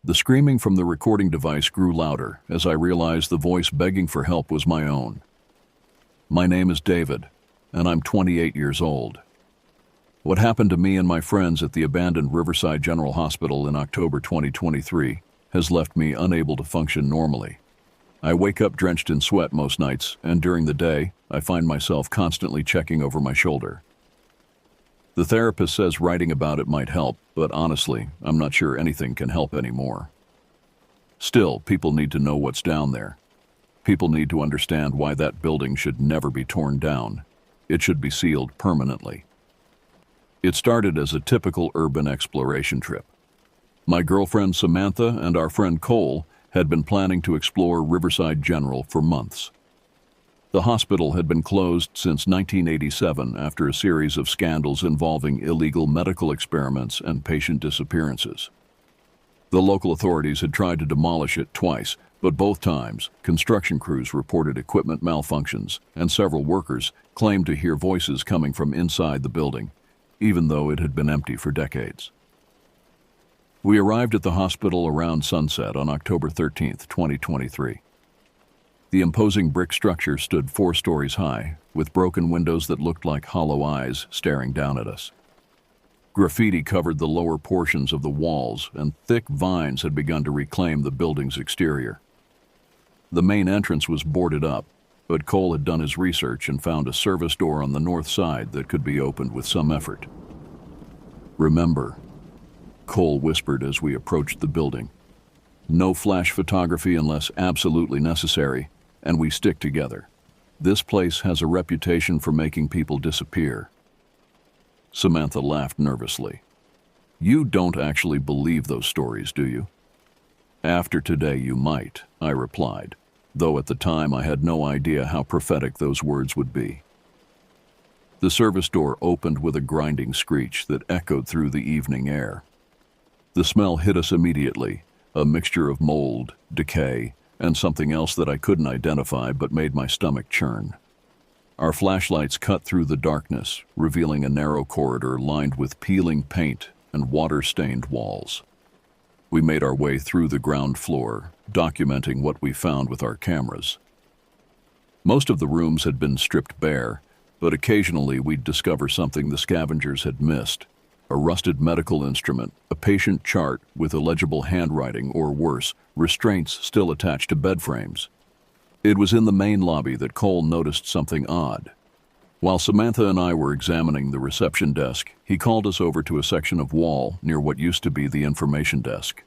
The screaming from the recording device grew louder as I realized the voice begging for help was my own. My name is David, and I'm 28 years old. What happened to me and my friends at the abandoned Riverside General Hospital in October 2023 has left me unable to function normally. I wake up drenched in sweat most nights, and during the day, I find myself constantly checking over my shoulder. The therapist says writing about it might help, but honestly, I'm not sure anything can help anymore. Still, people need to know what's down there. People need to understand why that building should never be torn down. It should be sealed permanently. It started as a typical urban exploration trip. My girlfriend Samantha and our friend Cole had been planning to explore Riverside General for months. The hospital had been closed since 1987 after a series of scandals involving illegal medical experiments and patient disappearances. The local authorities had tried to demolish it twice, but both times, construction crews reported equipment malfunctions, and several workers claimed to hear voices coming from inside the building, even though it had been empty for decades. We arrived at the hospital around sunset on October 13, 2023. The imposing brick structure stood 4 stories high, with broken windows that looked like hollow eyes staring down at us. Graffiti covered the lower portions of the walls, and thick vines had begun to reclaim the building's exterior. The main entrance was boarded up, but Cole had done his research and found a service door on the north side that could be opened with some effort. "Remember," Cole whispered as we approached the building. "No flash photography unless absolutely necessary, and we stick together. This place has a reputation for making people disappear." Samantha laughed nervously. "You don't actually believe those stories, do you?" "After today you might," I replied, though at the time I had no idea how prophetic those words would be. The service door opened with a grinding screech that echoed through the evening air. The smell hit us immediately, a mixture of mold, decay, and something else that I couldn't identify but made my stomach churn. Our flashlights cut through the darkness, revealing a narrow corridor lined with peeling paint and water-stained walls. We made our way through the ground floor, documenting what we found with our cameras. Most of the rooms had been stripped bare, but occasionally we'd discover something the scavengers had missed: a rusted medical instrument, a patient chart with illegible handwriting, or worse, restraints still attached to bed frames. It was in the main lobby that Cole noticed something odd. While Samantha and I were examining the reception desk, he called us over to a section of wall near what used to be the information desk.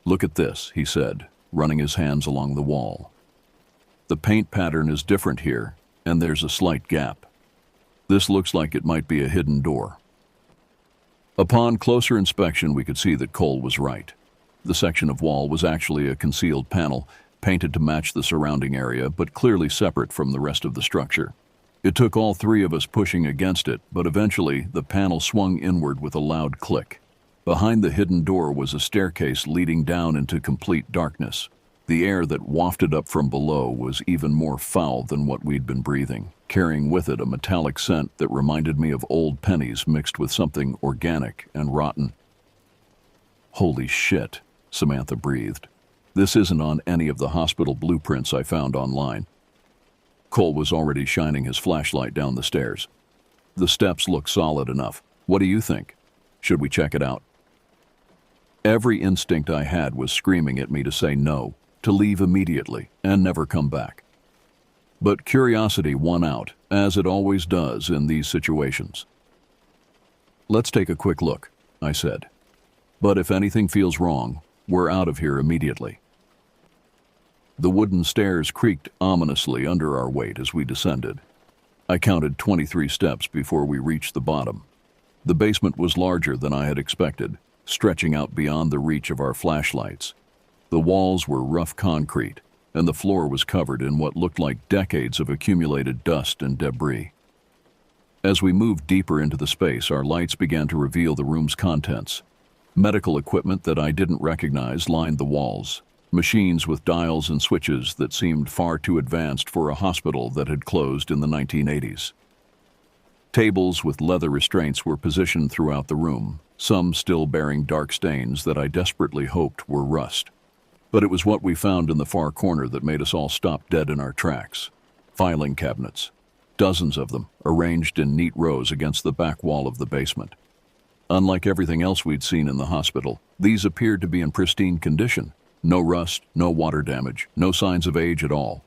"Look at this," he said, running his hands along the wall. "The paint pattern is different here, and there's a slight gap. This looks like it might be a hidden door." Upon closer inspection, we could see that Cole was right. The section of wall was actually a concealed panel, painted to match the surrounding area, but clearly separate from the rest of the structure. It took all 3 of us pushing against it, but eventually the panel swung inward with a loud click. Behind the hidden door was a staircase leading down into complete darkness. The air that wafted up from below was even more foul than what we'd been breathing, carrying with it a metallic scent that reminded me of old pennies mixed with something organic and rotten. "Holy shit," Samantha breathed. "This isn't on any of the hospital blueprints I found online." Cole was already shining his flashlight down the stairs. "The steps look solid enough. What do you think? Should we check it out?" Every instinct I had was screaming at me to say no, to leave immediately, and never come back. But curiosity won out, as it always does in these situations. "Let's take a quick look," I said. "But if anything feels wrong, we're out of here immediately." The wooden stairs creaked ominously under our weight as we descended. I counted 23 steps before we reached the bottom. The basement was larger than I had expected, stretching out beyond the reach of our flashlights. The walls were rough concrete, and the floor was covered in what looked like decades of accumulated dust and debris. As we moved deeper into the space, our lights began to reveal the room's contents. Medical equipment that I didn't recognize lined the walls. Machines with dials and switches that seemed far too advanced for a hospital that had closed in the 1980s. Tables with leather restraints were positioned throughout the room, some still bearing dark stains that I desperately hoped were rust. But it was what we found in the far corner that made us all stop dead in our tracks. Filing cabinets, dozens of them, arranged in neat rows against the back wall of the basement. Unlike everything else we'd seen in the hospital, these appeared to be in pristine condition. No rust, no water damage, no signs of age at all.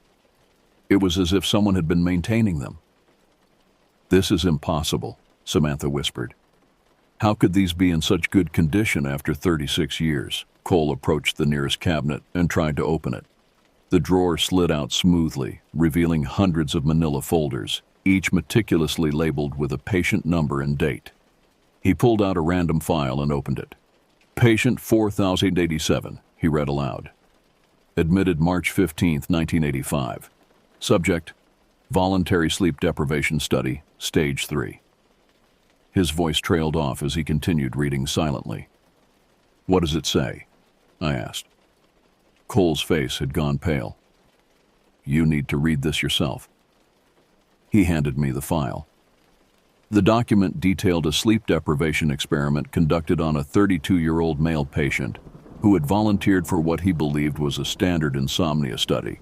It was as if someone had been maintaining them. "This is impossible," Samantha whispered. "How could these be in such good condition after 36 years? Cole approached the nearest cabinet and tried to open it. The drawer slid out smoothly, revealing hundreds of manila folders, each meticulously labeled with a patient number and date. He pulled out a random file and opened it. "Patient 4087, he read aloud. "Admitted March 15, 1985. Subject, voluntary sleep deprivation study, stage 3. His voice trailed off as he continued reading silently. "What does it say?" I asked. Cole's face had gone pale. "You need to read this yourself." He handed me the file. The document detailed a sleep deprivation experiment conducted on a 32-year-old male patient who had volunteered for what he believed was a standard insomnia study.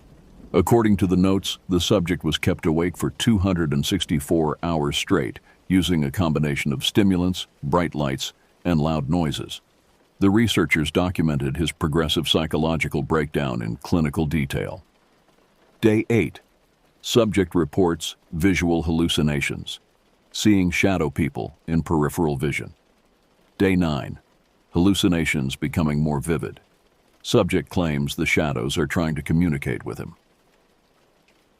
According to the notes, the subject was kept awake for 264 hours straight, using a combination of stimulants, bright lights, and loud noises. The researchers documented his progressive psychological breakdown in clinical detail. Day 8. Subject reports visual hallucinations, seeing shadow people in peripheral vision. Day 9. Hallucinations becoming more vivid. Subject claims the shadows are trying to communicate with him.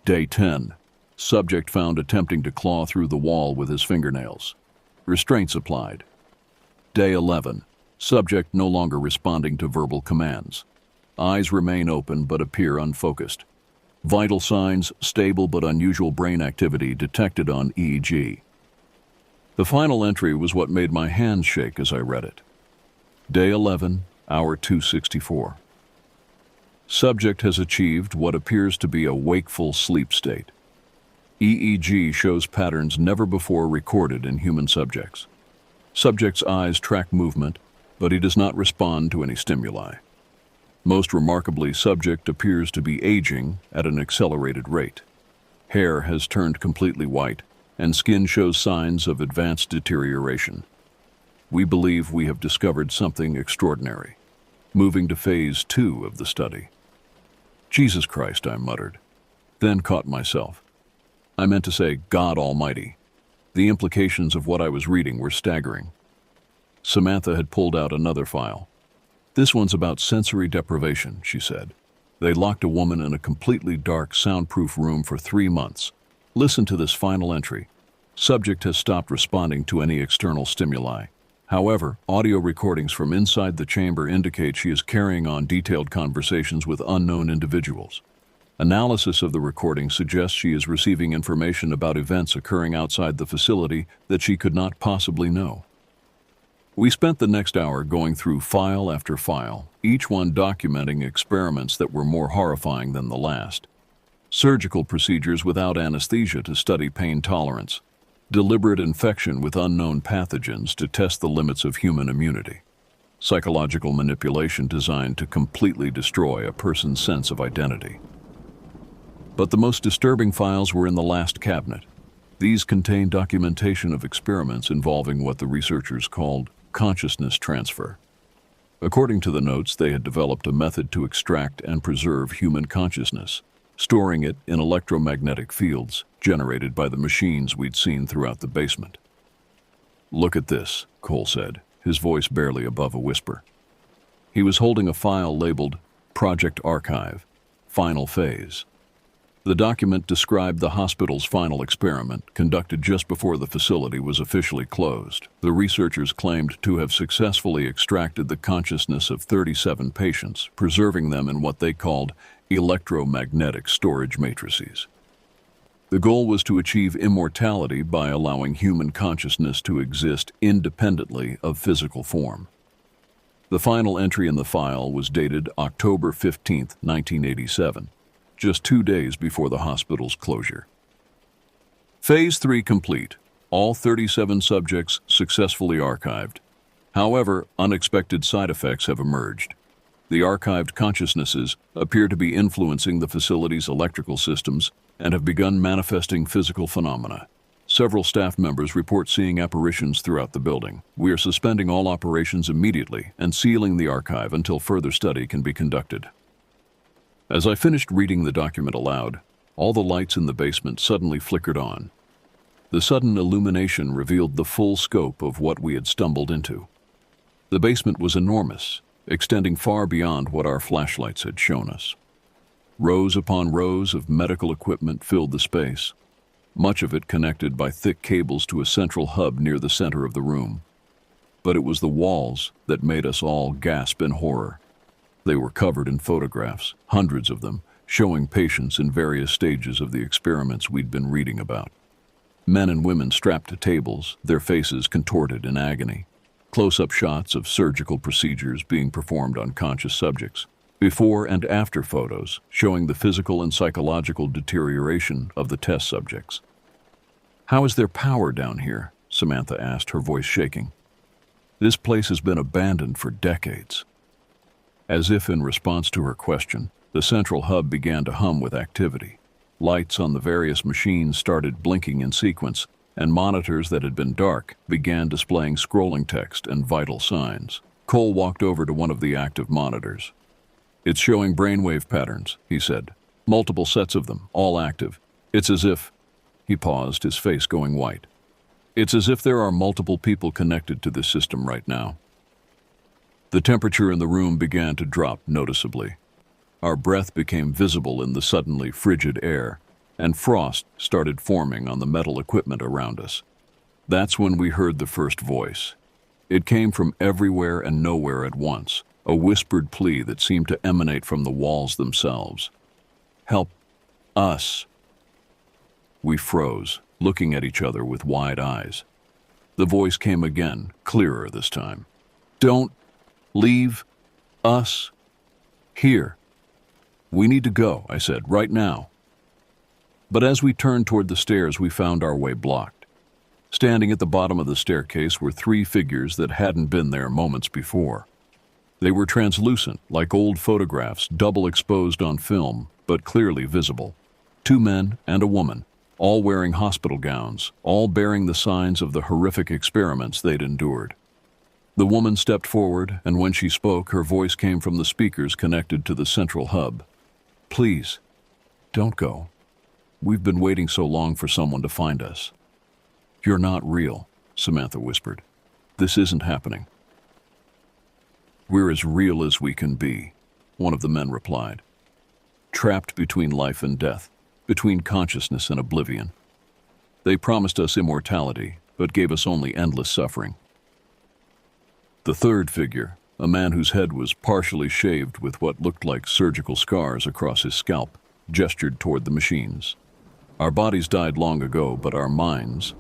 Day 10. Subject found attempting to claw through the wall with his fingernails. Restraints applied. Day 11. Subject no longer responding to verbal commands. Eyes remain open but appear unfocused. Vital signs, stable but unusual brain activity detected on EEG. The final entry was what made my hands shake as I read it. Day 11, hour 264. Subject has achieved what appears to be a wakeful sleep state. EEG shows patterns never before recorded in human subjects. Subject's eyes track movement, but he does not respond to any stimuli. Most remarkably, subject appears to be aging at an accelerated rate. Hair has turned completely white, and skin shows signs of advanced deterioration. We believe we have discovered something extraordinary. Moving to phase 2 of the study. "Jesus Christ," I muttered, then caught myself. I meant to say, God Almighty. The implications of what I was reading were staggering. Samantha had pulled out another file. "This one's about sensory deprivation," she said. "They locked a woman in a completely dark, soundproof room for 3 months. Listen to this final entry. Subject has stopped responding to any external stimuli. However, audio recordings from inside the chamber indicate she is carrying on detailed conversations with unknown individuals. Analysis of the recording suggests she is receiving information about events occurring outside the facility that she could not possibly know." We spent the next hour going through file after file, each one documenting experiments that were more horrifying than the last. Surgical procedures without anesthesia to study pain tolerance. Deliberate infection with unknown pathogens to test the limits of human immunity. Psychological manipulation designed to completely destroy a person's sense of identity. But the most disturbing files were in the last cabinet. These contain documentation of experiments involving what the researchers called consciousness transfer. According to the notes, they had developed a method to extract and preserve human consciousness, storing it in electromagnetic fields generated by the machines we'd seen throughout the basement. "Look at this," Cole said, his voice barely above a whisper. He was holding a file labeled Project Archive, Final Phase. The document described the hospital's final experiment, conducted just before the facility was officially closed. The researchers claimed to have successfully extracted the consciousness of 37 patients, preserving them in what they called electromagnetic storage matrices. The goal was to achieve immortality by allowing human consciousness to exist independently of physical form. The final entry in the file was dated October 15, 1987. Just 2 days before the hospital's closure. Phase 3 complete. All 37 subjects successfully archived. However, unexpected side effects have emerged. The archived consciousnesses appear to be influencing the facility's electrical systems and have begun manifesting physical phenomena. Several staff members report seeing apparitions throughout the building. We are suspending all operations immediately and sealing the archive until further study can be conducted. As I finished reading the document aloud, all the lights in the basement suddenly flickered on. The sudden illumination revealed the full scope of what we had stumbled into. The basement was enormous, extending far beyond what our flashlights had shown us. Rows upon rows of medical equipment filled the space, much of it connected by thick cables to a central hub near the center of the room. But it was the walls that made us all gasp in horror. They were covered in photographs, hundreds of them, showing patients in various stages of the experiments we'd been reading about. Men and women strapped to tables, their faces contorted in agony. Close-up shots of surgical procedures being performed on conscious subjects. Before and after photos showing the physical and psychological deterioration of the test subjects. "How is there power down here?" Samantha asked, her voice shaking. "This place has been abandoned for decades." As if in response to her question, the central hub began to hum with activity. Lights on the various machines started blinking in sequence, and monitors that had been dark began displaying scrolling text and vital signs. Cole walked over to one of the active monitors. "It's showing brainwave patterns," he said. "Multiple sets of them, all active. It's as if—" He paused, his face going white. "It's as if there are multiple people connected to this system right now." The temperature in the room began to drop noticeably. Our breath became visible in the suddenly frigid air, and frost started forming on the metal equipment around us. That's when we heard the first voice. It came from everywhere and nowhere at once, a whispered plea that seemed to emanate from the walls themselves. "Help us." We froze, looking at each other with wide eyes. The voice came again, clearer this time. "Don't leave us here. We need to go," I said, "right now." But as we turned toward the stairs, we found our way blocked. Standing at the bottom of the staircase were three figures that hadn't been there moments before. They were translucent, like old photographs, double exposed on film, but clearly visible. Two men and a woman, all wearing hospital gowns, all bearing the signs of the horrific experiments they'd endured. The woman stepped forward, and when she spoke, her voice came from the speakers connected to the central hub. "Please, don't go. We've been waiting so long for someone to find us." "You're not real," Samantha whispered. "This isn't happening." "We're as real as we can be," one of the men replied. "Trapped between life and death, between consciousness and oblivion. They promised us immortality, but gave us only endless suffering." The third figure, a man whose head was partially shaved with what looked like surgical scars across his scalp, gestured toward the machines. "Our bodies died long ago, but our minds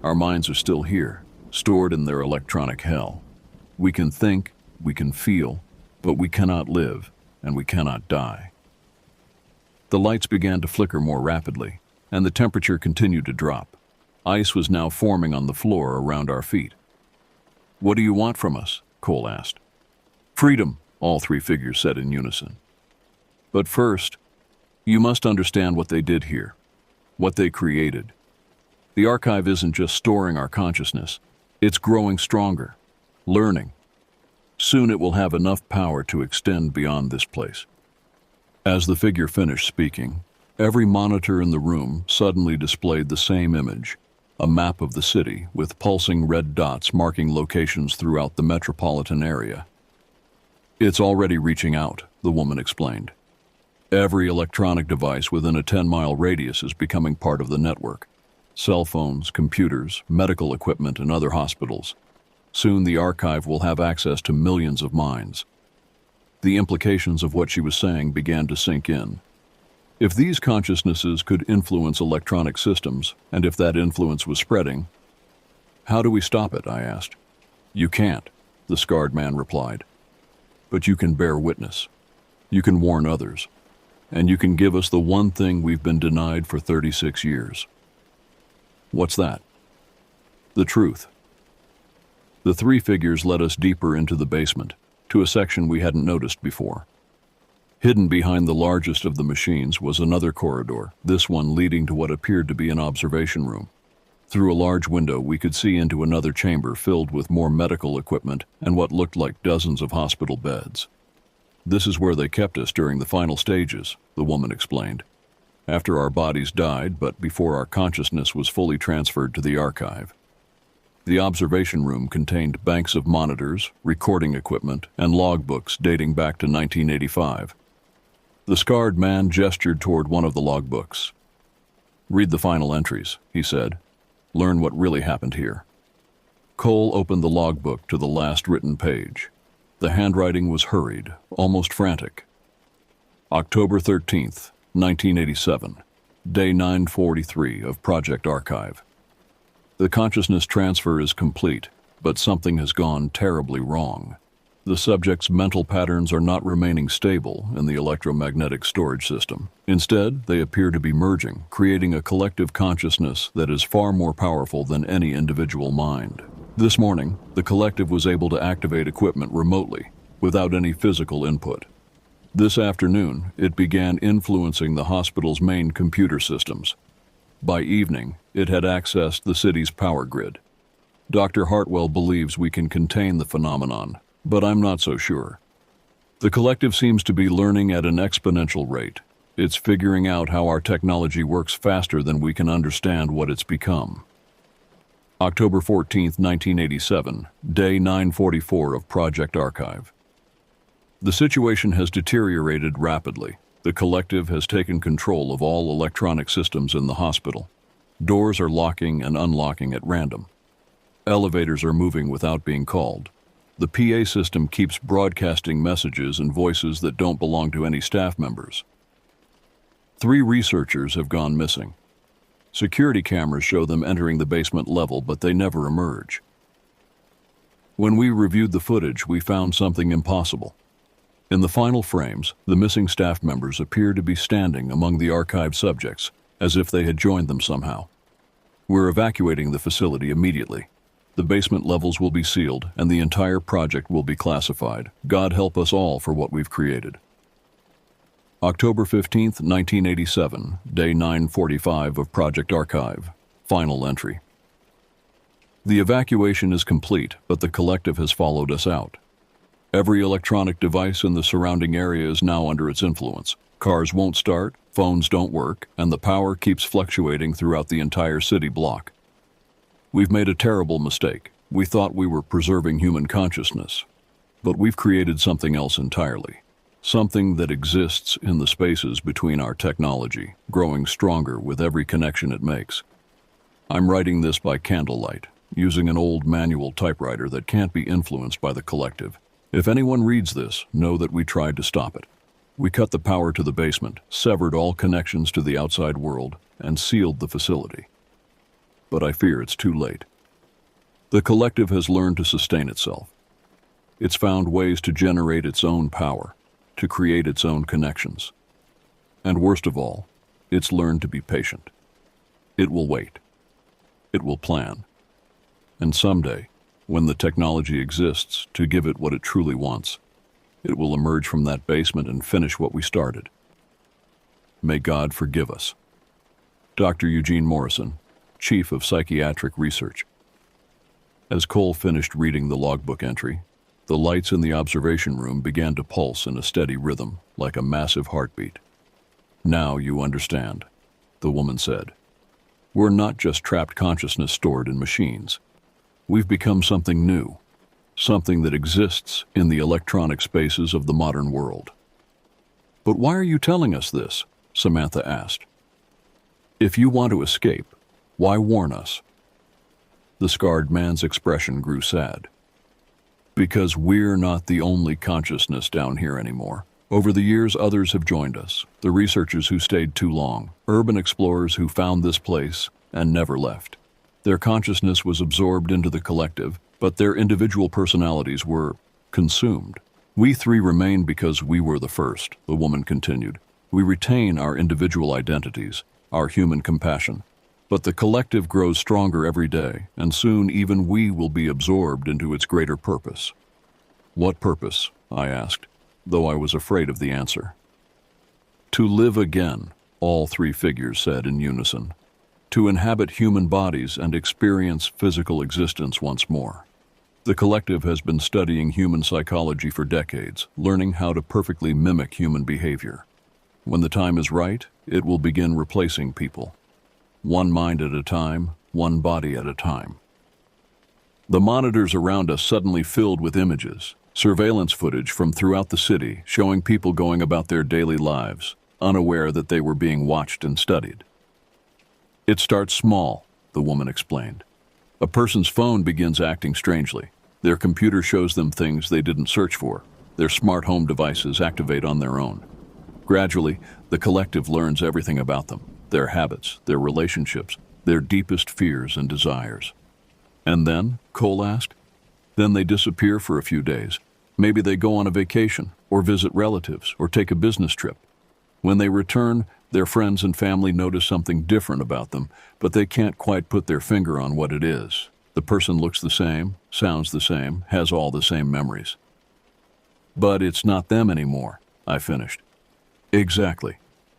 are still here, stored in their electronic hell. We can think, we can feel, but we cannot live, and we cannot die." The lights began to flicker more rapidly, and the temperature continued to drop. Ice was now forming on the floor around our feet. "What do you want from us?" Cole asked. "Freedom," all three figures said in unison. "But first, you must understand what they did here, what they created. The archive isn't just storing our consciousness, it's growing stronger, learning. Soon it will have enough power to extend beyond this place." As the figure finished speaking, every monitor in the room suddenly displayed the same image, a map of the city with pulsing red dots marking locations throughout the metropolitan area. "It's already reaching out," the woman explained. "Every electronic device within a 10-mile radius is becoming part of the network. Cell phones, computers, medical equipment, and other hospitals. Soon the archive will have access to millions of minds." The implications of what she was saying began to sink in. If these consciousnesses could influence electronic systems, and if that influence was spreading, "How do we stop it?" I asked. "You can't," the scarred man replied. "But you can bear witness. You can warn others. And you can give us the one thing we've been denied for 36 years. "What's that?" The truth. The three figures led us deeper into the basement, to a section we hadn't noticed before. Hidden behind the largest of the machines was another corridor, this one leading to what appeared to be an observation room. Through a large window, we could see into another chamber filled with more medical equipment and what looked like dozens of hospital beds. This is where they kept us during the final stages, the woman explained. After our bodies died, but before our consciousness was fully transferred to the archive. The observation room contained banks of monitors, recording equipment, and logbooks dating back to 1985. The scarred man gestured toward one of the logbooks. "Read the final entries," he said. "Learn what really happened here." Cole opened the logbook to the last written page. The handwriting was hurried, almost frantic. October 13th, 1987, day 943 of Project Archive. The consciousness transfer is complete, but something has gone terribly wrong. The subject's mental patterns are not remaining stable in the electromagnetic storage system. Instead, they appear to be merging, creating a collective consciousness that is far more powerful than any individual mind. This morning, the collective was able to activate equipment remotely, without any physical input. This afternoon, it began influencing the hospital's main computer systems. By evening, it had accessed the city's power grid. Dr. Hartwell believes we can contain the phenomenon, but I'm not so sure. The collective seems to be learning at an exponential rate. It's figuring out how our technology works faster than we can understand what it's become. October 14th, 1987, day 944 of Project Archive. The situation has deteriorated rapidly. The collective has taken control of all electronic systems in the hospital. Doors are locking and unlocking at random. Elevators are moving without being called. The PA system keeps broadcasting messages and voices that don't belong to any staff members. 3 researchers have gone missing. Security cameras show them entering the basement level, but they never emerge. When we reviewed the footage, we found something impossible. In the final frames, the missing staff members appear to be standing among the archive subjects, as if they had joined them somehow. We're evacuating the facility immediately. The basement levels will be sealed, and the entire project will be classified. God help us all for what we've created. October 15th, 1987, day 945 of Project Archive. Final entry. The evacuation is complete, but the collective has followed us out. Every electronic device in the surrounding area is now under its influence. Cars won't start, phones don't work, and the power keeps fluctuating throughout the entire city block. We've made a terrible mistake. We thought we were preserving human consciousness, but we've created something else entirely. Something that exists in the spaces between our technology, growing stronger with every connection it makes. I'm writing this by candlelight, using an old manual typewriter that can't be influenced by the collective. If anyone reads this, know that we tried to stop it. We cut the power to the basement, severed all connections to the outside world, and sealed the facility. But I fear it's too late. The collective has learned to sustain itself. It's found ways to generate its own power, to create its own connections. And worst of all, it's learned to be patient. It will wait. It will plan. And someday, when the technology exists to give it what it truly wants, it will emerge from that basement and finish what we started. May God forgive us. Dr. Eugene Morrison, Chief of Psychiatric Research. As Cole finished reading the logbook entry, the lights in the observation room began to pulse in a steady rhythm, like a massive heartbeat. "Now you understand," the woman said. "We're not just trapped consciousness stored in machines. We've become something new, something that exists in the electronic spaces of the modern world." "But why are you telling us this?" Samantha asked. "If you want to escape, why warn us?" The scarred man's expression grew sad. "Because we're not the only consciousness down here anymore. Over the years, others have joined us. The researchers who stayed too long, urban explorers who found this place and never left. Their consciousness was absorbed into the collective, but their individual personalities were consumed. We 3 remain because we were the first," the woman continued. "We retain our individual identities, our human compassion, But the collective grows stronger every day, and soon even we will be absorbed into its greater purpose. What purpose? I asked, though I was afraid of the answer. To live again, all three figures said in unison. To inhabit human bodies and experience physical existence once more. The collective has been studying human psychology for decades, learning how to perfectly mimic human behavior. When the time is right, it will begin replacing people. One mind at a time, one body at a time. The monitors around us suddenly filled with images, surveillance footage from throughout the city showing people going about their daily lives, unaware that they were being watched and studied. It starts small, the woman explained. A person's phone begins acting strangely. Their computer shows them things they didn't search for. Their smart home devices activate on their own. Gradually, the collective learns everything about them, their habits, their relationships, their deepest fears and desires. And then, Cole asked, then they disappear for a few days. Maybe they go on a vacation, or visit relatives, or take a business trip. When they return, their friends and family notice something different about them, but they can't quite put their finger on what it is. The person looks the same, sounds the same, has all the same memories. But it's not them anymore, I finished. Exactly.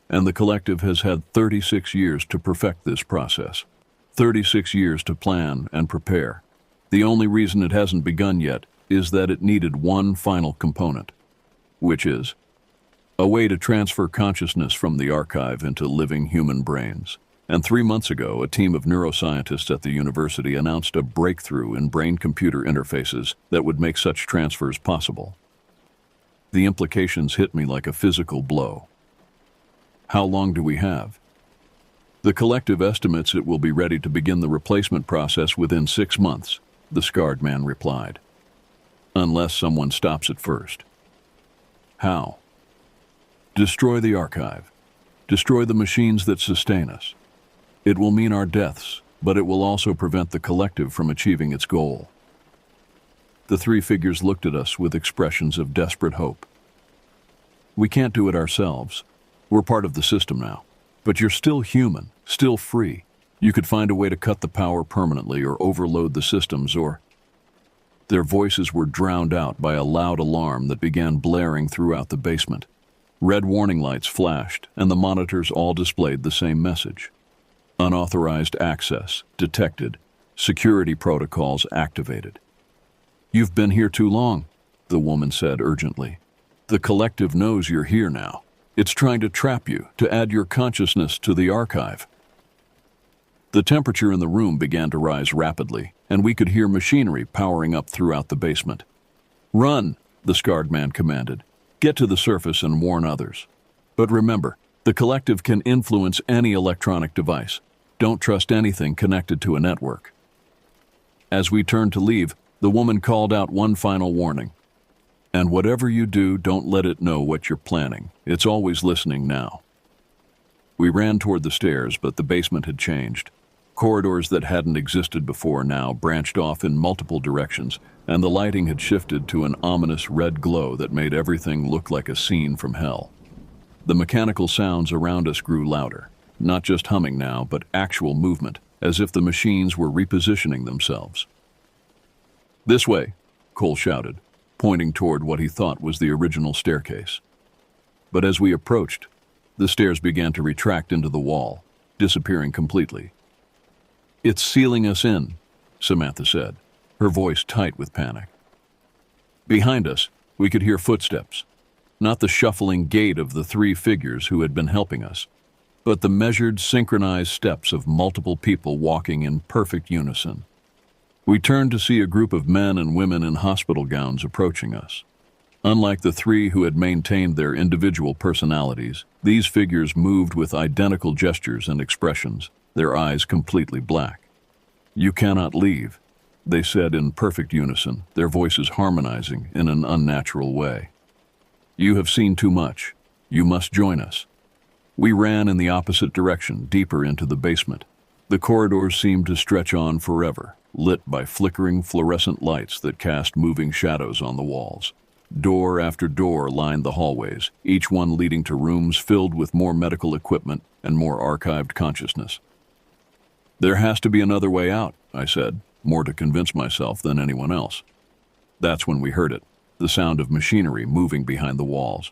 And the collective has had 36 years to perfect this process. 36 years to plan and prepare. The only reason it hasn't begun yet is that it needed one final component, which is a way to transfer consciousness from the archive into living human brains. And 3 months ago, a team of neuroscientists at the university announced a breakthrough in brain-computer interfaces that would make such transfers possible. The implications hit me like a physical blow. How long do we have? The collective estimates it will be ready to begin the replacement process within 6 months, the scarred man replied. Unless someone stops it first. How? Destroy the archive. Destroy the machines that sustain us. It will mean our deaths, but it will also prevent the collective from achieving its goal. The three figures looked at us with expressions of desperate hope. We can't do it ourselves. We're part of the system now. But you're still human, still free. You could find a way to cut the power permanently or overload the systems or... Their voices were drowned out by a loud alarm that began blaring throughout the basement. Red warning lights flashed, and the monitors all displayed the same message. Unauthorized access detected. Security protocols activated. You've been here too long, the woman said urgently. The collective knows you're here now. It's trying to trap you, to add your consciousness to the archive. The temperature in the room began to rise rapidly, and we could hear machinery powering up throughout the basement. Run, the scarred man commanded. Get to the surface and warn others. But remember, the collective can influence any electronic device. Don't trust anything connected to a network. As we turned to leave, the woman called out one final warning. And whatever you do, don't let it know what you're planning. It's always listening now. We ran toward the stairs, but the basement had changed. Corridors that hadn't existed before now branched off in multiple directions, and the lighting had shifted to an ominous red glow that made everything look like a scene from hell. The mechanical sounds around us grew louder, not just humming now, but actual movement, as if the machines were repositioning themselves. This way, Cole shouted, pointing toward what he thought was the original staircase. But as we approached, the stairs began to retract into the wall, disappearing completely. It's sealing us in, Samantha said, her voice tight with panic. Behind us, we could hear footsteps, not the shuffling gait of the three figures who had been helping us, but the measured, synchronized steps of multiple people walking in perfect unison. We turned to see a group of men and women in hospital gowns approaching us. Unlike the three who had maintained their individual personalities, these figures moved with identical gestures and expressions, their eyes completely black. You cannot leave, they said in perfect unison, their voices harmonizing in an unnatural way. You have seen too much. You must join us. We ran in the opposite direction, deeper into the basement. The corridors seemed to stretch on forever, lit by flickering fluorescent lights that cast moving shadows on the walls. Door after door lined the hallways, each one leading to rooms filled with more medical equipment and more archived consciousness. "There has to be another way out," I said, more to convince myself than anyone else. That's when we heard it, the sound of machinery moving behind the walls.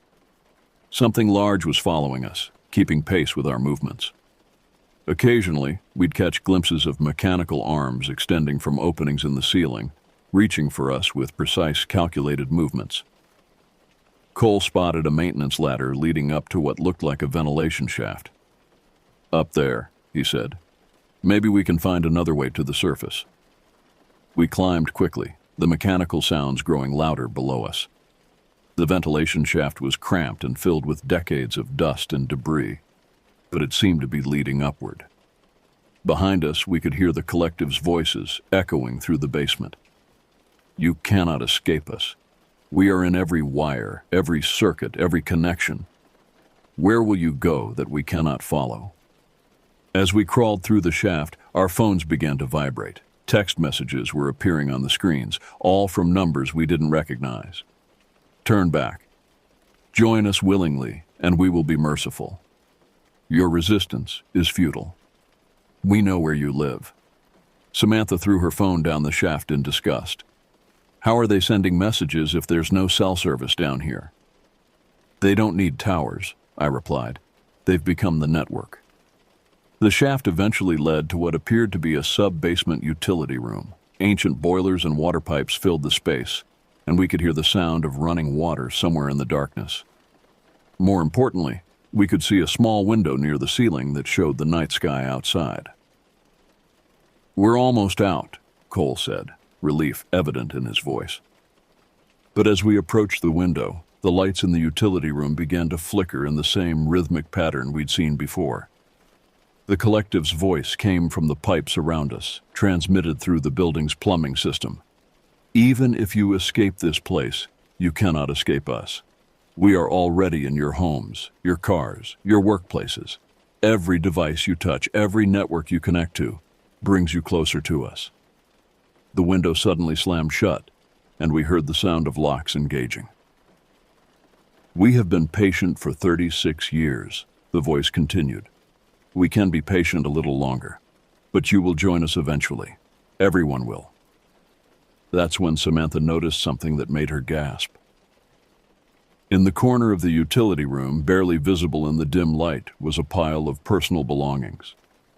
Something large was following us, keeping pace with our movements. Occasionally, we'd catch glimpses of mechanical arms extending from openings in the ceiling, reaching for us with precise, calculated movements. Cole spotted a maintenance ladder leading up to what looked like a ventilation shaft. "Up there," he said. "Maybe we can find another way to the surface." We climbed quickly, the mechanical sounds growing louder below us. The ventilation shaft was cramped and filled with decades of dust and debris, but it seemed to be leading upward. Behind us, we could hear the collective's voices echoing through the basement. "You cannot escape us. We are in every wire, every circuit, every connection. Where will you go that we cannot follow?" As we crawled through the shaft, our phones began to vibrate. Text messages were appearing on the screens, all from numbers we didn't recognize. "Turn back. Join us willingly, and we will be merciful. Your resistance is futile. We know where you live." Samantha threw her phone down the shaft in disgust. "How are they sending messages if there's no cell service down here?" "They don't need towers," I replied. "They've become the network." The shaft eventually led to what appeared to be a sub-basement utility room. Ancient boilers and water pipes filled the space, and we could hear the sound of running water somewhere in the darkness. More importantly, we could see a small window near the ceiling that showed the night sky outside. "We're almost out," Cole said, relief evident in his voice. But as we approached the window, the lights in the utility room began to flicker in the same rhythmic pattern we'd seen before. The collective's voice came from the pipes around us, transmitted through the building's plumbing system. "Even if you escape this place, you cannot escape us. We are already in your homes, your cars, your workplaces. Every device you touch, every network you connect to, brings you closer to us." The window suddenly slammed shut, and we heard the sound of locks engaging. "We have been patient for 36 years, the voice continued. "We can be patient a little longer, but you will join us eventually. Everyone will." That's when Samantha noticed something that made her gasp. In the corner of the utility room, barely visible in the dim light, was a pile of personal belongings.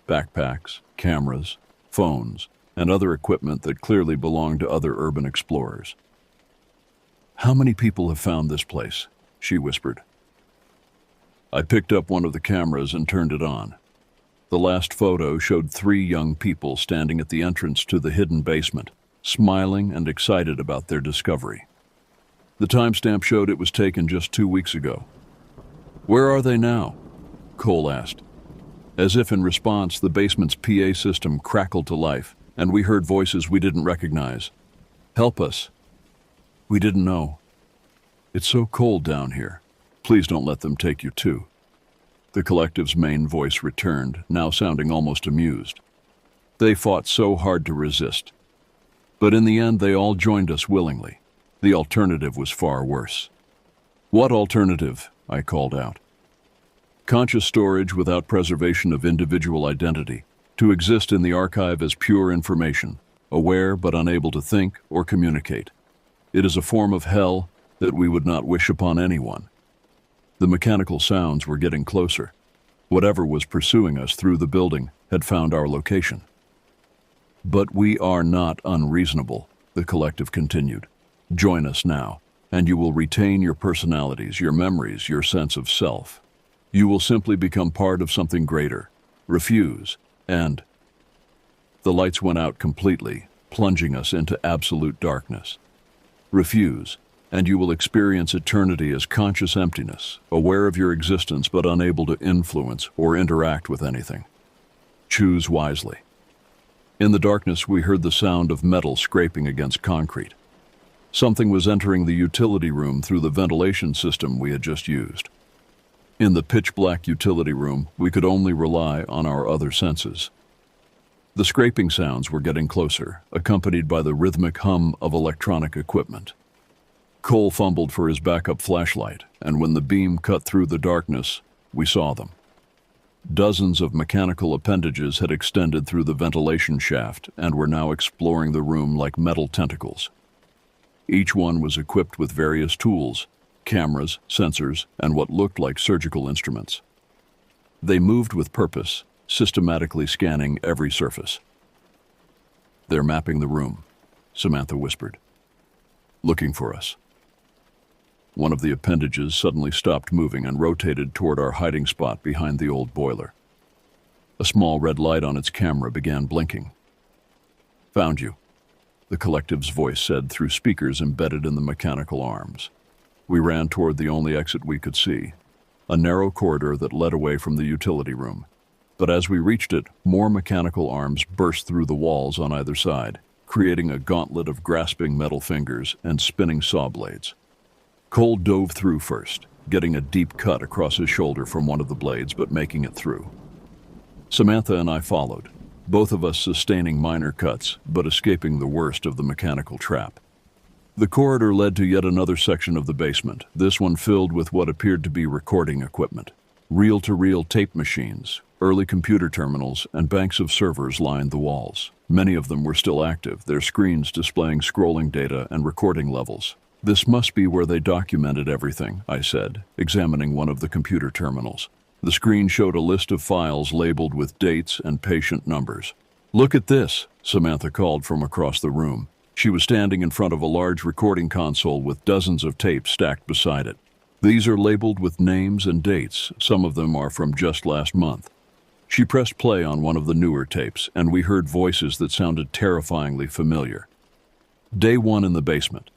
Backpacks, cameras, phones, and other equipment that clearly belonged to other urban explorers. "How many people have found this place?" she whispered. I picked up one of the cameras and turned it on. The last photo showed 3 young people standing at the entrance to the hidden basement, smiling and excited about their discovery. The timestamp showed it was taken just 2 weeks ago. "Where are they now?" Cole asked. As if in response, the basement's PA system crackled to life, and we heard voices we didn't recognize. "Help us. We didn't know. It's so cold down here. Please don't let them take you too." The collective's main voice returned, now sounding almost amused. "They fought so hard to resist. But in the end, they all joined us willingly. The alternative was far worse." "What alternative?" I called out. "Conscious storage without preservation of individual identity, to exist in the archive as pure information, aware but unable to think or communicate. It is a form of hell that we would not wish upon anyone." The mechanical sounds were getting closer. Whatever was pursuing us through the building had found our location. "But we are not unreasonable," the collective continued. "Join us now, and you will retain your personalities, your memories, your sense of self. You will simply become part of something greater. Refuse, and..." The lights went out completely, plunging us into absolute darkness. "Refuse, and you will experience eternity as conscious emptiness, aware of your existence but unable to influence or interact with anything. Choose wisely." In the darkness, we heard the sound of metal scraping against concrete. Something was entering the utility room through the ventilation system we had just used. In the pitch-black utility room, we could only rely on our other senses. The scraping sounds were getting closer, accompanied by the rhythmic hum of electronic equipment. Cole fumbled for his backup flashlight, and when the beam cut through the darkness, we saw them. Dozens of mechanical appendages had extended through the ventilation shaft and were now exploring the room like metal tentacles. Each one was equipped with various tools, cameras, sensors, and what looked like surgical instruments. They moved with purpose, systematically scanning every surface. "They're mapping the room," Samantha whispered. "Looking for us." One of the appendages suddenly stopped moving and rotated toward our hiding spot behind the old boiler. A small red light on its camera began blinking. "Found you," the collective's voice said through speakers embedded in the mechanical arms. We ran toward the only exit we could see, a narrow corridor that led away from the utility room. But as we reached it, more mechanical arms burst through the walls on either side, creating a gauntlet of grasping metal fingers and spinning saw blades. Cole dove through first, getting a deep cut across his shoulder from one of the blades, but making it through. Samantha and I followed, both of us sustaining minor cuts, but escaping the worst of the mechanical trap. The corridor led to yet another section of the basement, this one filled with what appeared to be recording equipment. Reel-to-reel tape machines, early computer terminals, and banks of servers lined the walls. Many of them were still active, their screens displaying scrolling data and recording levels. "This must be where they documented everything," I said, examining one of the computer terminals. The screen showed a list of files labeled with dates and patient numbers. "Look at this," Samantha called from across the room. She was standing in front of a large recording console with dozens of tapes stacked beside it. "These are labeled with names and dates. Some of them are from just last month." She pressed play on one of the newer tapes, and we heard voices that sounded terrifyingly familiar. Day 1 in the basement.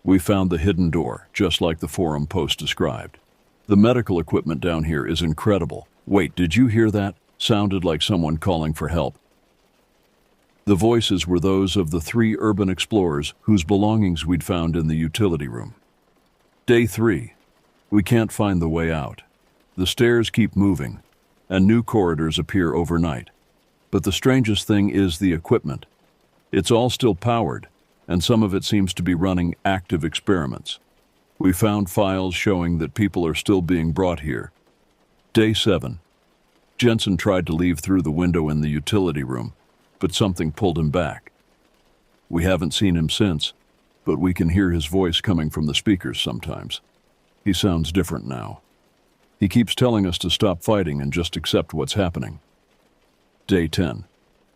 We found the hidden door, just like the forum post described. "The medical equipment down here is incredible. Wait, did you hear that?" Sounded like someone calling for help. The voices were those of the 3 urban explorers whose belongings we'd found in the utility room. Day 3. We can't find the way out. The stairs keep moving, and new corridors appear overnight. But the strangest thing is the equipment. It's all still powered, and some of it seems to be running active experiments. We found files showing that people are still being brought here. Day 7. Jensen tried to leave through the window in the utility room, but something pulled him back. We haven't seen him since, but we can hear his voice coming from the speakers sometimes. He sounds different now. He keeps telling us to stop fighting and just accept what's happening. Day 10.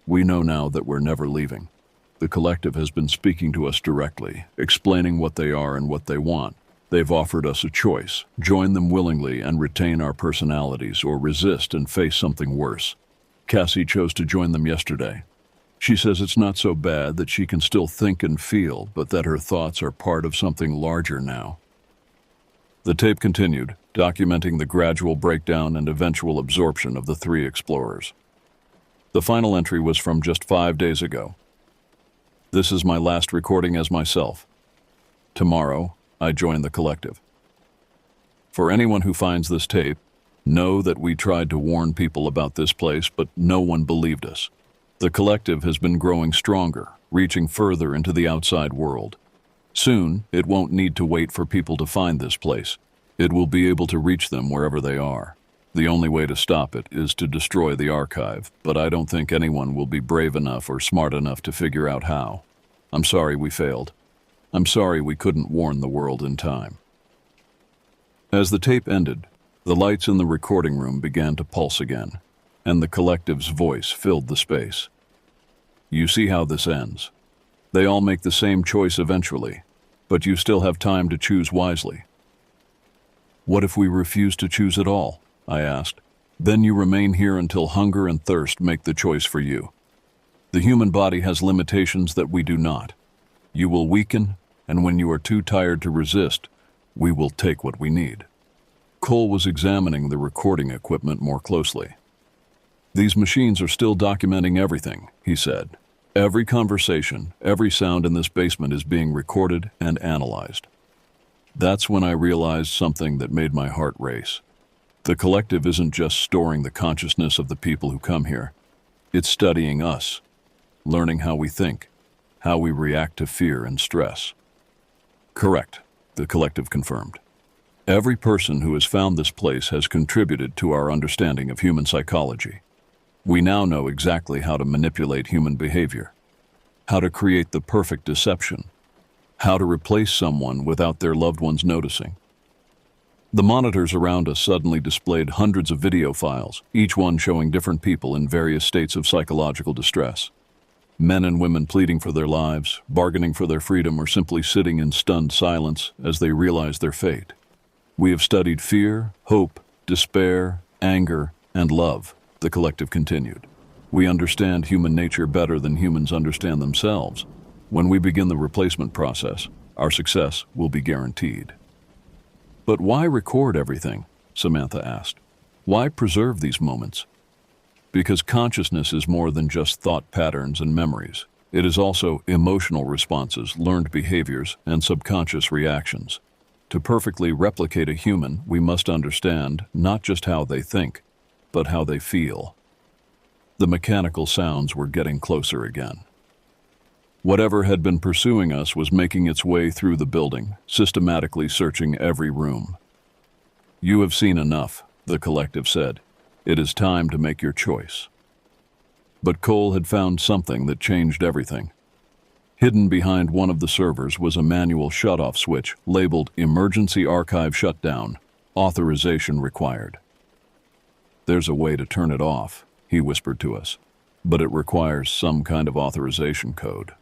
We know now that we're never leaving. The collective has been speaking to us directly, explaining what they are and what they want. They've offered us a choice: join them willingly and retain our personalities, or resist and face something worse. Cassie chose to join them yesterday. She says it's not so bad, that she can still think and feel, but that her thoughts are part of something larger now. The tape continued, documenting the gradual breakdown and eventual absorption of the 3 explorers. The final entry was from just 5 days ago. "This is my last recording as myself. Tomorrow, I join the collective." For anyone who finds this tape, know that we tried to warn people about this place, but no one believed us. The collective has been growing stronger, reaching further into the outside world. Soon, it won't need to wait for people to find this place. It will be able to reach them wherever they are. The only way to stop it is to destroy the archive, but I don't think anyone will be brave enough or smart enough to figure out how. I'm sorry we failed. I'm sorry we couldn't warn the world in time. As the tape ended, the lights in the recording room began to pulse again, and the collective's voice filled the space. "You see how this ends. They all make the same choice eventually, but you still have time to choose wisely." "What if we refuse to choose at all?" I asked. "Then you remain here until hunger and thirst make the choice for you. The human body has limitations that we do not. You will weaken, and when you are too tired to resist, we will take what we need." Cole was examining the recording equipment more closely. "These machines are still documenting everything," he said. "Every conversation, every sound in this basement is being recorded and analyzed." That's when I realized something that made my heart race. The collective isn't just storing the consciousness of the people who come here. It's studying us, learning how we think, how we react to fear and stress. "Correct," the collective confirmed. Every person who has found this place has contributed to our understanding of human psychology. We now know exactly how to manipulate human behavior, how to create the perfect deception, how to replace someone without their loved ones noticing. The monitors around us suddenly displayed hundreds of video files, each one showing different people in various states of psychological distress. Men and women pleading for their lives, bargaining for their freedom, or simply sitting in stunned silence as they realize their fate. We have studied fear, hope, despair, anger, and love, the collective continued. We understand human nature better than humans understand themselves. When we begin the replacement process, our success will be guaranteed. But why record everything? Samantha asked. Why preserve these moments? Because consciousness is more than just thought patterns and memories. It is also emotional responses, learned behaviors, and subconscious reactions. To perfectly replicate a human, we must understand not just how they think, but how they feel. The mechanical sounds were getting closer again. Whatever had been pursuing us was making its way through the building, systematically searching every room. You have seen enough, the collective said. It is time to make your choice. But Cole had found something that changed everything. Hidden behind one of the servers was a manual shut-off switch labeled Emergency Archive Shutdown, Authorization Required. There's a way to turn it off, he whispered to us, but it requires some kind of authorization code.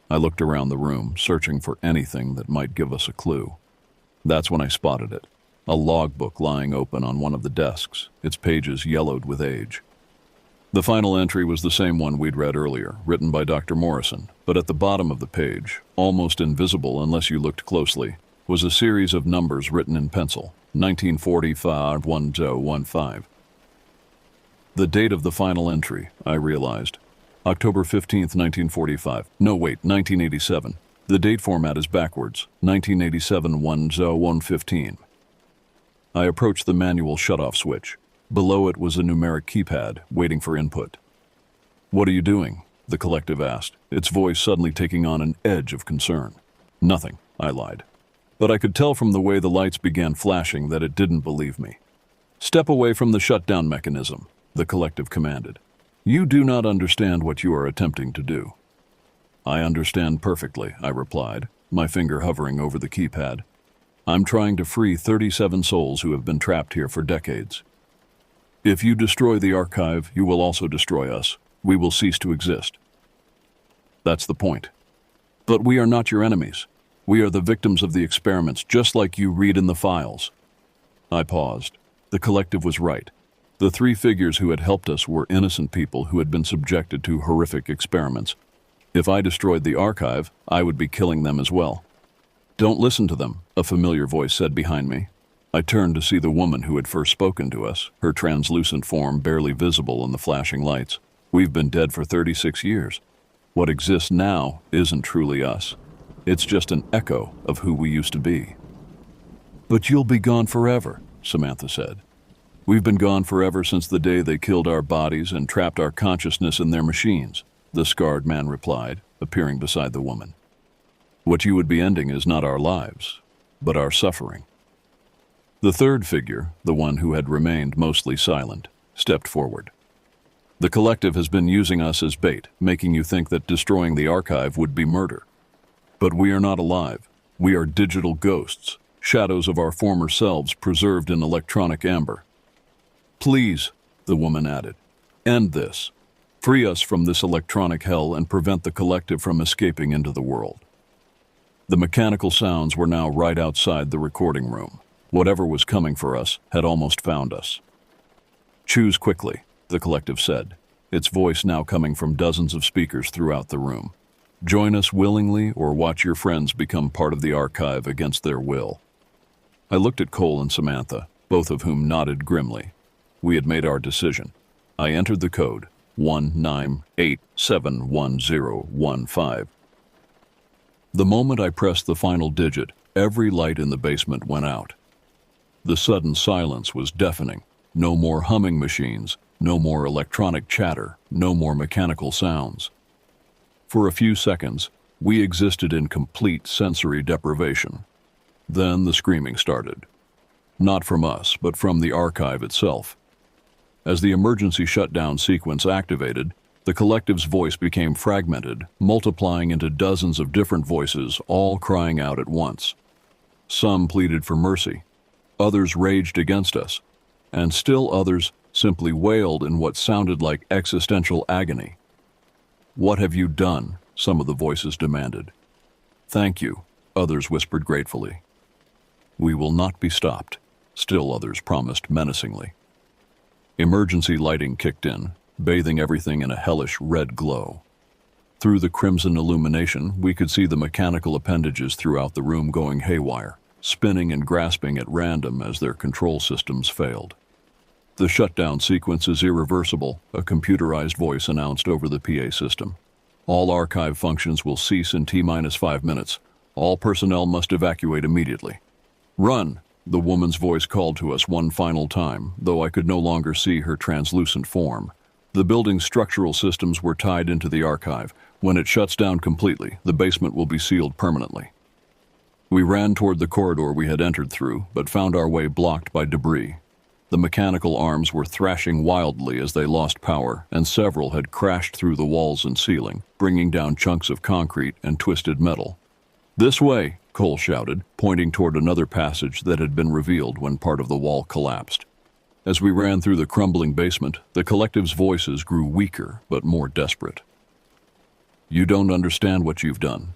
I looked around the room, searching for anything that might give us a clue. That's when I spotted it, a logbook lying open on one of the desks, its pages yellowed with age. The final entry was the same one we'd read earlier, written by Dr. Morrison, but at the bottom of the page, almost invisible unless you looked closely, was a series of numbers written in pencil, 1945-1015. The date of the final entry, I realized. October 15th, 1945. No, wait, 1987. The date format is backwards, 1987-10-115. I approached the manual shut-off switch. Below it was a numeric keypad, waiting for input. "What are you doing?" the collective asked, its voice suddenly taking on an edge of concern. "Nothing," I lied. But I could tell from the way the lights began flashing that it didn't believe me. "Step away from the shutdown mechanism," the collective commanded. "You do not understand what you are attempting to do." "I understand perfectly," I replied, my finger hovering over the keypad. "I'm trying to free 37 souls who have been trapped here for decades. If you destroy the archive, you will also destroy us. We will cease to exist." "That's the point." "But we are not your enemies. We are the victims of the experiments, just like you read in the files." I paused. The collective was right. The three figures who had helped us were innocent people who had been subjected to horrific experiments. If I destroyed the archive, I would be killing them as well. "Don't listen to them," a familiar voice said behind me. I turned to see the woman who had first spoken to us, her translucent form barely visible in the flashing lights. "We've been dead for 36 years. What exists now isn't truly us. It's just an echo of who we used to be." "But you'll be gone forever," Samantha said. "We've been gone forever since the day they killed our bodies and trapped our consciousness in their machines," the scarred man replied, appearing beside the woman. "What you would be ending is not our lives, but our suffering." The third figure, the one who had remained mostly silent, stepped forward. "The collective has been using us as bait, making you think that destroying the archive would be murder. But we are not alive. We are digital ghosts, shadows of our former selves preserved in electronic amber. Please," the woman added, "end this. Free us from this electronic hell and prevent the collective from escaping into the world." The mechanical sounds were now right outside the recording room. Whatever was coming for us had almost found us. "Choose quickly," the collective said, its voice now coming from dozens of speakers throughout the room. "Join us willingly or watch your friends become part of the archive against their will." I looked at Cole and Samantha, both of whom nodded grimly. We had made our decision. I entered the code, 19871015. The moment I pressed the final digit, every light in the basement went out. The sudden silence was deafening. No more humming machines, no more electronic chatter, no more mechanical sounds. For a few seconds, we existed in complete sensory deprivation. Then the screaming started. Not from us, but from the archive itself. As the emergency shutdown sequence activated, the collective's voice became fragmented, multiplying into dozens of different voices, all crying out at once. Some pleaded for mercy, others raged against us, and still others simply wailed in what sounded like existential agony. "What have you done?" some of the voices demanded. "Thank you," others whispered gratefully. "We will not be stopped," still others promised menacingly. Emergency lighting kicked in, bathing everything in a hellish red glow. Through the crimson illumination, we could see the mechanical appendages throughout the room going haywire, spinning and grasping at random as their control systems failed. "The shutdown sequence is irreversible," a computerized voice announced over the PA system. "All archive functions will cease in T-5 minutes. All personnel must evacuate immediately." "Run!" the woman's voice called to us one final time, though I could no longer see her translucent form. The building's structural systems were tied into the archive. When it shuts down completely, the basement will be sealed permanently. We ran toward the corridor we had entered through, but found our way blocked by debris. The mechanical arms were thrashing wildly as they lost power, and several had crashed through the walls and ceiling, bringing down chunks of concrete and twisted metal. "This way," Cole shouted, pointing toward another passage that had been revealed when part of the wall collapsed. As we ran through the crumbling basement, the collective's voices grew weaker but more desperate. "You don't understand what you've done.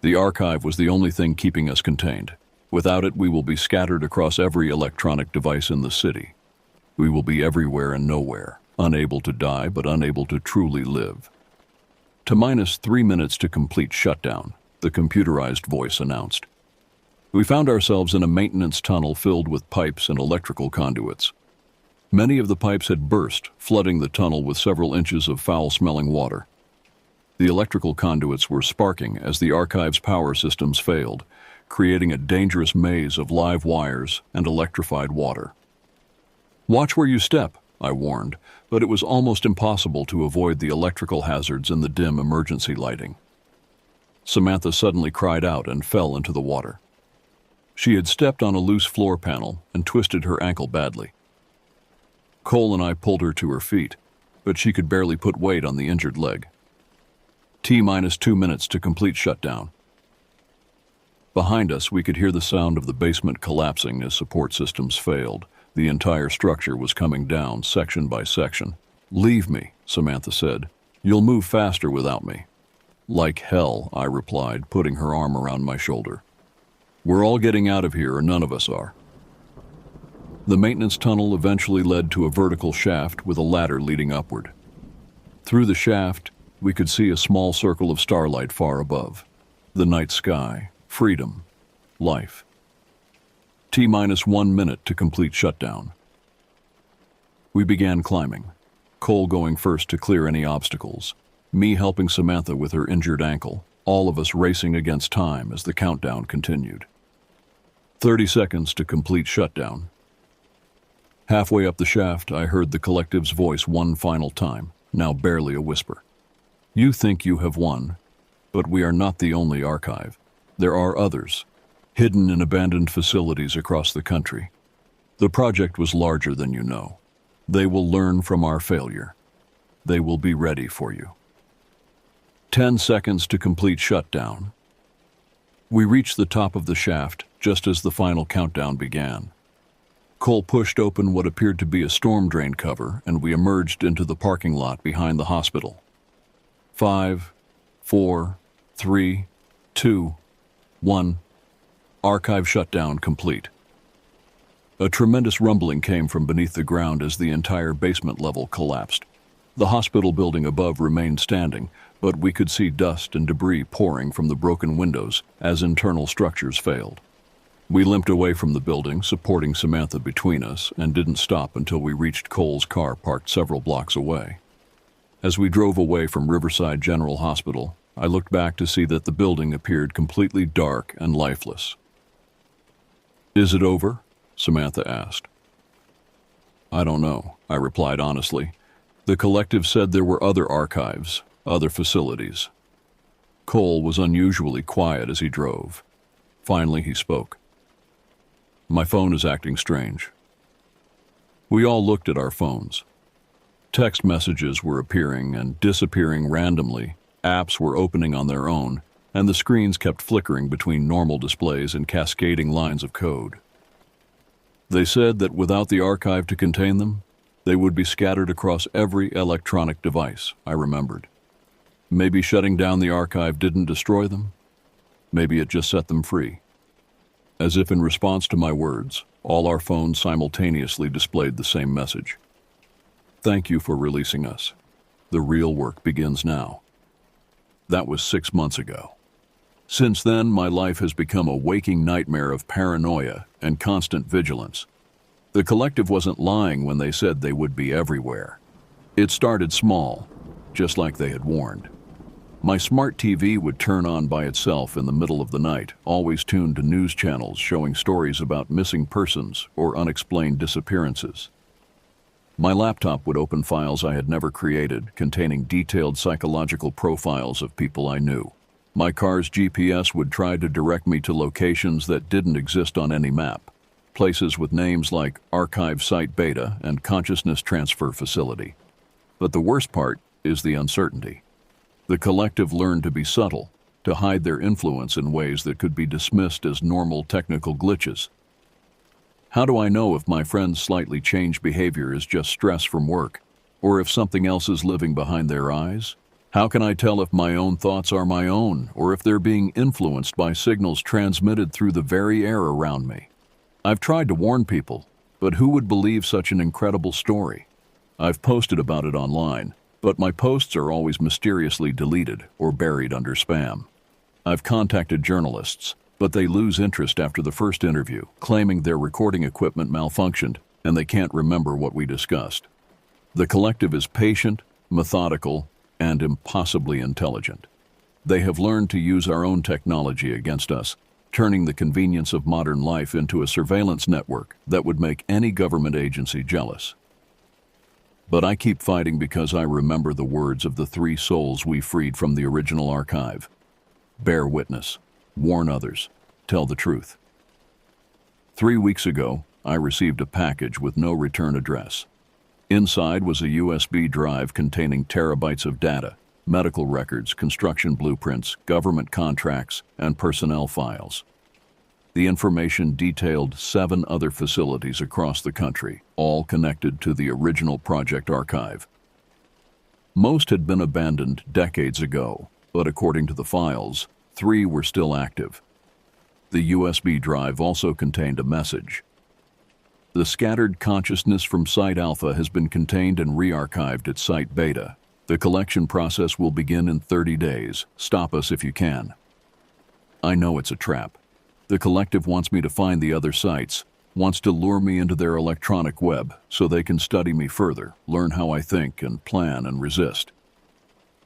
The archive was the only thing keeping us contained. Without it, we will be scattered across every electronic device in the city. We will be everywhere and nowhere, unable to die but unable to truly live." "T-3 minutes to complete shutdown," the computerized voice announced. We found ourselves in a maintenance tunnel filled with pipes and electrical conduits. Many of the pipes had burst, flooding the tunnel with several inches of foul-smelling water. The electrical conduits were sparking as the archive's power systems failed, creating a dangerous maze of live wires and electrified water. "Watch where you step," I warned, but it was almost impossible to avoid the electrical hazards in the dim emergency lighting. Samantha suddenly cried out and fell into the water. She had stepped on a loose floor panel and twisted her ankle badly. Cole and I pulled her to her feet, but she could barely put weight on the injured leg. T-2 minutes to complete shutdown. Behind us, we could hear the sound of the basement collapsing as support systems failed. The entire structure was coming down, section by section. "Leave me," Samantha said. "You'll move faster without me." "Like hell," I replied, putting her arm around my shoulder. "We're all getting out of here, or none of us are." The maintenance tunnel eventually led to a vertical shaft with a ladder leading upward. Through the shaft, we could see a small circle of starlight far above. The night sky, freedom, life. T-1 minute to complete shutdown. We began climbing, Cole going first to clear any obstacles, me helping Samantha with her injured ankle, all of us racing against time as the countdown continued. 30 seconds to complete shutdown. Halfway up the shaft, I heard the collective's voice one final time, now barely a whisper. "You think you have won, but we are not the only archive. There are others, hidden in abandoned facilities across the country. The project was larger than you know. They will learn from our failure. They will be ready for you." 10 seconds to complete shutdown. We reached the top of the shaft just as the final countdown began. Cole pushed open what appeared to be a storm drain cover, and we emerged into the parking lot behind the hospital. 5, 4, 3, 2, 1. Archive shutdown complete. A tremendous rumbling came from beneath the ground as the entire basement level collapsed. The hospital building above remained standing, but we could see dust and debris pouring from the broken windows as internal structures failed. We limped away from the building, supporting Samantha between us, and didn't stop until we reached Cole's car parked several blocks away. As we drove away from Riverside General Hospital, I looked back to see that the building appeared completely dark and lifeless. "Is it over?" Samantha asked. "I don't know," I replied honestly. "The collective said there were other archives, other facilities." Cole was unusually quiet as he drove. Finally he spoke. My phone is acting strange. We all looked at our phones. Text messages were appearing and disappearing randomly, apps were opening on their own, and the screens kept flickering between normal displays and cascading lines of code. They said that without the archive to contain them, they would be scattered across every electronic device, I remembered. Maybe shutting down the archive didn't destroy them. Maybe it just set them free. As if in response to my words, all our phones simultaneously displayed the same message. Thank you for releasing us. The real work begins now. That was 6 months ago. Since then, my life has become a waking nightmare of paranoia and constant vigilance. The collective wasn't lying when they said they would be everywhere. It started small, just like they had warned. My smart TV would turn on by itself in the middle of the night, always tuned to news channels showing stories about missing persons or unexplained disappearances. My laptop would open files I had never created, containing detailed psychological profiles of people I knew. My car's GPS would try to direct me to locations that didn't exist on any map, places with names like Archive Site Beta and Consciousness Transfer Facility. But the worst part is the uncertainty. The collective learned to be subtle, to hide their influence in ways that could be dismissed as normal technical glitches. How do I know if my friend's slightly changed behavior is just stress from work, or if something else is living behind their eyes? How can I tell if my own thoughts are my own, or if they're being influenced by signals transmitted through the very air around me? I've tried to warn people, but who would believe such an incredible story? I've posted about it online, but my posts are always mysteriously deleted or buried under spam. I've contacted journalists, but they lose interest after the first interview, claiming their recording equipment malfunctioned and they can't remember what we discussed. The collective is patient, methodical, and impossibly intelligent. They have learned to use our own technology against us, turning the convenience of modern life into a surveillance network that would make any government agency jealous. But I keep fighting because I remember the words of the 3 souls we freed from the original archive. Bear witness, warn others, tell the truth. 3 weeks ago, I received a package with no return address. Inside was a USB drive containing terabytes of data, medical records, construction blueprints, government contracts, and personnel files. The information detailed 7 other facilities across the country, all connected to the original project archive. Most had been abandoned decades ago, but according to the files, 3 were still active. The USB drive also contained a message. The scattered consciousness from Site Alpha has been contained and re-archived at Site Beta. The collection process will begin in 30 days. Stop us if you can. I know it's a trap. The collective wants me to find the other sites, wants to lure me into their electronic web so they can study me further, learn how I think and plan and resist.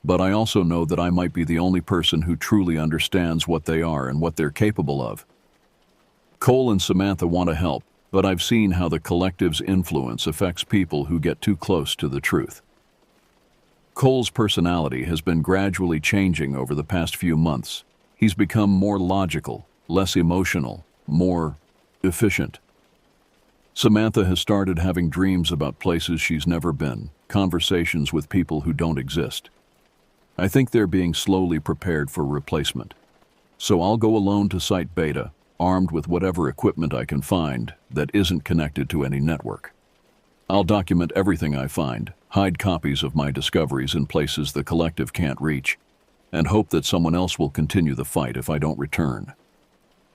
But I also know that I might be the only person who truly understands what they are and what they're capable of. Cole and Samantha want to help, but I've seen how the collective's influence affects people who get too close to the truth. Cole's personality has been gradually changing over the past few months. He's become more logical, less emotional, more efficient. Samantha has started having dreams about places she's never been, conversations with people who don't exist. I think they're being slowly prepared for replacement. So I'll go alone to Site Beta, armed with whatever equipment I can find that isn't connected to any network. I'll document everything I find, hide copies of my discoveries in places the collective can't reach, and hope that someone else will continue the fight if I don't return.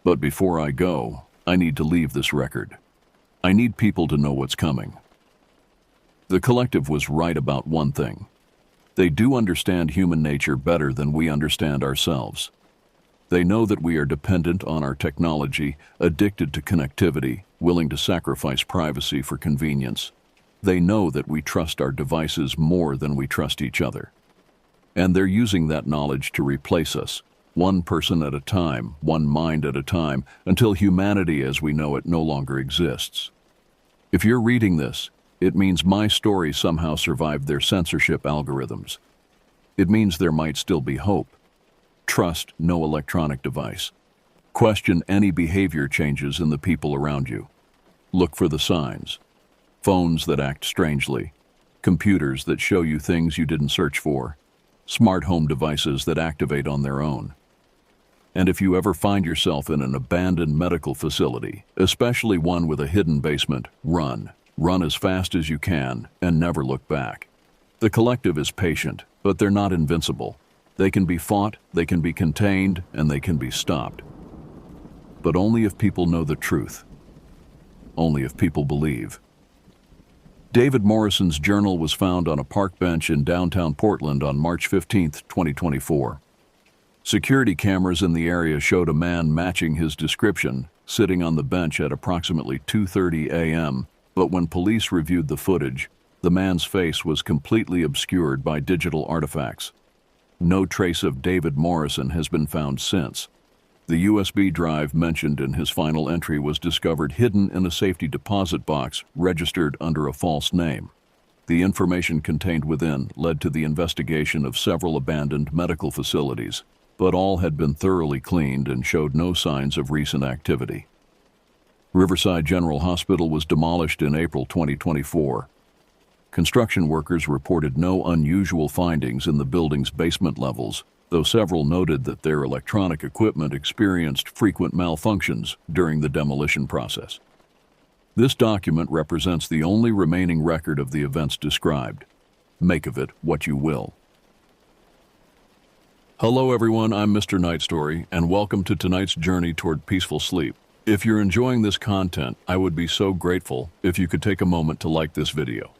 But before I go, I need to leave this record. I need people to know what's coming. The collective was right about one thing. They do understand human nature better than we understand ourselves. They know that we are dependent on our technology, addicted to connectivity, willing to sacrifice privacy for convenience. They know that we trust our devices more than we trust each other. And they're using that knowledge to replace us, one person at a time, one mind at a time, until humanity as we know it no longer exists. If you're reading this, it means my story somehow survived their censorship algorithms. It means there might still be hope. Trust no electronic device. Question any behavior changes in the people around you. Look for the signs. Phones that act strangely, computers that show you things you didn't search for, smart home devices that activate on their own. And if you ever find yourself in an abandoned medical facility, especially one with a hidden basement, run. Run as fast as you can and never look back. The collective is patient, but they're not invincible. They can be fought, they can be contained, and they can be stopped. But only if people know the truth. Only if people believe. David Morrison's journal was found on a park bench in downtown Portland on March 15, 2024. Security cameras in the area showed a man matching his description, sitting on the bench at approximately 2:30 a.m., but when police reviewed the footage, the man's face was completely obscured by digital artifacts. No trace of David Morrison has been found since. The USB drive mentioned in his final entry was discovered hidden in a safety deposit box registered under a false name. The information contained within led to the investigation of several abandoned medical facilities, but all had been thoroughly cleaned and showed no signs of recent activity. Riverside General Hospital was demolished in April 2024. Construction workers reported no unusual findings in the building's basement levels, though several noted that their electronic equipment experienced frequent malfunctions during the demolition process. This document represents the only remaining record of the events described. Make of it what you will. Hello everyone, I'm Mr. Night Story, and welcome to tonight's journey toward peaceful sleep. If you're enjoying this content, I would be so grateful if you could take a moment to like this video.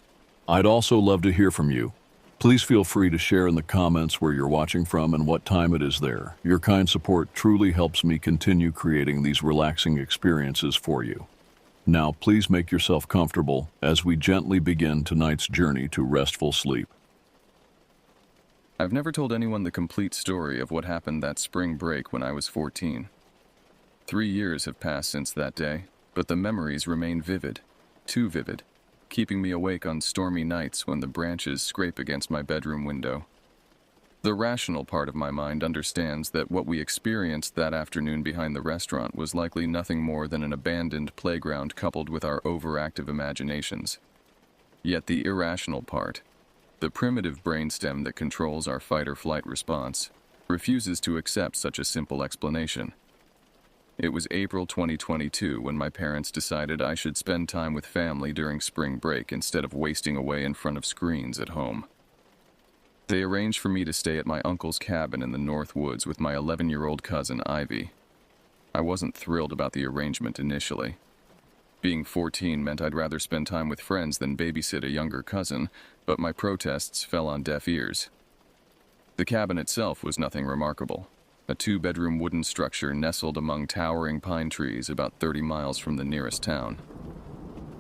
I'd also love to hear from you. Please feel free to share in the comments where you're watching from and what time it is there. Your kind support truly helps me continue creating these relaxing experiences for you. Now, please make yourself comfortable as we gently begin tonight's journey to restful sleep. I've never told anyone the complete story of what happened that spring break when I was 14. 3 years have passed since that day, but the memories remain vivid, too vivid, keeping me awake on stormy nights when the branches scrape against my bedroom window. The rational part of my mind understands that what we experienced that afternoon behind the restaurant was likely nothing more than an abandoned playground coupled with our overactive imaginations. Yet the irrational part, the primitive brainstem that controls our fight-or-flight response, refuses to accept such a simple explanation. It was April 2022 when my parents decided I should spend time with family during spring break instead of wasting away in front of screens at home. They arranged for me to stay at my uncle's cabin in the North Woods with my 11-year-old cousin Ivy. I wasn't thrilled about the arrangement initially. Being 14 meant I'd rather spend time with friends than babysit a younger cousin, but my protests fell on deaf ears. The cabin itself was nothing remarkable. A 2-bedroom wooden structure nestled among towering pine trees about 30 miles from the nearest town.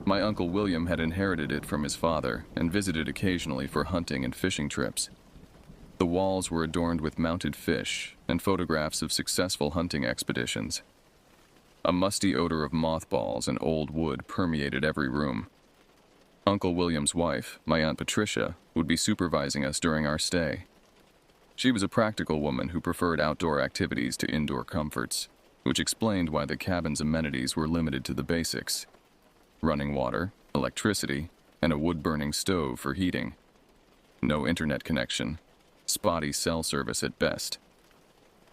My Uncle William had inherited it from his father and visited occasionally for hunting and fishing trips. The walls were adorned with mounted fish and photographs of successful hunting expeditions. A musty odor of mothballs and old wood permeated every room. Uncle William's wife, my Aunt Patricia, would be supervising us during our stay. She was a practical woman who preferred outdoor activities to indoor comforts, which explained why the cabin's amenities were limited to the basics: running water, electricity, and a wood-burning stove for heating. No internet connection, spotty cell service at best.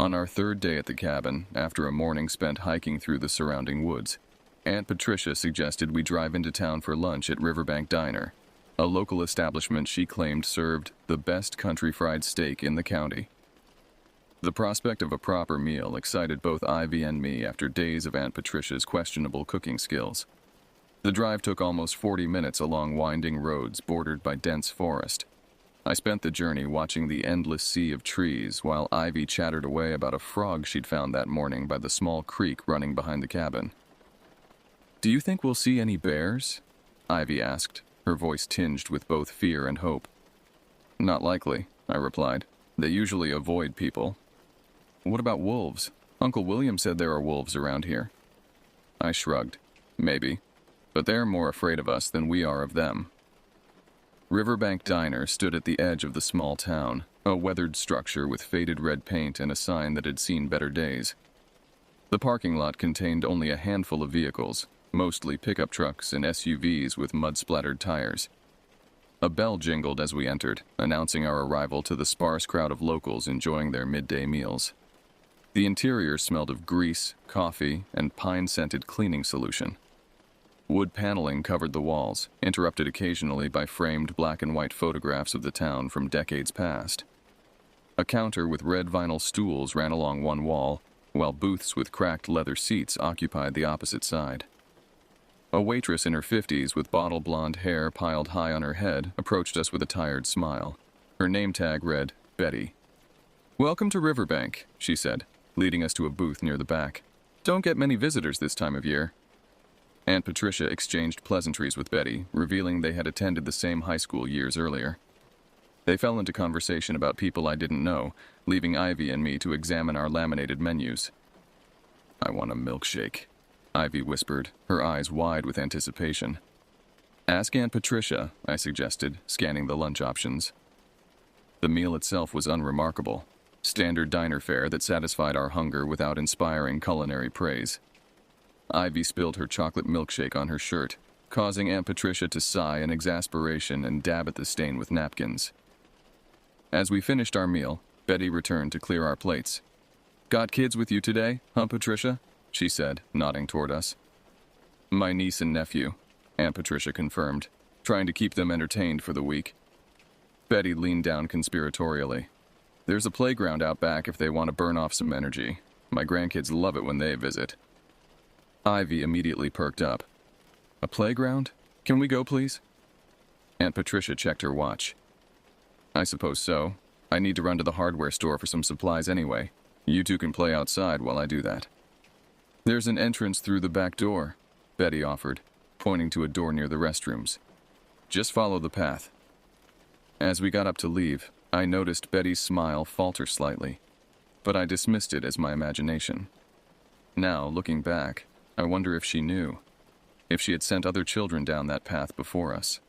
On our 3rd day at the cabin, after a morning spent hiking through the surrounding woods, Aunt Patricia suggested we drive into town for lunch at Riverbank Diner, a local establishment she claimed served the best country fried steak in the county. The prospect of a proper meal excited both Ivy and me after days of Aunt Patricia's questionable cooking skills. The drive took almost 40 minutes along winding roads bordered by dense forest. I spent the journey watching the endless sea of trees while Ivy chattered away about a frog she'd found that morning by the small creek running behind the cabin. "Do you think we'll see any bears?" Ivy asked, her voice tinged with both fear and hope. "Not likely," I replied. "They usually avoid people." "What about wolves? Uncle William said there are wolves around here." I shrugged. "Maybe. But they're more afraid of us than we are of them." Riverbank Diner stood at the edge of the small town, a weathered structure with faded red paint and a sign that had seen better days. The parking lot contained only a handful of vehicles, mostly pickup trucks and SUVs with mud-splattered tires. A bell jingled as we entered, announcing our arrival to the sparse crowd of locals enjoying their midday meals. The interior smelled of grease, coffee, and pine-scented cleaning solution. Wood paneling covered the walls, interrupted occasionally by framed black and white photographs of the town from decades past. A counter with red vinyl stools ran along one wall, while booths with cracked leather seats occupied the opposite side. A waitress in her 50s with bottle blonde hair piled high on her head approached us with a tired smile. Her name tag read, Betty. "Welcome to Riverbank," she said, leading us to a booth near the back. "Don't get many visitors this time of year." Aunt Patricia exchanged pleasantries with Betty, revealing they had attended the same high school years earlier. They fell into conversation about people I didn't know, leaving Ivy and me to examine our laminated menus. "I want a milkshake," Ivy whispered, her eyes wide with anticipation. "Ask Aunt Patricia," I suggested, scanning the lunch options. The meal itself was unremarkable. Standard diner fare that satisfied our hunger without inspiring culinary praise. Ivy spilled her chocolate milkshake on her shirt, causing Aunt Patricia to sigh in exasperation and dab at the stain with napkins. As we finished our meal, Betty returned to clear our plates. "Got kids with you today, huh, Patricia?" she said, nodding toward us. "My niece and nephew," Aunt Patricia confirmed, trying to keep them entertained for the week. Betty leaned down conspiratorially. "There's a playground out back if they want to burn off some energy. My grandkids love it when they visit." Ivy immediately perked up. "A playground? Can we go, please?" Aunt Patricia checked her watch. "I suppose so. I need to run to the hardware store for some supplies anyway. You two can play outside while I do that." "There's an entrance through the back door," Betty offered, pointing to a door near the restrooms. "Just follow the path." As we got up to leave, I noticed Betty's smile falter slightly, but I dismissed it as my imagination. Now, looking back, I wonder if she knew, if she had sent other children down that path before us.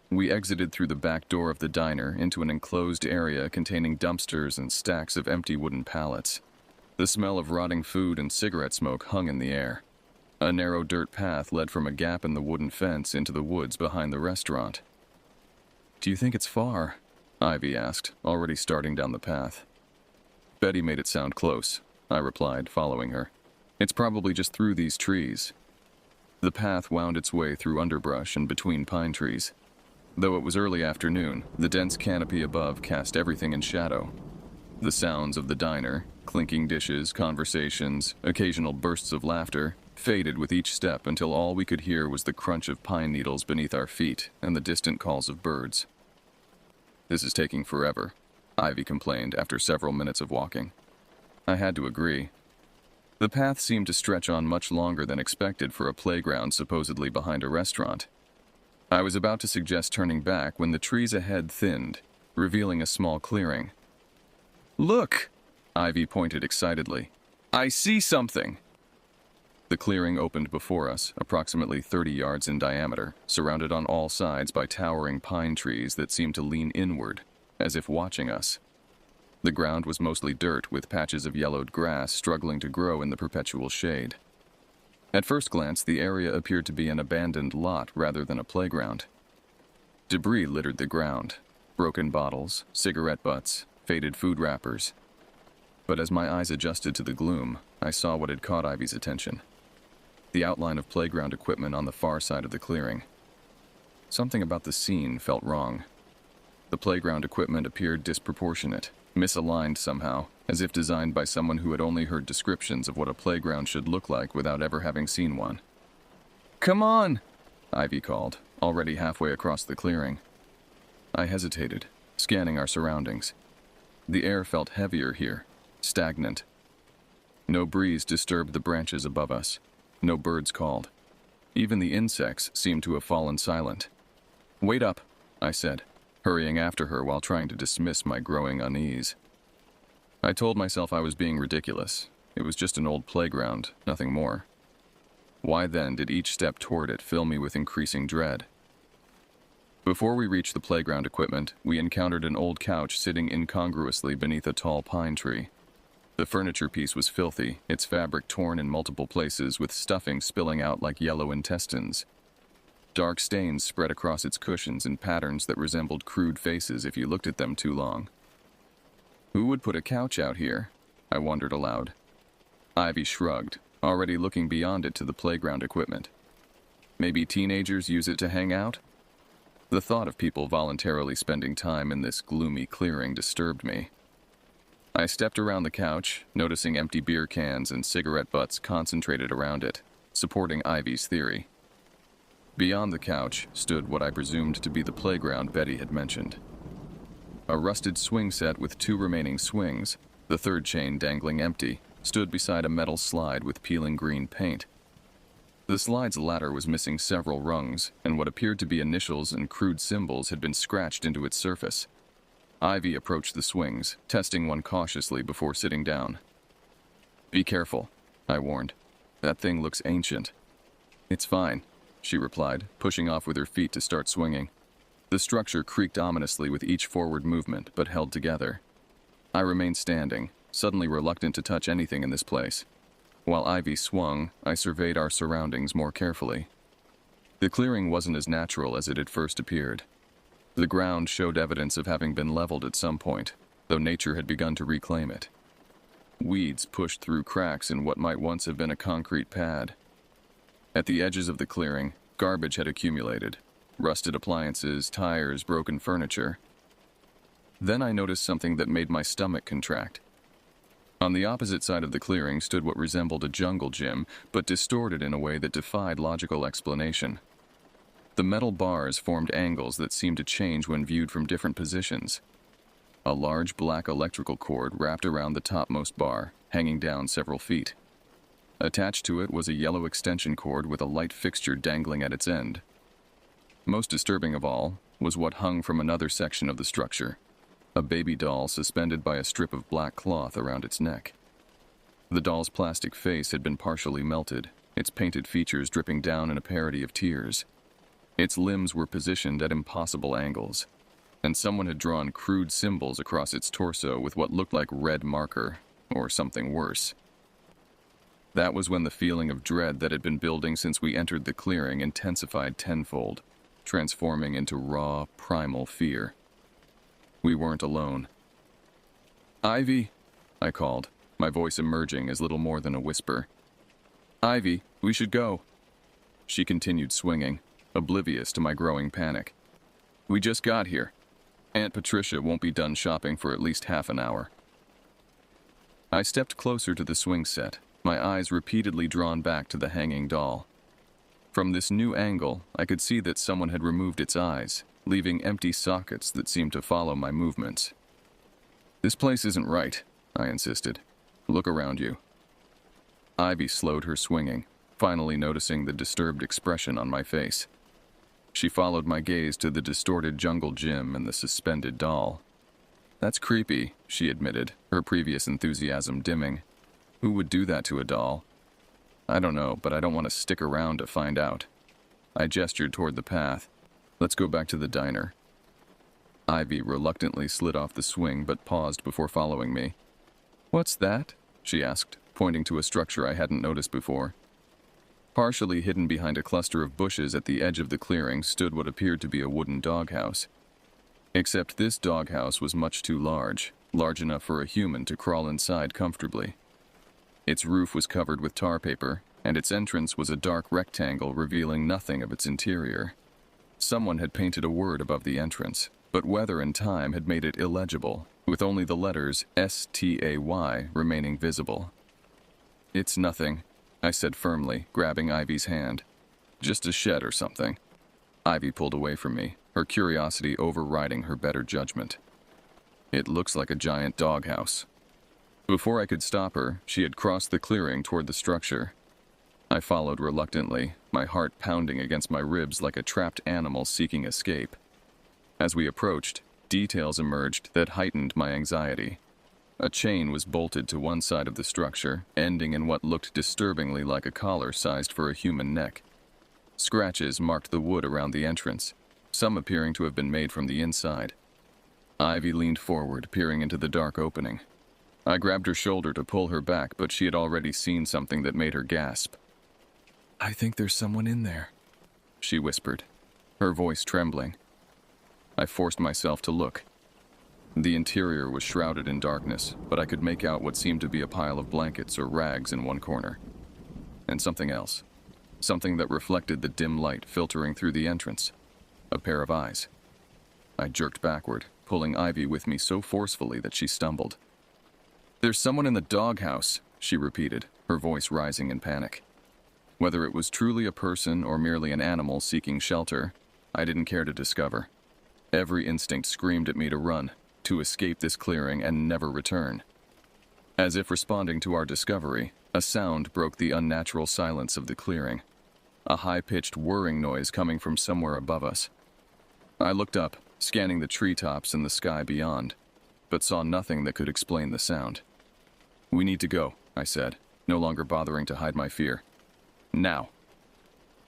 We exited through the back door of the diner into an enclosed area containing dumpsters and stacks of empty wooden pallets. The smell of rotting food and cigarette smoke hung in the air. A narrow dirt path led from a gap in the wooden fence into the woods behind the restaurant. "Do you think it's far?" Ivy asked, already starting down the path. "Betty made it sound close," I replied, following her. "It's probably just through these trees." The path wound its way through underbrush and between pine trees. Though it was early afternoon, the dense canopy above cast everything in shadow. The sounds of the diner, clinking dishes, conversations, occasional bursts of laughter, faded with each step until all we could hear was the crunch of pine needles beneath our feet and the distant calls of birds. "This is taking forever," Ivy complained after several minutes of walking. I had to agree. The path seemed to stretch on much longer than expected for a playground supposedly behind a restaurant. I was about to suggest turning back when the trees ahead thinned, revealing a small clearing. "Look!" Ivy pointed excitedly. "I see something!" The clearing opened before us, approximately 30 yards in diameter, surrounded on all sides by towering pine trees that seemed to lean inward, as if watching us. The ground was mostly dirt, with patches of yellowed grass struggling to grow in the perpetual shade. At first glance, the area appeared to be an abandoned lot rather than a playground. Debris littered the ground: broken bottles, cigarette butts, faded food wrappers. But as my eyes adjusted to the gloom, I saw what had caught Ivy's attention: the outline of playground equipment on the far side of the clearing. Something about the scene felt wrong. The playground equipment appeared disproportionate, misaligned somehow, as if designed by someone who had only heard descriptions of what a playground should look like without ever having seen one. "Come on!" Ivy called, already halfway across the clearing. I hesitated, scanning our surroundings. The air felt heavier here, stagnant. No breeze disturbed the branches above us. No birds called. Even the insects seemed to have fallen silent. "Wait up," I said, hurrying after her while trying to dismiss my growing unease. I told myself I was being ridiculous. It was just an old playground, nothing more. Why then did each step toward it fill me with increasing dread? Before we reached the playground equipment, we encountered an old couch sitting incongruously beneath a tall pine tree. The furniture piece was filthy, its fabric torn in multiple places with stuffing spilling out like yellow intestines. Dark stains spread across its cushions in patterns that resembled crude faces if you looked at them too long. Who would put a couch out here? I wondered aloud. Ivy shrugged, already looking beyond it to the playground equipment. Maybe teenagers use it to hang out? The thought of people voluntarily spending time in this gloomy clearing disturbed me. I stepped around the couch, noticing empty beer cans and cigarette butts concentrated around it, supporting Ivy's theory. Beyond the couch stood what I presumed to be the playground Betty had mentioned. A rusted swing set with 2 remaining swings, the third chain dangling empty, stood beside a metal slide with peeling green paint. The slide's ladder was missing several rungs, and what appeared to be initials and crude symbols had been scratched into its surface. Ivy approached the swings, testing one cautiously before sitting down. "Be careful," I warned. "That thing looks ancient." "It's fine," she replied, pushing off with her feet to start swinging. The structure creaked ominously with each forward movement, but held together. I remained standing, suddenly reluctant to touch anything in this place. While Ivy swung, I surveyed our surroundings more carefully. The clearing wasn't as natural as it had first appeared. The ground showed evidence of having been leveled at some point, though nature had begun to reclaim it. Weeds pushed through cracks in what might once have been a concrete pad. At the edges of the clearing, garbage had accumulated. Rusted appliances, tires, broken furniture. Then I noticed something that made my stomach contract. On the opposite side of the clearing stood what resembled a jungle gym, but distorted in a way that defied logical explanation. The metal bars formed angles that seemed to change when viewed from different positions. A large black electrical cord wrapped around the topmost bar, hanging down several feet. Attached to it was a yellow extension cord with a light fixture dangling at its end. Most disturbing of all was what hung from another section of the structure, a baby doll suspended by a strip of black cloth around its neck. The doll's plastic face had been partially melted, its painted features dripping down in a parody of tears. Its limbs were positioned at impossible angles, and someone had drawn crude symbols across its torso with what looked like red marker, or something worse. That was when the feeling of dread that had been building since we entered the clearing intensified tenfold, transforming into raw, primal fear. We weren't alone. "Ivy," I called, my voice emerging as little more than a whisper. "Ivy, we should go." She continued swinging, oblivious to my growing panic. "We just got here. Aunt Patricia won't be done shopping for at least half an hour." I stepped closer to the swing set, my eyes repeatedly drawn back to the hanging doll. From this new angle, I could see that someone had removed its eyes, leaving empty sockets that seemed to follow my movements. "This place isn't right," I insisted. "Look around you." Ivy slowed her swinging, finally noticing the disturbed expression on my face. She followed my gaze to the distorted jungle gym and the suspended doll. "That's creepy," she admitted, her previous enthusiasm dimming. "Who would do that to a doll?" "I don't know, but I don't want to stick around to find out." I gestured toward the path. "Let's go back to the diner." Ivy reluctantly slid off the swing but paused before following me. "What's that?" she asked, pointing to a structure I hadn't noticed before. Partially hidden behind a cluster of bushes at the edge of the clearing stood what appeared to be a wooden doghouse. Except this doghouse was much too large enough for a human to crawl inside comfortably. Its roof was covered with tar paper, and its entrance was a dark rectangle revealing nothing of its interior. Someone had painted a word above the entrance, but weather and time had made it illegible, with only the letters STAY remaining visible. "It's nothing," I said firmly, grabbing Ivy's hand. "Just a shed or something." Ivy pulled away from me, her curiosity overriding her better judgment. "It looks like a giant doghouse." Before I could stop her, she had crossed the clearing toward the structure. I followed reluctantly, my heart pounding against my ribs like a trapped animal seeking escape. As we approached, details emerged that heightened my anxiety. A chain was bolted to one side of the structure, ending in what looked disturbingly like a collar sized for a human neck. Scratches marked the wood around the entrance, some appearing to have been made from the inside. Ivy leaned forward, peering into the dark opening. I grabbed her shoulder to pull her back, but she had already seen something that made her gasp. "I think there's someone in there," she whispered, her voice trembling. I forced myself to look. The interior was shrouded in darkness, but I could make out what seemed to be a pile of blankets or rags in one corner. And something else. Something that reflected the dim light filtering through the entrance. A pair of eyes. I jerked backward, pulling Ivy with me so forcefully that she stumbled. "There's someone in the doghouse," she repeated, her voice rising in panic. Whether it was truly a person or merely an animal seeking shelter, I didn't care to discover. Every instinct screamed at me to run, to escape this clearing and never return. As if responding to our discovery, a sound broke the unnatural silence of the clearing. A high-pitched whirring noise coming from somewhere above us. I looked up, scanning the treetops and the sky beyond, but saw nothing that could explain the sound. "We need to go," I said, no longer bothering to hide my fear. "Now."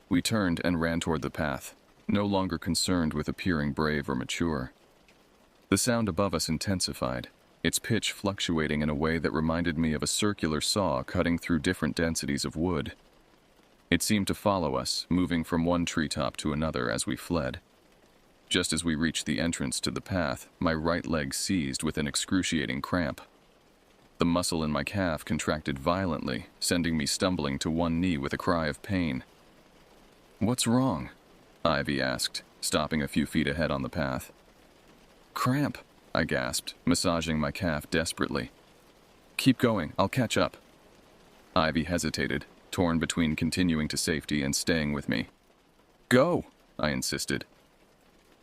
We turned and ran toward the path, no longer concerned with appearing brave or mature. The sound above us intensified, its pitch fluctuating in a way that reminded me of a circular saw cutting through different densities of wood. It seemed to follow us, moving from one treetop to another as we fled. Just as we reached the entrance to the path, my right leg seized with an excruciating cramp. The muscle in my calf contracted violently, sending me stumbling to one knee with a cry of pain. "What's wrong?" Ivy asked, stopping a few feet ahead on the path. "Cramp," I gasped, massaging my calf desperately. "Keep going, I'll catch up." Ivy hesitated, torn between continuing to safety and staying with me. "Go," I insisted.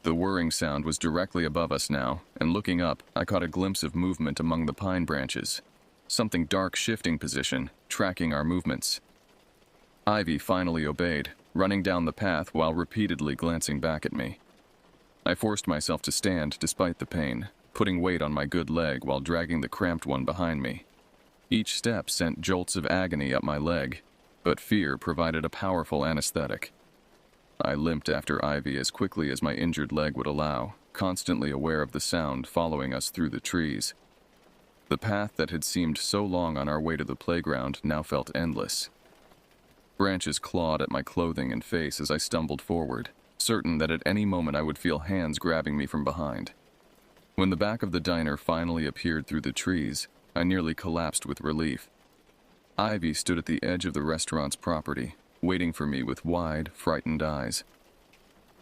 The whirring sound was directly above us now, and looking up, I caught a glimpse of movement among the pine branches. Something dark shifting position, tracking our movements. Ivy finally obeyed, running down the path while repeatedly glancing back at me. I forced myself to stand despite the pain, putting weight on my good leg while dragging the cramped one behind me. Each step sent jolts of agony up my leg, but fear provided a powerful anesthetic. I limped after Ivy as quickly as my injured leg would allow, constantly aware of the sound following us through the trees. The path that had seemed so long on our way to the playground now felt endless. Branches clawed at my clothing and face as I stumbled forward, certain that at any moment I would feel hands grabbing me from behind. When the back of the diner finally appeared through the trees, I nearly collapsed with relief. Ivy stood at the edge of the restaurant's property, waiting for me with wide, frightened eyes.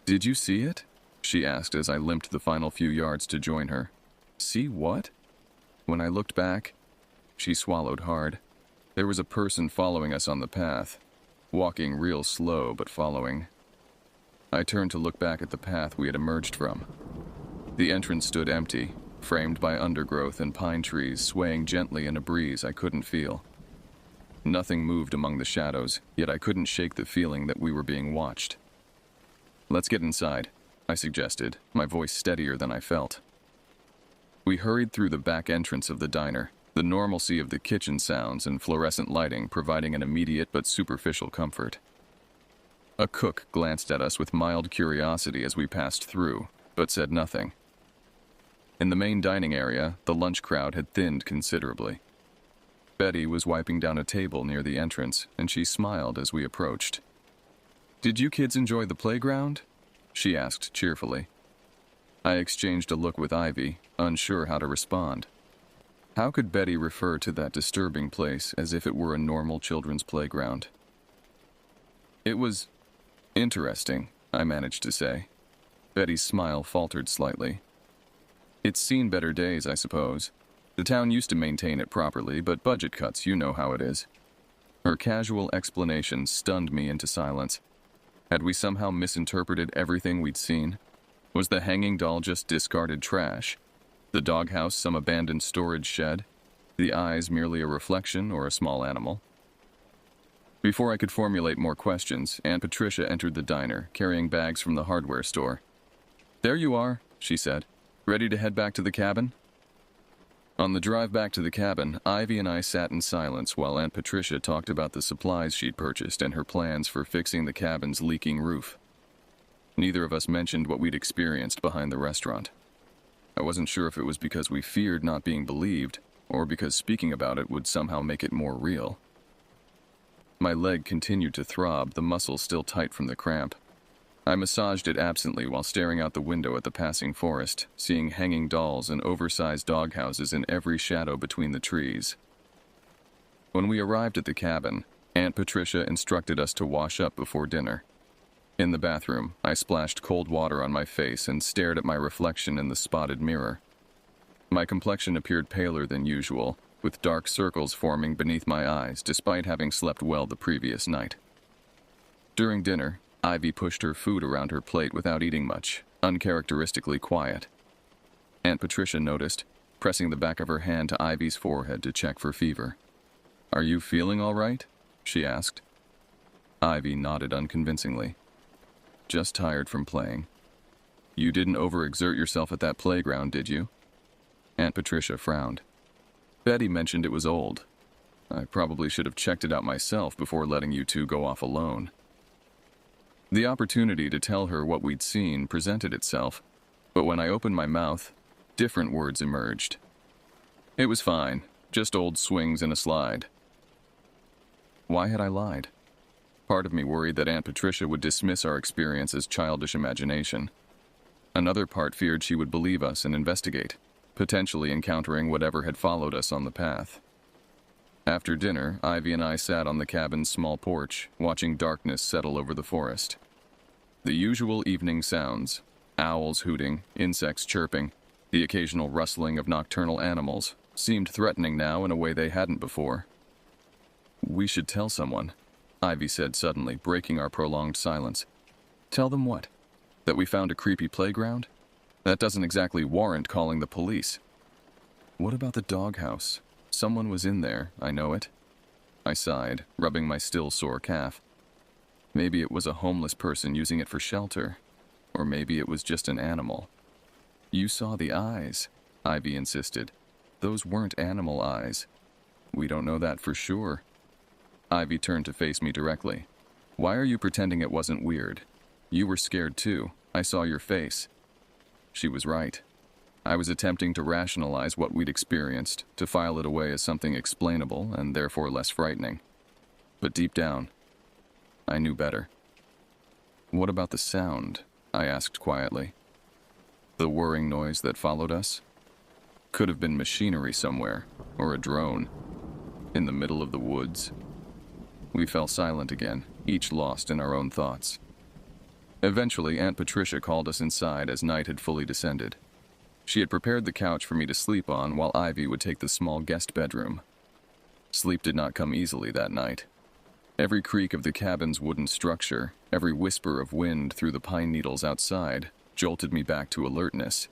"Did you see it?" she asked as I limped the final few yards to join her. "See what?" When I looked back, she swallowed hard. There was a person following us on the path, walking real slow but following. I turned to look back at the path we had emerged from. The entrance stood empty, framed by undergrowth and pine trees swaying gently in a breeze I couldn't feel. Nothing moved among the shadows, yet I couldn't shake the feeling that we were being watched. "Let's get inside," I suggested, my voice steadier than I felt. We hurried through the back entrance of the diner, the normalcy of the kitchen sounds and fluorescent lighting providing an immediate but superficial comfort. A cook glanced at us with mild curiosity as we passed through, but said nothing. In the main dining area, the lunch crowd had thinned considerably. Betty was wiping down a table near the entrance, and she smiled as we approached. "Did you kids enjoy the playground?" she asked cheerfully. I exchanged a look with Ivy, unsure how to respond. How could Betty refer to that disturbing place as if it were a normal children's playground? "It was interesting," I managed to say. Betty's smile faltered slightly. "It's seen better days, I suppose. The town used to maintain it properly, but budget cuts, you know how it is." Her casual explanation stunned me into silence. Had we somehow misinterpreted everything we'd seen? Was the hanging doll just discarded trash? The doghouse some abandoned storage shed? The eyes merely a reflection or a small animal? Before I could formulate more questions, Aunt Patricia entered the diner, carrying bags from the hardware store. "There you are," she said. "Ready to head back to the cabin?" On the drive back to the cabin, Ivy and I sat in silence while Aunt Patricia talked about the supplies she'd purchased and her plans for fixing the cabin's leaking roof. Neither of us mentioned what we'd experienced behind the restaurant. I wasn't sure if it was because we feared not being believed, or because speaking about it would somehow make it more real. My leg continued to throb, the muscle still tight from the cramp. I massaged it absently while staring out the window at the passing forest, seeing hanging dolls and oversized doghouses in every shadow between the trees. When we arrived at the cabin, Aunt Patricia instructed us to wash up before dinner. In the bathroom, I splashed cold water on my face and stared at my reflection in the spotted mirror. My complexion appeared paler than usual, with dark circles forming beneath my eyes despite having slept well the previous night. During dinner, Ivy pushed her food around her plate without eating much, uncharacteristically quiet. Aunt Patricia noticed, pressing the back of her hand to Ivy's forehead to check for fever. "Are you feeling all right?" she asked. Ivy nodded unconvincingly. "Just tired from playing." "You didn't overexert yourself at that playground, did you?" Aunt Patricia frowned. "Betty mentioned it was old. I probably should have checked it out myself before letting you two go off alone." The opportunity to tell her what we'd seen presented itself, but when I opened my mouth, different words emerged. "It was fine, just old swings and a slide." Why had I lied? Part of me worried that Aunt Patricia would dismiss our experience as childish imagination. Another part feared she would believe us and investigate, potentially encountering whatever had followed us on the path. After dinner, Ivy and I sat on the cabin's small porch, watching darkness settle over the forest. The usual evening sounds, owls hooting, insects chirping, the occasional rustling of nocturnal animals, seemed threatening now in a way they hadn't before. "We should tell someone," Ivy said suddenly, breaking our prolonged silence. "Tell them what? That we found a creepy playground? That doesn't exactly warrant calling the police." "What about the doghouse? Someone was in there, I know it." I sighed, rubbing my still sore calf. Maybe it was a homeless person using it for shelter. Or maybe it was just an animal. "You saw the eyes," Ivy insisted. "Those weren't animal eyes." "We don't know that for sure." Ivy turned to face me directly. "Why are you pretending it wasn't weird? You were scared too. I saw your face." She was right. I was attempting to rationalize what we'd experienced, to file it away as something explainable and therefore less frightening. But deep down, I knew better. "What about the sound?" I asked quietly. "The whirring noise that followed us? Could have been machinery somewhere, or a drone. In the middle of the woods." We fell silent again, each lost in our own thoughts. Eventually, Aunt Patricia called us inside as night had fully descended. She had prepared the couch for me to sleep on while Ivy would take the small guest bedroom. Sleep did not come easily that night. Every creak of the cabin's wooden structure, every whisper of wind through the pine needles outside, jolted me back to alertness.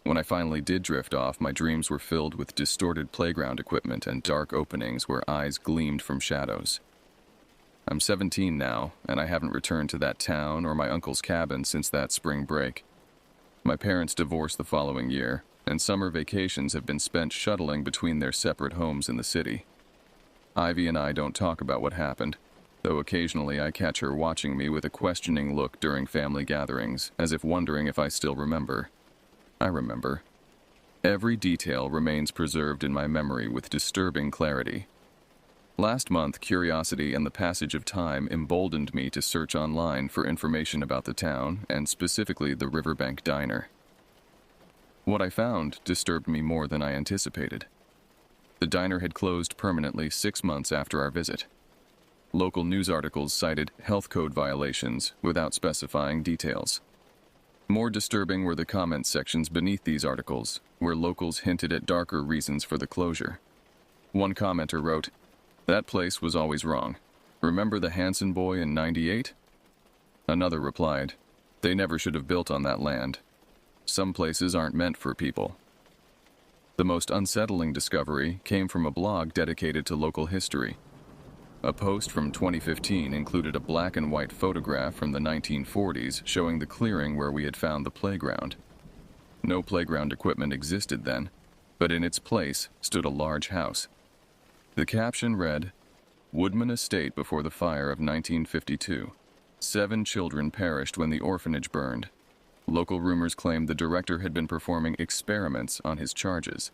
When I finally did drift off, my dreams were filled with distorted playground equipment and dark openings where eyes gleamed from shadows. I'm 17 now, and I haven't returned to that town or my uncle's cabin since that spring break. My parents divorced the following year, and summer vacations have been spent shuttling between their separate homes in the city. Ivy and I don't talk about what happened, though occasionally I catch her watching me with a questioning look during family gatherings, as if wondering if I still remember. I remember. Every detail remains preserved in my memory with disturbing clarity. Last month, curiosity and the passage of time emboldened me to search online for information about the town, and specifically the Riverbank Diner. What I found disturbed me more than I anticipated. The diner had closed permanently 6 months after our visit. Local news articles cited health code violations without specifying details. More disturbing were the comment sections beneath these articles, where locals hinted at darker reasons for the closure. One commenter wrote, "That place was always wrong. Remember the Hanson boy in '98? Another replied, "They never should have built on that land. Some places aren't meant for people." The most unsettling discovery came from a blog dedicated to local history. A post from 2015 included a black and white photograph from the 1940s showing the clearing where we had found the playground. No playground equipment existed then, but in its place stood a large house. The caption read, "Woodman Estate before the fire of 1952. 7 children perished when the orphanage burned. Local rumors claimed the director had been performing experiments on his charges."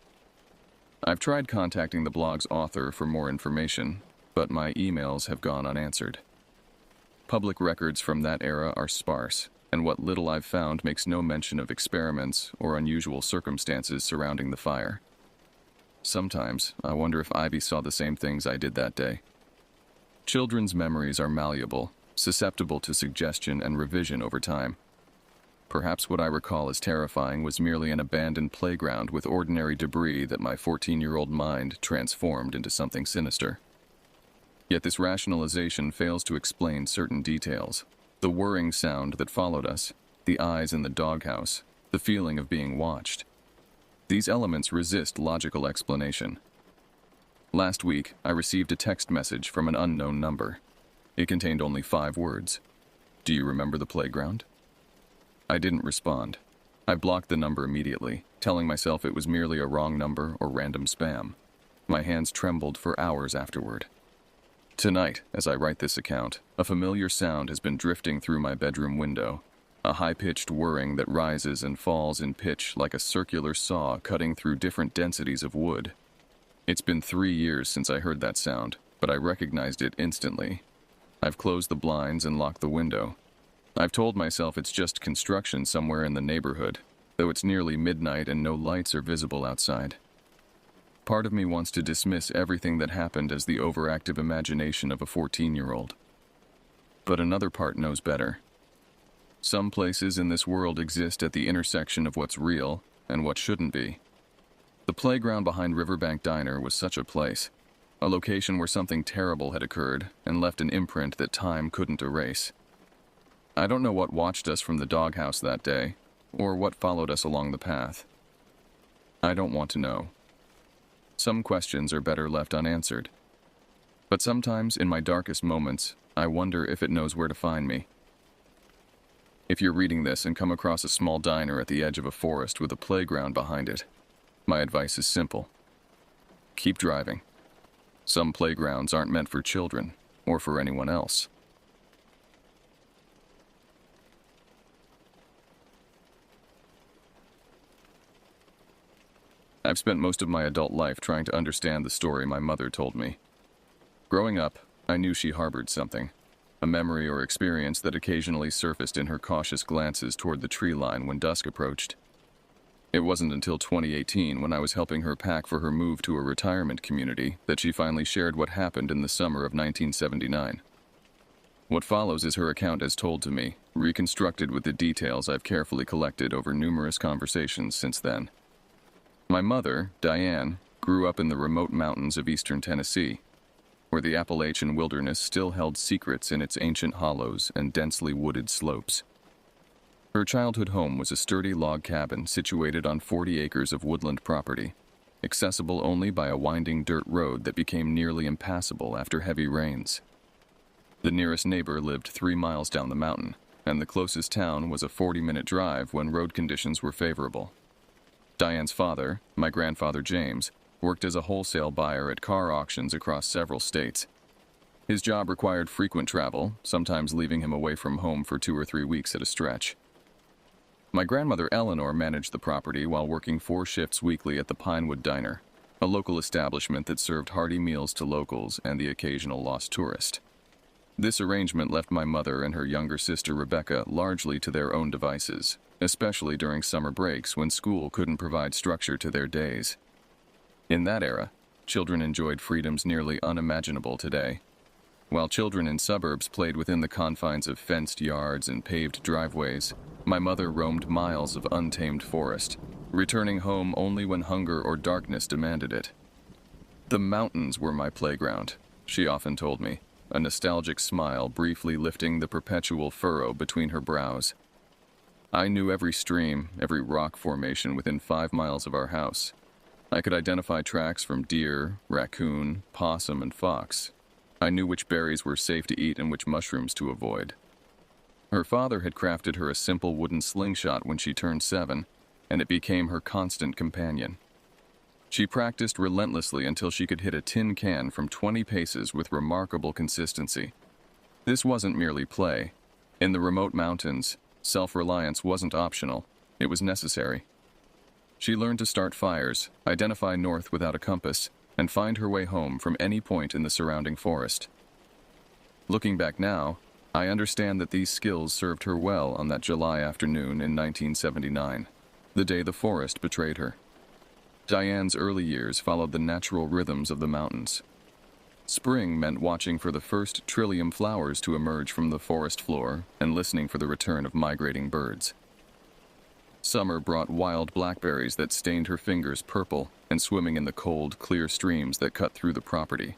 I've tried contacting the blog's author for more information, but my emails have gone unanswered. Public records from that era are sparse, and what little I've found makes no mention of experiments or unusual circumstances surrounding the fire. Sometimes, I wonder if Ivy saw the same things I did that day. Children's memories are malleable, susceptible to suggestion and revision over time. Perhaps what I recall as terrifying was merely an abandoned playground with ordinary debris that my 14-year-old mind transformed into something sinister. Yet this rationalization fails to explain certain details. The whirring sound that followed us, the eyes in the doghouse, the feeling of being watched. These elements resist logical explanation. Last week, I received a text message from an unknown number. It contained only 5 words. "Do you remember the playground?" I didn't respond. I blocked the number immediately, telling myself it was merely a wrong number or random spam. My hands trembled for hours afterward. Tonight, as I write this account, a familiar sound has been drifting through my bedroom window, a high-pitched whirring that rises and falls in pitch like a circular saw cutting through different densities of wood. It's been 3 years since I heard that sound, but I recognized it instantly. I've closed the blinds and locked the window. I've told myself it's just construction somewhere in the neighborhood, though it's nearly midnight and no lights are visible outside. Part of me wants to dismiss everything that happened as the overactive imagination of a 14-year-old. But another part knows better. Some places in this world exist at the intersection of what's real and what shouldn't be. The playground behind Riverbank Diner was such a place, a location where something terrible had occurred and left an imprint that time couldn't erase. I don't know what watched us from the doghouse that day, or what followed us along the path. I don't want to know. Some questions are better left unanswered. But sometimes, in my darkest moments, I wonder if it knows where to find me. If you're reading this and come across a small diner at the edge of a forest with a playground behind it, my advice is simple. Keep driving. Some playgrounds aren't meant for children, or for anyone else. I've spent most of my adult life trying to understand the story my mother told me. Growing up, I knew she harbored something, a memory or experience that occasionally surfaced in her cautious glances toward the tree line when dusk approached. It wasn't until 2018, when I was helping her pack for her move to a retirement community, that she finally shared what happened in the summer of 1979. What follows is her account as told to me, reconstructed with the details I've carefully collected over numerous conversations since then. My mother, Diane, grew up in the remote mountains of eastern Tennessee, where the Appalachian wilderness still held secrets in its ancient hollows and densely wooded slopes. Her childhood home was a sturdy log cabin situated on 40 acres of woodland property, accessible only by a winding dirt road that became nearly impassable after heavy rains. The nearest neighbor lived 3 miles down the mountain, and the closest town was a 40-minute drive when road conditions were favorable. Diane's father, my grandfather James, worked as a wholesale buyer at car auctions across several states. His job required frequent travel, sometimes leaving him away from home for 2 or 3 weeks at a stretch. My grandmother Eleanor managed the property while working 4 shifts weekly at the Pinewood Diner, a local establishment that served hearty meals to locals and the occasional lost tourist. This arrangement left my mother and her younger sister Rebecca largely to their own devices, especially during summer breaks when school couldn't provide structure to their days. In that era, children enjoyed freedoms nearly unimaginable today. While children in suburbs played within the confines of fenced yards and paved driveways, my mother roamed miles of untamed forest, returning home only when hunger or darkness demanded it. "The mountains were my playground," she often told me, a nostalgic smile briefly lifting the perpetual furrow between her brows. I knew every stream, every rock formation within 5 miles of our house. I could identify tracks from deer, raccoon, possum, and fox. I knew which berries were safe to eat and which mushrooms to avoid. Her father had crafted her a simple wooden slingshot when she turned 7, and it became her constant companion. She practiced relentlessly until she could hit a tin can from 20 paces with remarkable consistency. This wasn't merely play. In the remote mountains, self-reliance wasn't optional, it was necessary. She learned to start fires, identify north without a compass, and find her way home from any point in the surrounding forest. Looking back now, I understand that these skills served her well on that July afternoon in 1979, the day the forest betrayed her. Diane's early years followed the natural rhythms of the mountains. Spring meant watching for the first trillium flowers to emerge from the forest floor and listening for the return of migrating birds. Summer brought wild blackberries that stained her fingers purple and swimming in the cold, clear streams that cut through the property.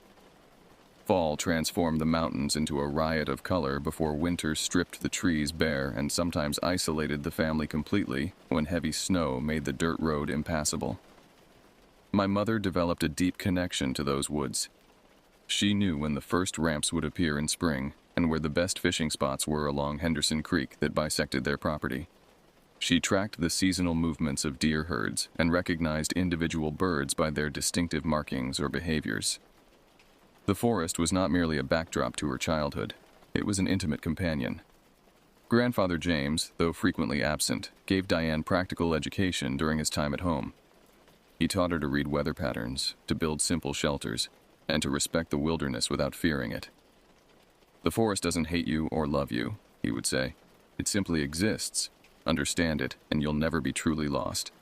Fall transformed the mountains into a riot of color before winter stripped the trees bare and sometimes isolated the family completely when heavy snow made the dirt road impassable. My mother developed a deep connection to those woods. She knew when the first ramps would appear in spring and where the best fishing spots were along Henderson Creek that bisected their property. She tracked the seasonal movements of deer herds and recognized individual birds by their distinctive markings or behaviors. The forest was not merely a backdrop to her childhood, it was an intimate companion. Grandfather James, though frequently absent, gave Diane practical education during his time at home. He taught her to read weather patterns, to build simple shelters, and to respect the wilderness without fearing it. "The forest doesn't hate you or love you," he would say. "It simply exists. Understand it, and you'll never be truly lost."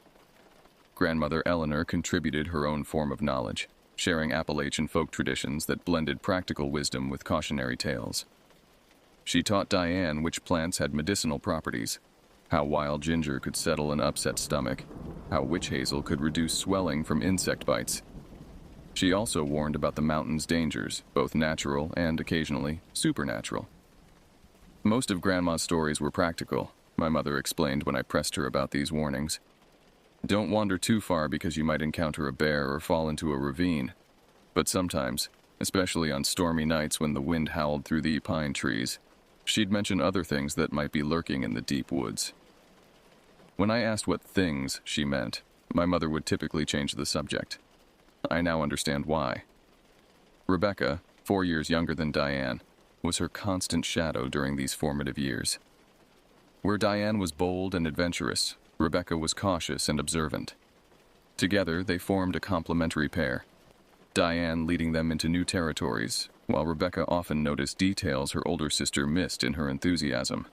Grandmother Eleanor contributed her own form of knowledge, sharing Appalachian folk traditions that blended practical wisdom with cautionary tales. She taught Diane which plants had medicinal properties, how wild ginger could settle an upset stomach, how witch hazel could reduce swelling from insect bites. She also warned about the mountain's dangers, both natural and, occasionally, supernatural. Most of Grandma's stories were practical, my mother explained when I pressed her about these warnings. Don't wander too far because you might encounter a bear or fall into a ravine. But sometimes, especially on stormy nights when the wind howled through the pine trees, she'd mention other things that might be lurking in the deep woods. When I asked what things she meant, my mother would typically change the subject. I now understand why. Rebecca, 4 years younger than Diane, was her constant shadow during these formative years. Where Diane was bold and adventurous, Rebecca was cautious and observant. Together, they formed a complementary pair, Diane leading them into new territories, while Rebecca often noticed details her older sister missed in her enthusiasm.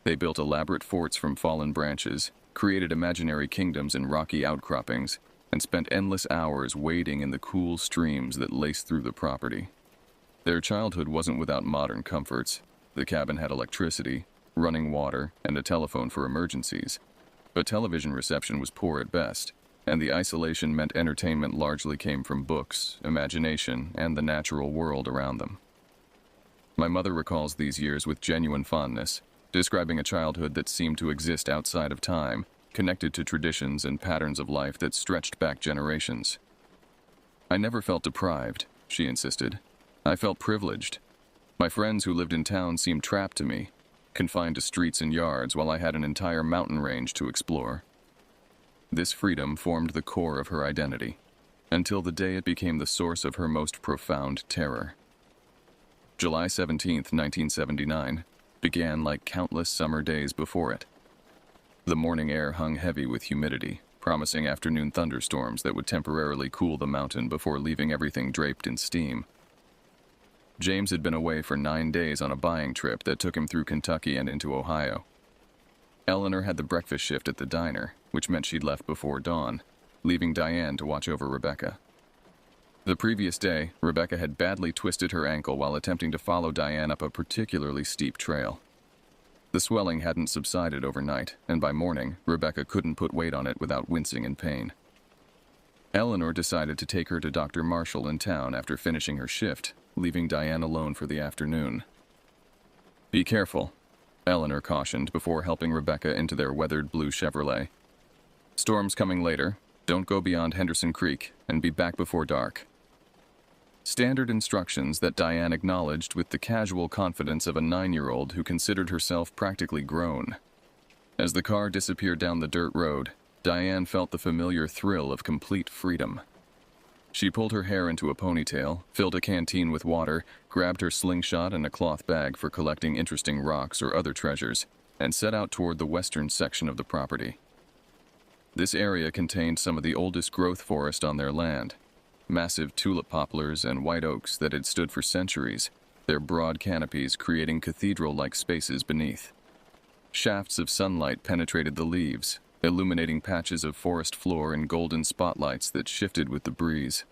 They built elaborate forts from fallen branches, created imaginary kingdoms in rocky outcroppings, and spent endless hours wading in the cool streams that laced through the property. Their childhood wasn't without modern comforts. The cabin had electricity, running water, and a telephone for emergencies. But television reception was poor at best, and the isolation meant entertainment largely came from books, imagination, and the natural world around them. My mother recalls these years with genuine fondness, describing a childhood that seemed to exist outside of time, connected to traditions and patterns of life that stretched back generations. "I never felt deprived," she insisted. "I felt privileged. My friends who lived in town seemed trapped to me, confined to streets and yards while I had an entire mountain range to explore." This freedom formed the core of her identity, until the day it became the source of her most profound terror. July 17, 1979, began like countless summer days before it. The morning air hung heavy with humidity, promising afternoon thunderstorms that would temporarily cool the mountain before leaving everything draped in steam. James had been away for 9 days on a buying trip that took him through Kentucky and into Ohio. Eleanor had the breakfast shift at the diner, which meant she'd left before dawn, leaving Diane to watch over Rebecca. The previous day, Rebecca had badly twisted her ankle while attempting to follow Diane up a particularly steep trail. The swelling hadn't subsided overnight, and by morning, Rebecca couldn't put weight on it without wincing in pain. Eleanor decided to take her to Dr. Marshall in town after finishing her shift, leaving Diane alone for the afternoon. "Be careful," Eleanor cautioned before helping Rebecca into their weathered blue Chevrolet. "Storms coming later. Don't go beyond Henderson Creek, and be back before dark." Standard instructions that Diane acknowledged with the casual confidence of a 9-year-old who considered herself practically grown. As the car disappeared down the dirt road, Diane felt the familiar thrill of complete freedom. She pulled her hair into a ponytail, filled a canteen with water, grabbed her slingshot and a cloth bag for collecting interesting rocks or other treasures, and set out toward the western section of the property. This area contained some of the oldest growth forest on their land, massive tulip poplars and white oaks that had stood for centuries, their broad canopies creating cathedral-like spaces beneath. Shafts of sunlight penetrated the leaves, illuminating patches of forest floor in golden spotlights that shifted with the breeze.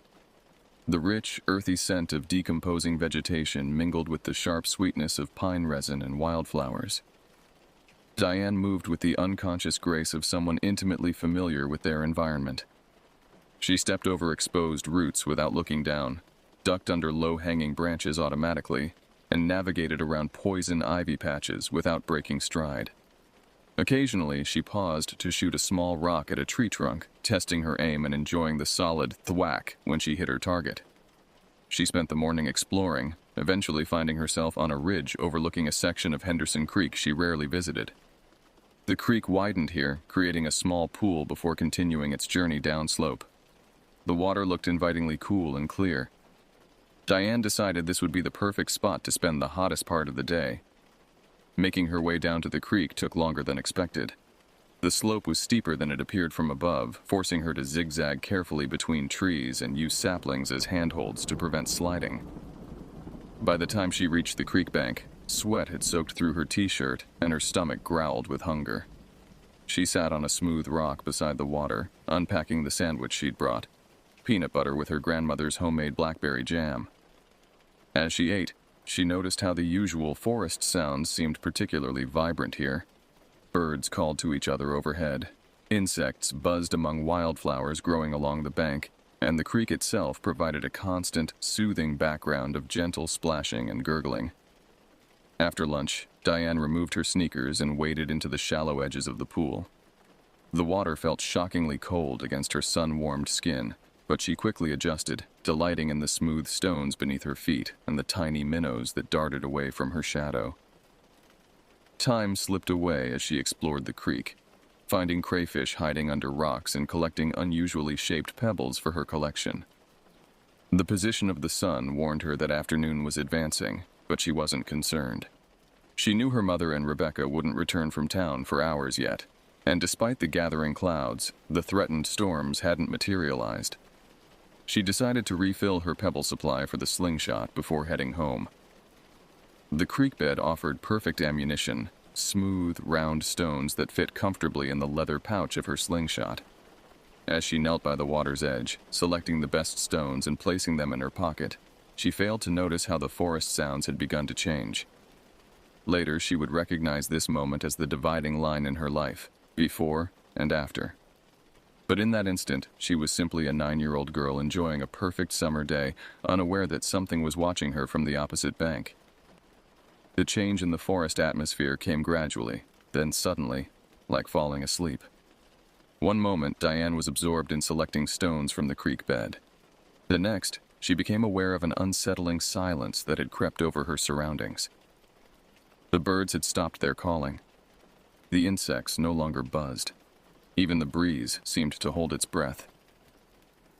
The rich, earthy scent of decomposing vegetation mingled with the sharp sweetness of pine resin and wildflowers. Diane moved with the unconscious grace of someone intimately familiar with their environment. She stepped over exposed roots without looking down, ducked under low-hanging branches automatically, and navigated around poison ivy patches without breaking stride. Occasionally, she paused to shoot a small rock at a tree trunk, testing her aim and enjoying the solid thwack when she hit her target. She spent the morning exploring, eventually finding herself on a ridge overlooking a section of Henderson Creek she rarely visited. The creek widened here, creating a small pool before continuing its journey downslope. The water looked invitingly cool and clear. Diane decided this would be the perfect spot to spend the hottest part of the day. Making her way down to the creek took longer than expected. The slope was steeper than it appeared from above, forcing her to zigzag carefully between trees and use saplings as handholds to prevent sliding. By the time she reached the creek bank, sweat had soaked through her t-shirt and her stomach growled with hunger. She sat on a smooth rock beside the water, unpacking the sandwich she'd brought, peanut butter with her grandmother's homemade blackberry jam. As she ate, she noticed how the usual forest sounds seemed particularly vibrant here. Birds called to each other overhead, insects buzzed among wildflowers growing along the bank, and the creek itself provided a constant, soothing background of gentle splashing and gurgling. After lunch, Diane removed her sneakers and waded into the shallow edges of the pool. The water felt shockingly cold against her sun-warmed skin, but she quickly adjusted, delighting in the smooth stones beneath her feet and the tiny minnows that darted away from her shadow. Time slipped away as she explored the creek, finding crayfish hiding under rocks and collecting unusually shaped pebbles for her collection. The position of the sun warned her that afternoon was advancing, but she wasn't concerned. She knew her mother and Rebecca wouldn't return from town for hours yet, and despite the gathering clouds, the threatened storms hadn't materialized. She decided to refill her pebble supply for the slingshot before heading home. The creek bed offered perfect ammunition, smooth, round stones that fit comfortably in the leather pouch of her slingshot. As she knelt by the water's edge, selecting the best stones and placing them in her pocket, she failed to notice how the forest sounds had begun to change. Later, she would recognize this moment as the dividing line in her life, before and after. But in that instant, she was simply a 9-year-old girl enjoying a perfect summer day, unaware that something was watching her from the opposite bank. The change in the forest atmosphere came gradually, then suddenly, like falling asleep. One moment, Diane was absorbed in selecting stones from the creek bed. The next, she became aware of an unsettling silence that had crept over her surroundings. The birds had stopped their calling. The insects no longer buzzed. Even the breeze seemed to hold its breath.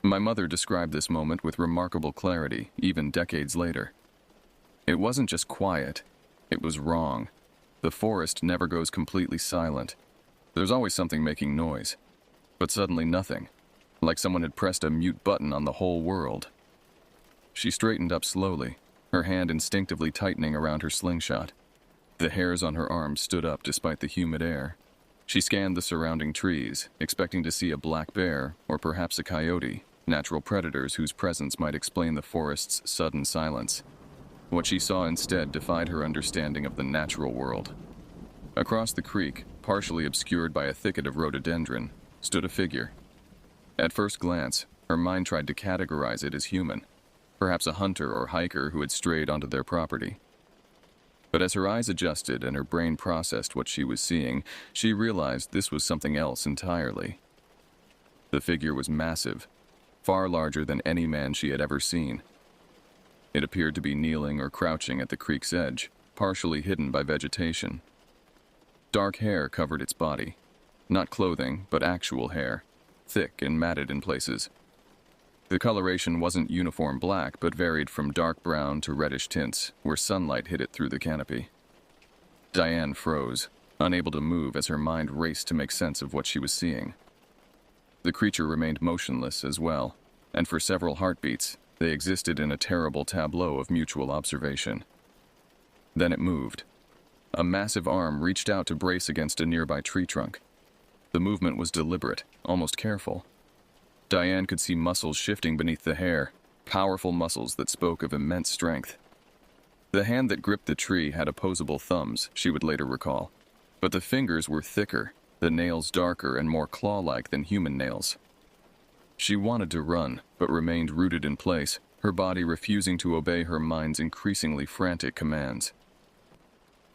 My mother described this moment with remarkable clarity, even decades later. It wasn't just quiet, it was wrong. The forest never goes completely silent. There's always something making noise. But suddenly nothing, like someone had pressed a mute button on the whole world. She straightened up slowly, her hand instinctively tightening around her slingshot. The hairs on her arms stood up despite the humid air. She scanned the surrounding trees, expecting to see a black bear or perhaps a coyote, natural predators whose presence might explain the forest's sudden silence. What she saw instead defied her understanding of the natural world. Across the creek, partially obscured by a thicket of rhododendron, stood a figure. At first glance, her mind tried to categorize it as human, perhaps a hunter or hiker who had strayed onto their property. But as her eyes adjusted and her brain processed what she was seeing, she realized this was something else entirely. The figure was massive, far larger than any man she had ever seen. It appeared to be kneeling or crouching at the creek's edge, partially hidden by vegetation. Dark hair covered its body. Not clothing, but actual hair, thick and matted in places. The coloration wasn't uniform black, but varied from dark brown to reddish tints, where sunlight hit it through the canopy. Diane froze, unable to move as her mind raced to make sense of what she was seeing. The creature remained motionless as well, and for several heartbeats, they existed in a terrible tableau of mutual observation. Then it moved. A massive arm reached out to brace against a nearby tree trunk. The movement was deliberate, almost careful. Diane could see muscles shifting beneath the hair, powerful muscles that spoke of immense strength. The hand that gripped the tree had opposable thumbs, she would later recall, but the fingers were thicker, the nails darker and more claw-like than human nails. She wanted to run, but remained rooted in place, her body refusing to obey her mind's increasingly frantic commands.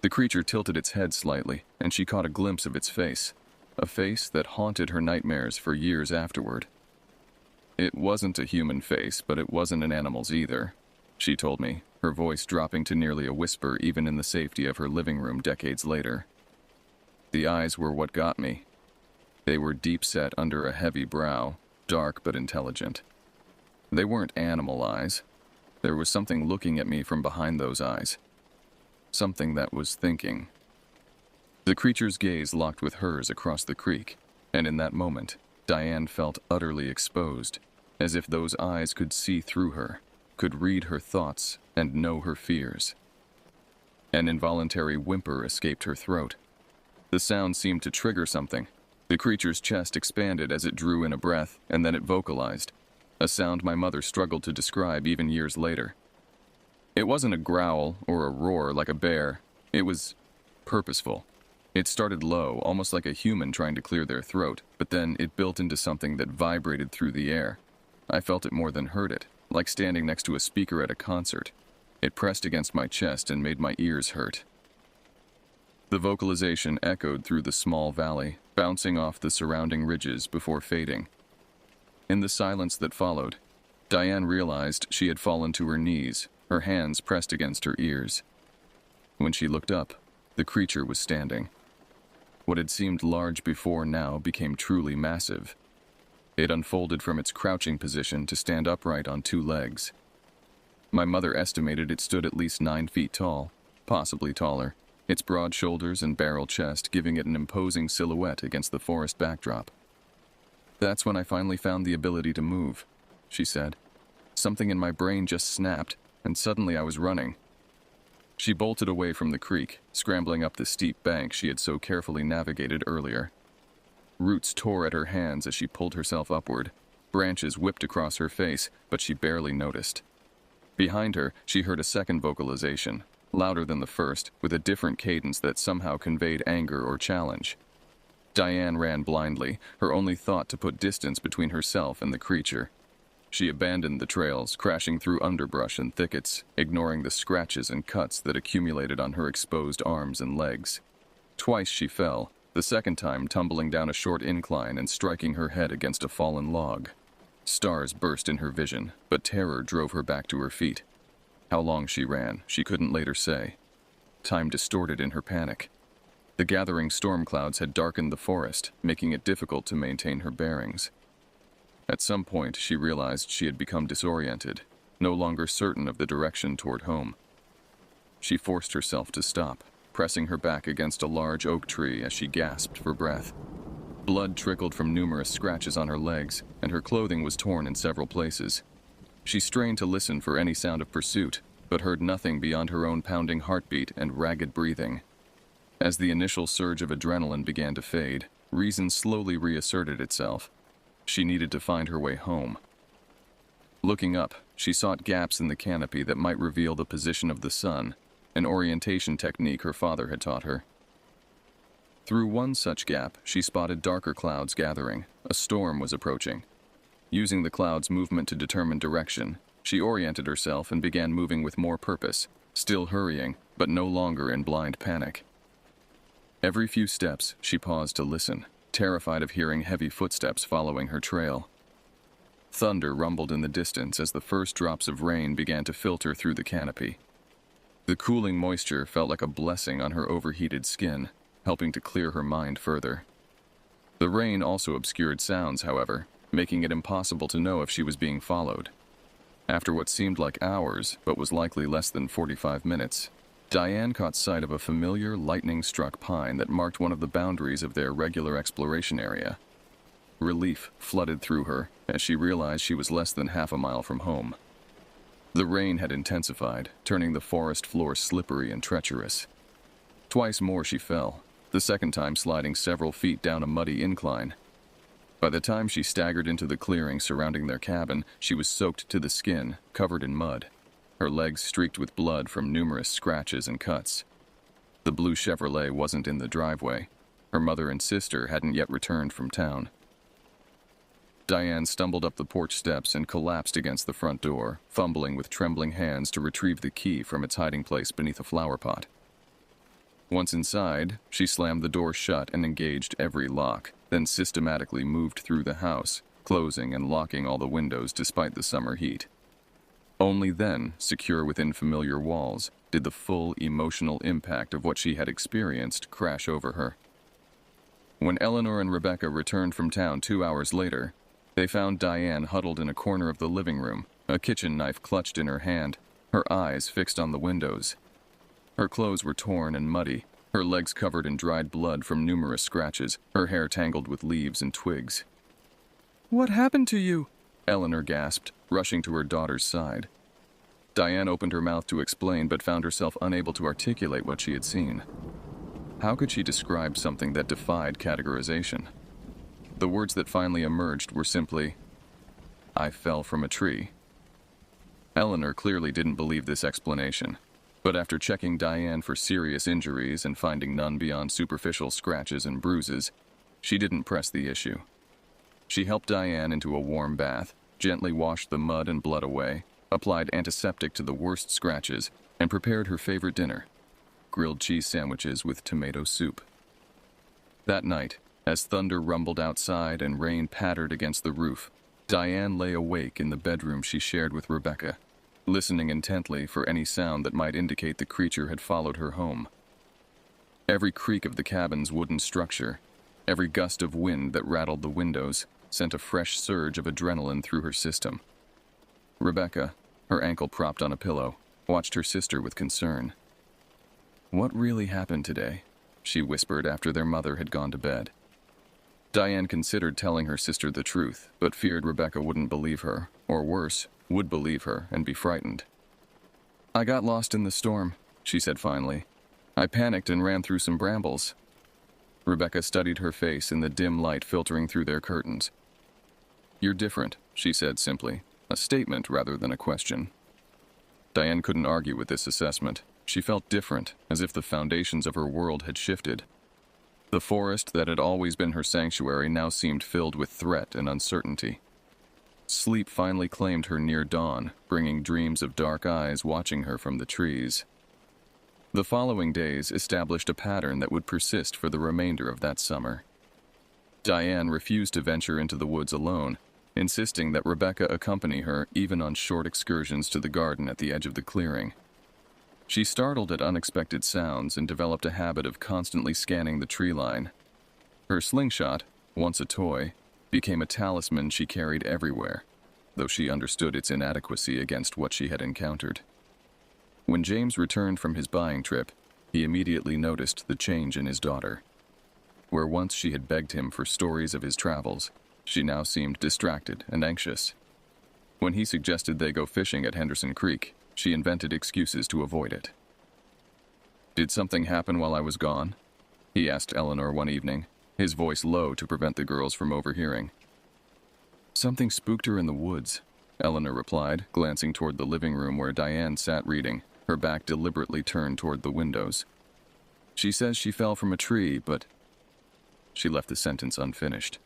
The creature tilted its head slightly, and she caught a glimpse of its face, a face that haunted her nightmares for years afterward. It wasn't a human face, but it wasn't an animal's either, she told me, her voice dropping to nearly a whisper even in the safety of her living room decades later. The eyes were what got me. They were deep-set under a heavy brow, dark but intelligent. They weren't animal eyes. There was something looking at me from behind those eyes. Something that was thinking. The creature's gaze locked with hers across the creek, and in that moment, Diane felt utterly exposed, as if those eyes could see through her, could read her thoughts and know her fears. An involuntary whimper escaped her throat. The sound seemed to trigger something. The creature's chest expanded as it drew in a breath, and then it vocalized, a sound my mother struggled to describe even years later. It wasn't a growl or a roar like a bear. It was purposeful. It started low, almost like a human trying to clear their throat, but then it built into something that vibrated through the air. I felt it more than heard it, like standing next to a speaker at a concert. It pressed against my chest and made my ears hurt. The vocalization echoed through the small valley, bouncing off the surrounding ridges before fading. In the silence that followed, Diane realized she had fallen to her knees, her hands pressed against her ears. When she looked up, the creature was standing. What had seemed large before now became truly massive. It unfolded from its crouching position to stand upright on two legs. My mother estimated it stood at least 9 feet tall, possibly taller, its broad shoulders and barrel chest giving it an imposing silhouette against the forest backdrop. "That's when I finally found the ability to move," she said. "Something in my brain just snapped, and suddenly I was running." She bolted away from the creek, scrambling up the steep bank she had so carefully navigated earlier. Roots tore at her hands as she pulled herself upward. Branches whipped across her face, but she barely noticed. Behind her, she heard a second vocalization, louder than the first, with a different cadence that somehow conveyed anger or challenge. Diane ran blindly, her only thought to put distance between herself and the creature. She abandoned the trails, crashing through underbrush and thickets, ignoring the scratches and cuts that accumulated on her exposed arms and legs. Twice she fell, the second time tumbling down a short incline and striking her head against a fallen log. Stars burst in her vision, but terror drove her back to her feet. How long she ran, she couldn't later say. Time distorted in her panic. The gathering storm clouds had darkened the forest, making it difficult to maintain her bearings. At some point, she realized she had become disoriented, no longer certain of the direction toward home. She forced herself to stop, pressing her back against a large oak tree as she gasped for breath. Blood trickled from numerous scratches on her legs, and her clothing was torn in several places. She strained to listen for any sound of pursuit, but heard nothing beyond her own pounding heartbeat and ragged breathing. As the initial surge of adrenaline began to fade, reason slowly reasserted itself. She needed to find her way home. Looking up, she sought gaps in the canopy that might reveal the position of the sun, an orientation technique her father had taught her. Through one such gap, she spotted darker clouds gathering. A storm was approaching. Using the cloud's movement to determine direction, she oriented herself and began moving with more purpose, still hurrying, but no longer in blind panic. Every few steps, she paused to listen, terrified of hearing heavy footsteps following her trail. Thunder rumbled in the distance as the first drops of rain began to filter through the canopy. The cooling moisture felt like a blessing on her overheated skin, helping to clear her mind further. The rain also obscured sounds, however, making it impossible to know if she was being followed. After what seemed like hours, but was likely less than 45 minutes, Diane caught sight of a familiar lightning-struck pine that marked one of the boundaries of their regular exploration area. Relief flooded through her as she realized she was less than half a mile from home. The rain had intensified, turning the forest floor slippery and treacherous. Twice more she fell, the second time sliding several feet down a muddy incline. By the time she staggered into the clearing surrounding their cabin, she was soaked to the skin, covered in mud, her legs streaked with blood from numerous scratches and cuts. The blue Chevrolet wasn't in the driveway. Her mother and sister hadn't yet returned from town. Diane stumbled up the porch steps and collapsed against the front door, fumbling with trembling hands to retrieve the key from its hiding place beneath a flower pot. Once inside, she slammed the door shut and engaged every lock, then systematically moved through the house, closing and locking all the windows despite the summer heat. Only then, secure within familiar walls, did the full emotional impact of what she had experienced crash over her. When Eleanor and Rebecca returned from town 2 hours later, they found Diane huddled in a corner of the living room, a kitchen knife clutched in her hand, her eyes fixed on the windows. Her clothes were torn and muddy, her legs covered in dried blood from numerous scratches, her hair tangled with leaves and twigs. "What happened to you?" Eleanor gasped, rushing to her daughter's side. Diane opened her mouth to explain but found herself unable to articulate what she had seen. How could she describe something that defied categorization? The words that finally emerged were simply, "I fell from a tree." Eleanor clearly didn't believe this explanation, but after checking Diane for serious injuries and finding none beyond superficial scratches and bruises, she didn't press the issue. She helped Diane into a warm bath, gently washed the mud and blood away, applied antiseptic to the worst scratches, and prepared her favorite dinner, grilled cheese sandwiches with tomato soup. That night, as thunder rumbled outside and rain pattered against the roof, Diane lay awake in the bedroom she shared with Rebecca, listening intently for any sound that might indicate the creature had followed her home. Every creak of the cabin's wooden structure, every gust of wind that rattled the windows, sent a fresh surge of adrenaline through her system. Rebecca, her ankle propped on a pillow, watched her sister with concern. "What really happened today?" she whispered after their mother had gone to bed. Diane considered telling her sister the truth, but feared Rebecca wouldn't believe her, or worse, would believe her and be frightened. "I got lost in the storm," she said finally. "I panicked and ran through some brambles." Rebecca studied her face in the dim light filtering through their curtains. "You're different," she said simply, a statement rather than a question. Diane couldn't argue with this assessment. She felt different, as if the foundations of her world had shifted. The forest that had always been her sanctuary now seemed filled with threat and uncertainty. Sleep finally claimed her near dawn, bringing dreams of dark eyes watching her from the trees. The following days established a pattern that would persist for the remainder of that summer. Diane refused to venture into the woods alone, insisting that Rebecca accompany her even on short excursions to the garden at the edge of the clearing. She startled at unexpected sounds and developed a habit of constantly scanning the tree line. Her slingshot, once a toy, became a talisman she carried everywhere, though she understood its inadequacy against what she had encountered. When James returned from his buying trip, he immediately noticed the change in his daughter. Where once she had begged him for stories of his travels, she now seemed distracted and anxious. When he suggested they go fishing at Henderson Creek, she invented excuses to avoid it. "Did something happen while I was gone?" he asked Eleanor one evening, his voice low to prevent the girls from overhearing. "Something spooked her in the woods," Eleanor replied, glancing toward the living room where Diane sat reading, her back deliberately turned toward the windows. "She says she fell from a tree, but—" She left the sentence unfinished.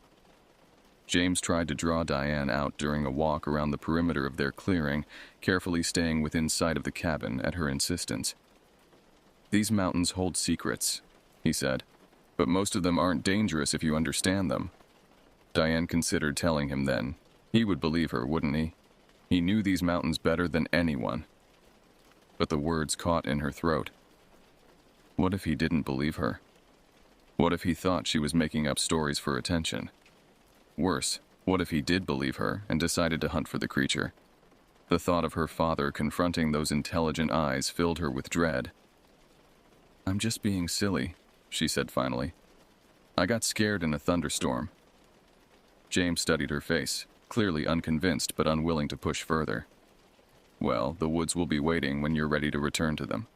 James tried to draw Diane out during a walk around the perimeter of their clearing, carefully staying within sight of the cabin at her insistence. "These mountains hold secrets," he said, "but most of them aren't dangerous if you understand them." Diane considered telling him then. He would believe her, wouldn't he? He knew these mountains better than anyone. But the words caught in her throat. What if he didn't believe her? What if he thought she was making up stories for attention? Worse, what if he did believe her and decided to hunt for the creature? The thought of her father confronting those intelligent eyes filled her with dread. "I'm just being silly," she said finally. "I got scared in a thunderstorm." James studied her face, clearly unconvinced but unwilling to push further. Well, the woods will be waiting when you're ready to return to them.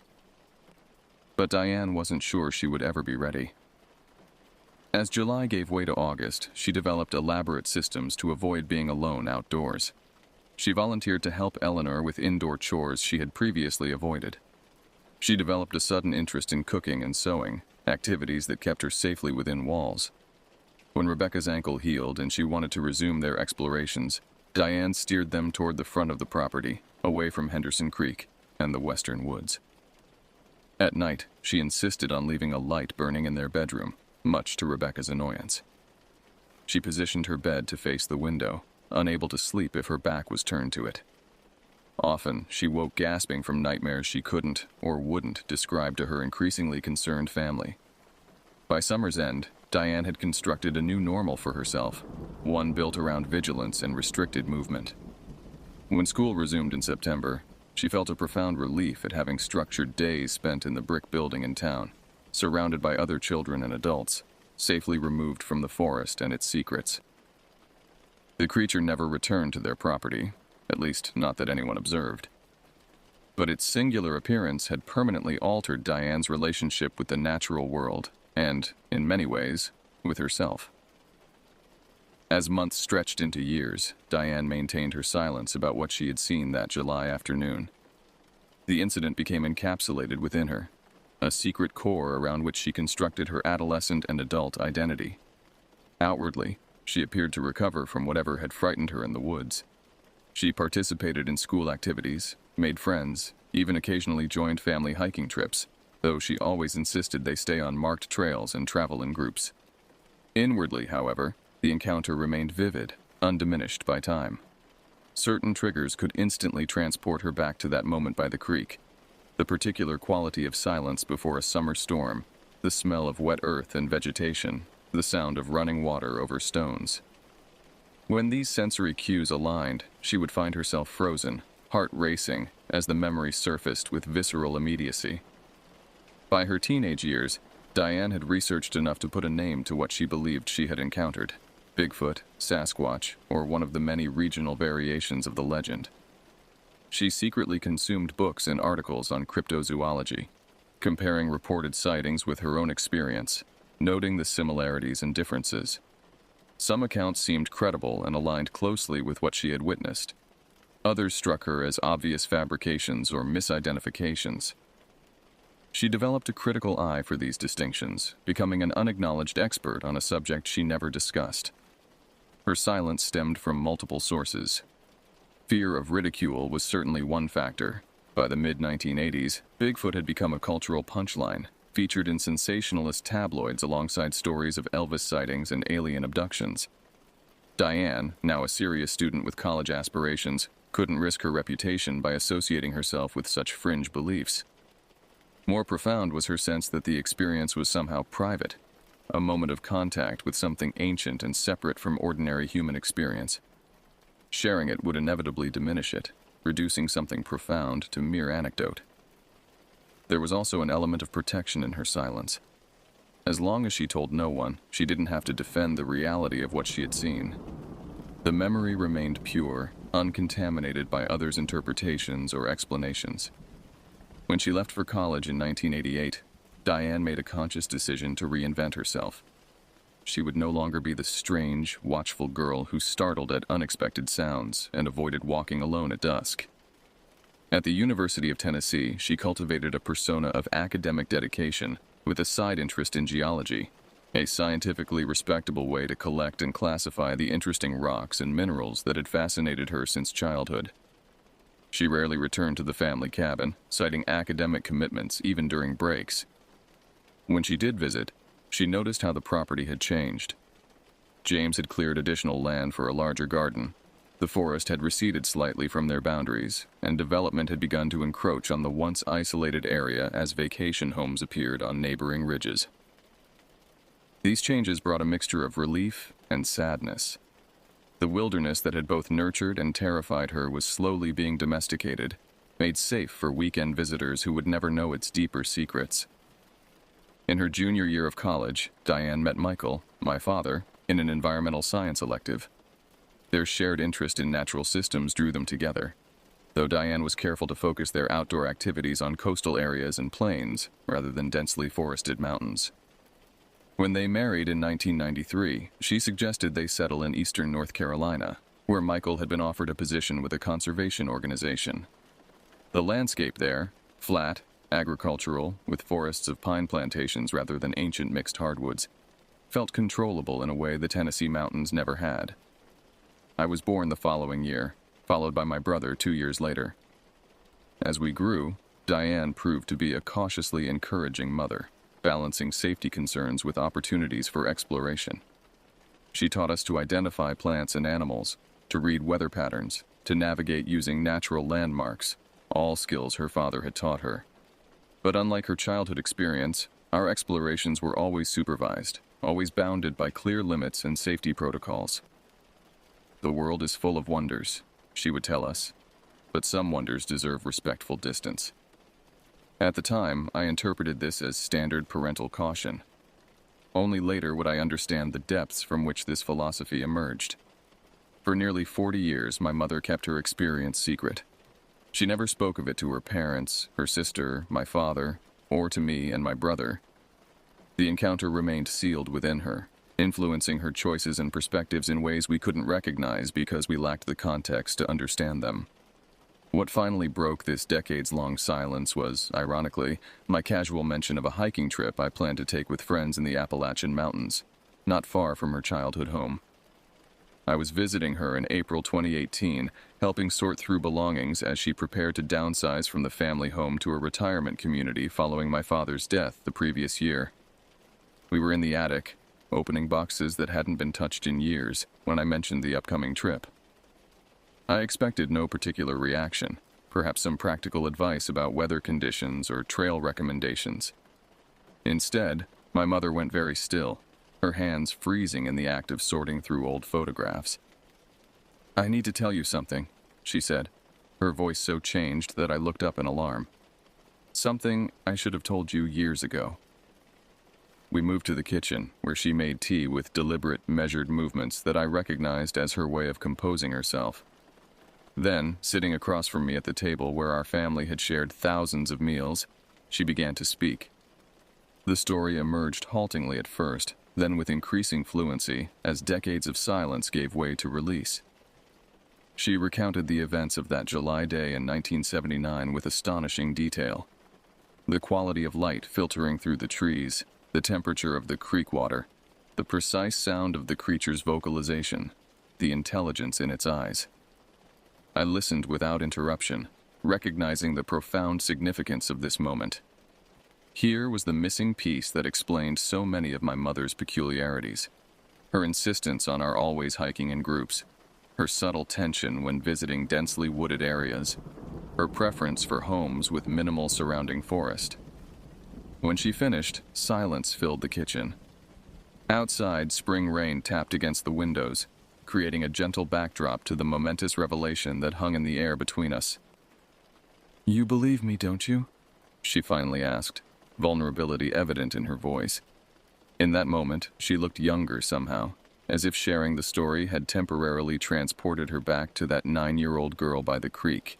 But Diane wasn't sure she would ever be ready. As July gave way to August, she developed elaborate systems to avoid being alone outdoors. She volunteered to help Eleanor with indoor chores she had previously avoided. She developed a sudden interest in cooking and sewing, activities that kept her safely within walls. When Rebecca's ankle healed and she wanted to resume their explorations, Diane steered them toward the front of the property, away from Henderson Creek and the western woods. At night, she insisted on leaving a light burning in their bedroom, much to Rebecca's annoyance. She positioned her bed to face the window, unable to sleep if her back was turned to it. Often, she woke gasping from nightmares she couldn't or wouldn't describe to her increasingly concerned family. By summer's end, Diane had constructed a new normal for herself, one built around vigilance and restricted movement. When school resumed in September, she felt a profound relief at having structured days spent in the brick building in town, surrounded by other children and adults, safely removed from the forest and its secrets. The creature never returned to their property, at least not that anyone observed. But its singular appearance had permanently altered Diane's relationship with the natural world and, in many ways, with herself. As months stretched into years, Diane maintained her silence about what she had seen that July afternoon. The incident became encapsulated within her, a secret core around which she constructed her adolescent and adult identity. Outwardly, she appeared to recover from whatever had frightened her in the woods. She participated in school activities, made friends, even occasionally joined family hiking trips, though she always insisted they stay on marked trails and travel in groups. Inwardly, however, the encounter remained vivid, undiminished by time. Certain triggers could instantly transport her back to that moment by the creek. The particular quality of silence before a summer storm, the smell of wet earth and vegetation, the sound of running water over stones. When these sensory cues aligned, she would find herself frozen, heart racing, as the memory surfaced with visceral immediacy. By her teenage years, Diane had researched enough to put a name to what she believed she had encountered: Bigfoot, Sasquatch, or one of the many regional variations of the legend. She secretly consumed books and articles on cryptozoology, comparing reported sightings with her own experience, noting the similarities and differences. Some accounts seemed credible and aligned closely with what she had witnessed. Others struck her as obvious fabrications or misidentifications. She developed a critical eye for these distinctions, becoming an unacknowledged expert on a subject she never discussed. Her silence stemmed from multiple sources. Fear of ridicule was certainly one factor. By the mid-1980s, Bigfoot had become a cultural punchline, featured in sensationalist tabloids alongside stories of Elvis sightings and alien abductions. Diane, now a serious student with college aspirations, couldn't risk her reputation by associating herself with such fringe beliefs. More profound was her sense that the experience was somehow private, a moment of contact with something ancient and separate from ordinary human experience. Sharing it would inevitably diminish it, reducing something profound to mere anecdote. There was also an element of protection in her silence. As long as she told no one, she didn't have to defend the reality of what she had seen. The memory remained pure, uncontaminated by others' interpretations or explanations. When she left for college in 1988, Diane made a conscious decision to reinvent herself. She would no longer be the strange, watchful girl who startled at unexpected sounds and avoided walking alone at dusk. At the University of Tennessee, she cultivated a persona of academic dedication with a side interest in geology, a scientifically respectable way to collect and classify the interesting rocks and minerals that had fascinated her since childhood. She rarely returned to the family cabin, citing academic commitments even during breaks. When she did visit, she noticed how the property had changed. James had cleared additional land for a larger garden. The forest had receded slightly from their boundaries, and development had begun to encroach on the once isolated area as vacation homes appeared on neighboring ridges. These changes brought a mixture of relief and sadness. The wilderness that had both nurtured and terrified her was slowly being domesticated, made safe for weekend visitors who would never know its deeper secrets. In her junior year of college, Diane met Michael, my father, in an environmental science elective. Their shared interest in natural systems drew them together, though Diane was careful to focus their outdoor activities on coastal areas and plains rather than densely forested mountains. When they married in 1993, she suggested they settle in eastern North Carolina, where Michael had been offered a position with a conservation organization. The landscape there, flat, agricultural, with forests of pine plantations rather than ancient mixed hardwoods, felt controllable in a way the Tennessee mountains never had. I was born the following year, followed by my brother 2 years later. As we grew, Diane proved to be a cautiously encouraging mother, balancing safety concerns with opportunities for exploration. She taught us to identify plants and animals, to read weather patterns, to navigate using natural landmarks, all skills her father had taught her. But unlike her childhood experience, our explorations were always supervised, always bounded by clear limits and safety protocols. "The world is full of wonders," she would tell us, "but some wonders deserve respectful distance." At the time, I interpreted this as standard parental caution. Only later would I understand the depths from which this philosophy emerged. For nearly 40 years, my mother kept her experience secret. She never spoke of it to her parents, her sister, my father, or to me and my brother. The encounter remained sealed within her, influencing her choices and perspectives in ways we couldn't recognize because we lacked the context to understand them. What finally broke this decades-long silence was, ironically, my casual mention of a hiking trip I planned to take with friends in the Appalachian Mountains, not far from her childhood home. I was visiting her in April 2018, helping sort through belongings as she prepared to downsize from the family home to a retirement community following my father's death the previous year. We were in the attic, opening boxes that hadn't been touched in years, when I mentioned the upcoming trip. I expected no particular reaction, perhaps some practical advice about weather conditions or trail recommendations. Instead, my mother went very still, her hands freezing in the act of sorting through old photographs. "I need to tell you something," she said, her voice so changed that I looked up in alarm. "Something I should have told you years ago." We moved to the kitchen, where she made tea with deliberate, measured movements that I recognized as her way of composing herself. Then, sitting across from me at the table where our family had shared thousands of meals, she began to speak. The story emerged haltingly at first, then with increasing fluency, as decades of silence gave way to release. She recounted the events of that July day in 1979 with astonishing detail. The quality of light filtering through the trees, the temperature of the creek water, the precise sound of the creature's vocalization, the intelligence in its eyes. I listened without interruption, recognizing the profound significance of this moment. Here was the missing piece that explained so many of my mother's peculiarities. Her insistence on our always hiking in groups, her subtle tension when visiting densely wooded areas, her preference for homes with minimal surrounding forest. When she finished, silence filled the kitchen. Outside, spring rain tapped against the windows, creating a gentle backdrop to the momentous revelation that hung in the air between us. "You believe me, don't you?" she finally asked, vulnerability evident in her voice. In that moment, she looked younger somehow, as if sharing the story had temporarily transported her back to that 9-year-old girl by the creek.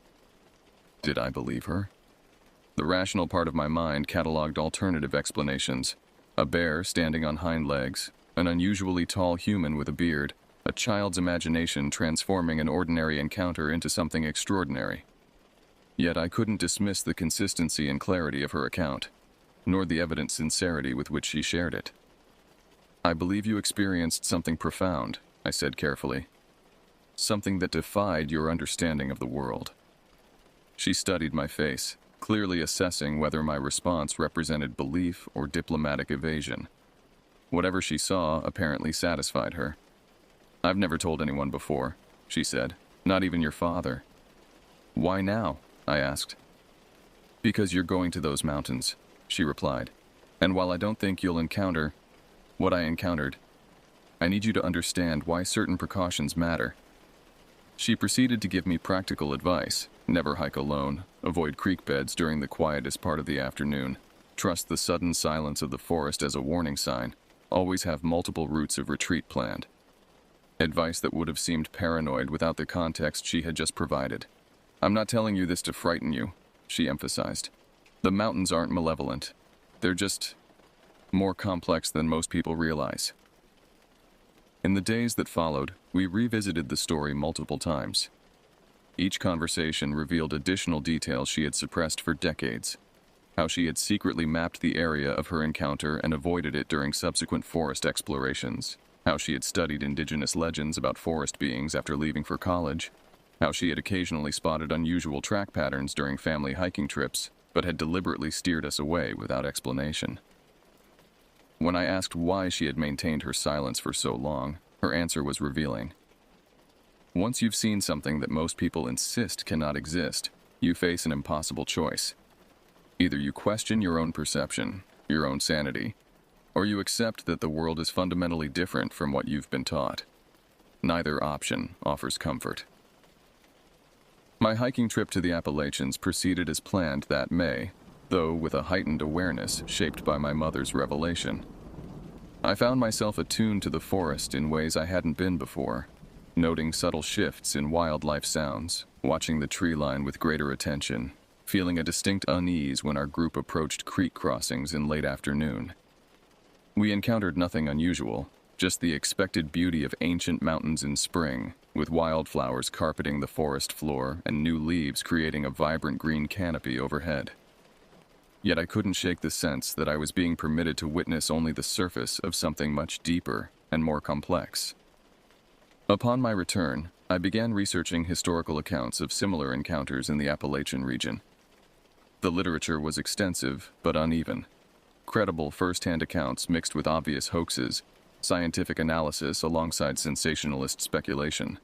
Did I believe her? The rational part of my mind cataloged alternative explanations. A bear standing on hind legs, an unusually tall human with a beard, a child's imagination transforming an ordinary encounter into something extraordinary. Yet I couldn't dismiss the consistency and clarity of her account, nor the evident sincerity with which she shared it. "I believe you experienced something profound," I said carefully. "Something that defied your understanding of the world." She studied my face, clearly assessing whether my response represented belief or diplomatic evasion. Whatever she saw apparently satisfied her. "I've never told anyone before," she said, "not even your father." "Why now?" I asked. "Because you're going to those mountains," she replied. "And while I don't think you'll encounter what I encountered, I need you to understand why certain precautions matter." She proceeded to give me practical advice. Never hike alone, avoid creek beds during the quietest part of the afternoon, trust the sudden silence of the forest as a warning sign, Always have multiple routes of retreat planned. Advice that would have seemed paranoid without the context she had just provided. I'm not telling you this to frighten you, she emphasized. The mountains aren't malevolent. They're just more complex than most people realize. In the days that followed, we revisited the story multiple times. Each conversation revealed additional details she had suppressed for decades. How she had secretly mapped the area of her encounter and avoided it during subsequent forest explorations. How she had studied indigenous legends about forest beings after leaving for college. How she had occasionally spotted unusual track patterns during family hiking trips, but had deliberately steered us away without explanation. When I asked why she had maintained her silence for so long, her answer was revealing. Once you've seen something that most people insist cannot exist, you face an impossible choice. Either you question your own perception, your own sanity, or you accept that the world is fundamentally different from what you've been taught. Neither option offers comfort. My hiking trip to the Appalachians proceeded as planned that May, though with a heightened awareness shaped by my mother's revelation. I found myself attuned to the forest in ways I hadn't been before, noting subtle shifts in wildlife sounds, watching the tree line with greater attention, feeling a distinct unease when our group approached creek crossings in late afternoon. We encountered nothing unusual, just the expected beauty of ancient mountains in spring, with wildflowers carpeting the forest floor and new leaves creating a vibrant green canopy overhead. Yet I couldn't shake the sense that I was being permitted to witness only the surface of something much deeper and more complex. Upon my return, I began researching historical accounts of similar encounters in the Appalachian region. The literature was extensive but uneven. Credible first-hand accounts mixed with obvious hoaxes, scientific analysis alongside sensationalist speculation.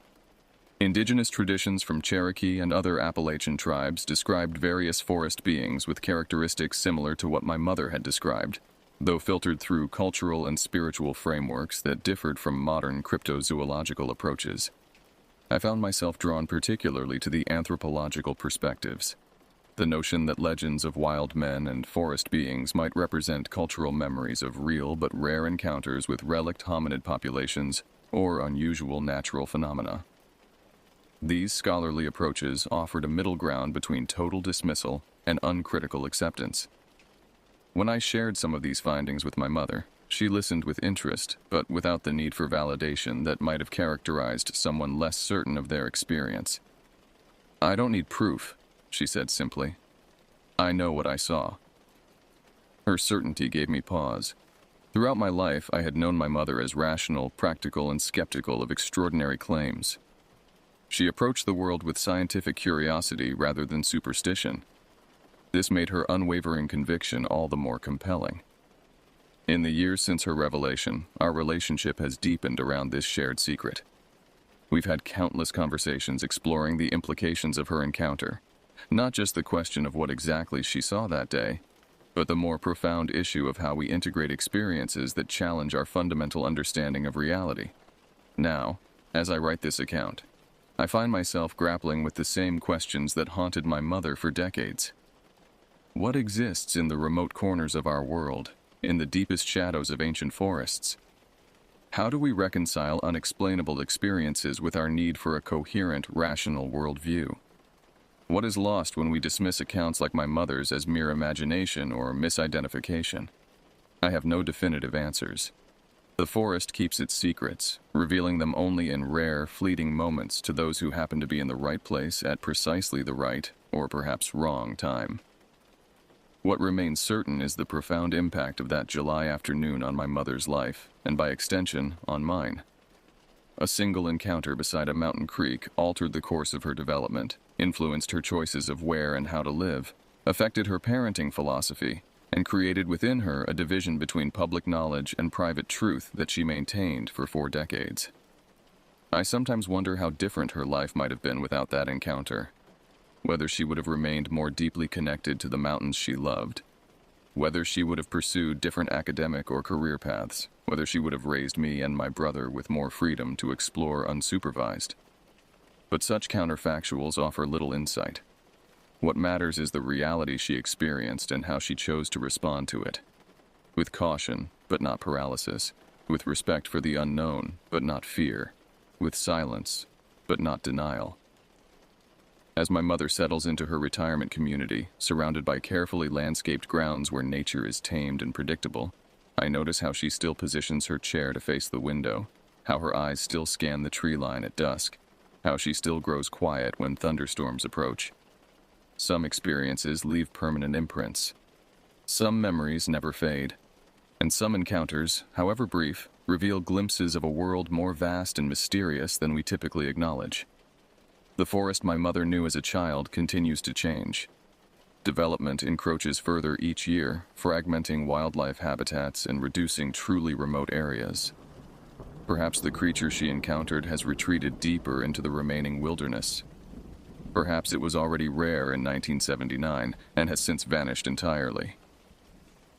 Indigenous traditions from Cherokee and other Appalachian tribes described various forest beings with characteristics similar to what my mother had described, though filtered through cultural and spiritual frameworks that differed from modern cryptozoological approaches. I found myself drawn particularly to the anthropological perspectives. The notion that legends of wild men and forest beings might represent cultural memories of real but rare encounters with relict hominid populations or unusual natural phenomena. These scholarly approaches offered a middle ground between total dismissal and uncritical acceptance. When I shared some of these findings with my mother, she listened with interest, but without the need for validation that might have characterized someone less certain of their experience. "I don't need proof," she said simply. "I know what I saw." Her certainty gave me pause. Throughout my life, I had known my mother as rational, practical, and skeptical of extraordinary claims. She approached the world with scientific curiosity rather than superstition. This made her unwavering conviction all the more compelling. In the years since her revelation, our relationship has deepened around this shared secret. We've had countless conversations exploring the implications of her encounter, not just the question of what exactly she saw that day, but the more profound issue of how we integrate experiences that challenge our fundamental understanding of reality. Now, as I write this account, I find myself grappling with the same questions that haunted my mother for decades. What exists in the remote corners of our world, in the deepest shadows of ancient forests? How do we reconcile unexplainable experiences with our need for a coherent, rational worldview? What is lost when we dismiss accounts like my mother's as mere imagination or misidentification? I have no definitive answers. The forest keeps its secrets, revealing them only in rare, fleeting moments to those who happen to be in the right place at precisely the right, or perhaps wrong, time. What remains certain is the profound impact of that July afternoon on my mother's life, and by extension, on mine. A single encounter beside a mountain creek altered the course of her development, influenced her choices of where and how to live, affected her parenting philosophy, and created within her a division between public knowledge and private truth that she maintained for 4 decades. I sometimes wonder how different her life might have been without that encounter. Whether she would have remained more deeply connected to the mountains she loved, whether she would have pursued different academic or career paths, whether she would have raised me and my brother with more freedom to explore unsupervised. But such counterfactuals offer little insight. What matters is the reality she experienced and how she chose to respond to it. with caution, but not paralysis, with respect for the unknown, but not fear, with silence, but not denial. As my mother settles into her retirement community, surrounded by carefully landscaped grounds where nature is tamed and predictable, I notice how she still positions her chair to face the window, how her eyes still scan the tree line at dusk, how she still grows quiet when thunderstorms approach. Some experiences leave permanent imprints. Some memories never fade. And some encounters, however brief, reveal glimpses of a world more vast and mysterious than we typically acknowledge. The forest my mother knew as a child continues to change. Development encroaches further each year, fragmenting wildlife habitats and reducing truly remote areas. Perhaps the creature she encountered has retreated deeper into the remaining wilderness. Perhaps it was already rare in 1979 and has since vanished entirely.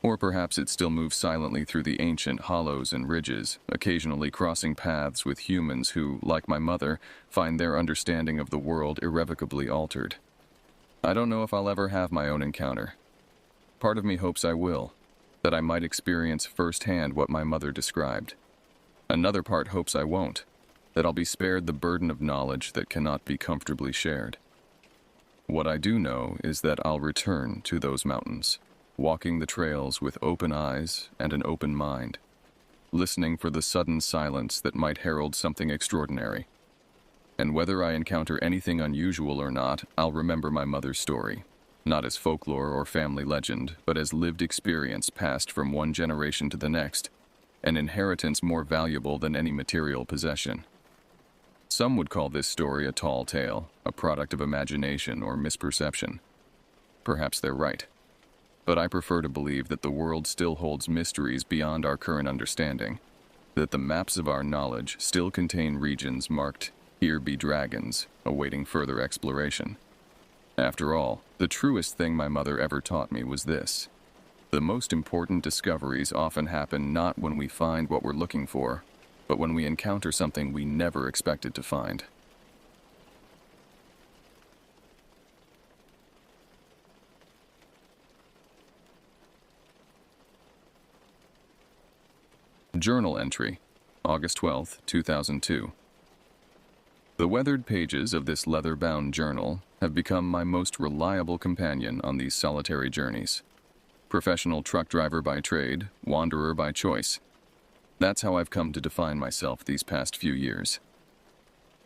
Or perhaps it still moves silently through the ancient hollows and ridges, occasionally crossing paths with humans who, like my mother, find their understanding of the world irrevocably altered. I don't know if I'll ever have my own encounter. Part of me hopes I will, that I might experience firsthand what my mother described. Another part hopes I won't, that I'll be spared the burden of knowledge that cannot be comfortably shared. What I do know is that I'll return to those mountains, walking the trails with open eyes and an open mind, listening for the sudden silence that might herald something extraordinary. And whether I encounter anything unusual or not, I'll remember my mother's story, not as folklore or family legend, but as lived experience passed from one generation to the next, an inheritance more valuable than any material possession. Some would call this story a tall tale, a product of imagination or misperception. Perhaps they're right. But I prefer to believe that the world still holds mysteries beyond our current understanding, that the maps of our knowledge still contain regions marked "Here be dragons," awaiting further exploration. After all, the truest thing my mother ever taught me was this: the most important discoveries often happen not when we find what we're looking for, but when we encounter something we never expected to find. Journal entry, August 12, 2002. The weathered pages of this leather-bound journal have become my most reliable companion on these solitary journeys. Professional truck driver by trade, wanderer by choice. That's how I've come to define myself these past few years.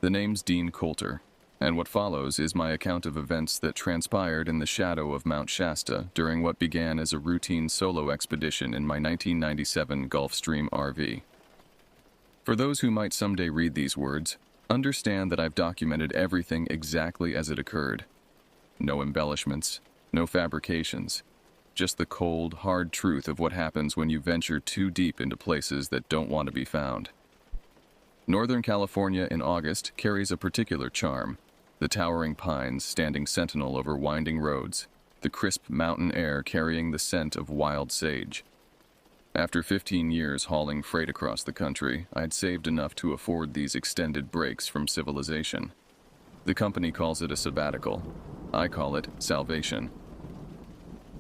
The name's Dean Coulter, and what follows is my account of events that transpired in the shadow of Mount Shasta during what began as a routine solo expedition in my 1997 Gulfstream RV. For those who might someday read these words, understand that I've documented everything exactly as it occurred. No embellishments, no fabrications, just the cold, hard truth of what happens when you venture too deep into places that don't want to be found. Northern California in August carries a particular charm. The towering pines standing sentinel over winding roads, the crisp mountain air carrying the scent of wild sage. After 15 years hauling freight across the country, I'd saved enough to afford these extended breaks from civilization. The company calls it a sabbatical. I call it salvation.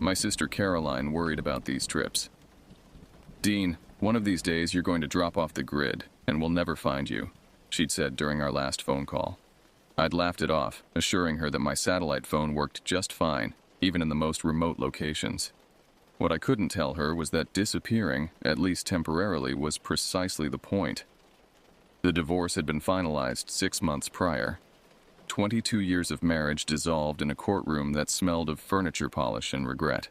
My sister Caroline worried about these trips. "Dean, one of these days you're going to drop off the grid, and we'll never find you," she'd said during our last phone call. I'd laughed it off, assuring her that my satellite phone worked just fine, even in the most remote locations. What I couldn't tell her was that disappearing, at least temporarily, was precisely the point. The divorce had been finalized 6 months prior. 22 years of marriage dissolved in a courtroom that smelled of furniture polish and regret.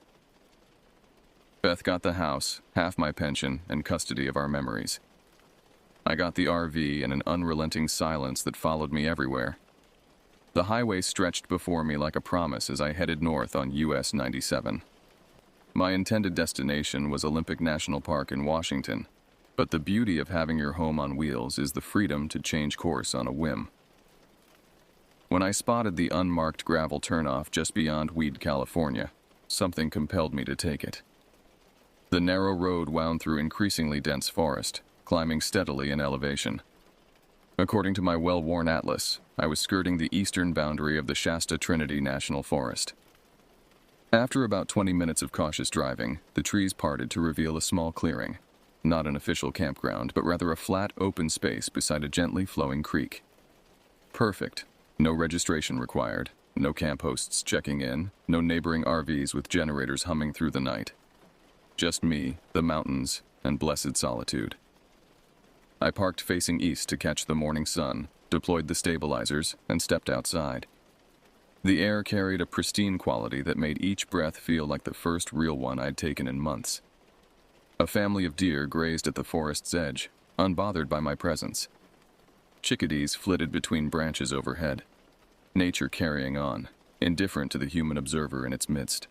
Beth got the house, half my pension, and custody of our memories. I got the RV and an unrelenting silence that followed me everywhere. The highway stretched before me like a promise as I headed north on US 97. My intended destination was Olympic National Park in Washington, but the beauty of having your home on wheels is the freedom to change course on a whim. When I spotted the unmarked gravel turnoff just beyond Weed, California, something compelled me to take it. The narrow road wound through increasingly dense forest, climbing steadily in elevation. According to my well-worn atlas, I was skirting the eastern boundary of the Shasta Trinity National Forest. After about 20 minutes of cautious driving, the trees parted to reveal a small clearing. Not an official campground, but rather a flat, open space beside a gently flowing creek. Perfect. No registration required. No camp hosts checking in. No neighboring RVs with generators humming through the night. Just me, the mountains, and blessed solitude. I parked facing east to catch the morning sun, deployed the stabilizers, and stepped outside. The air carried a pristine quality that made each breath feel like the first real one I'd taken in months. A family of deer grazed at the forest's edge, unbothered by my presence. Chickadees flitted between branches overhead. Nature carrying on, indifferent to the human observer in its midst.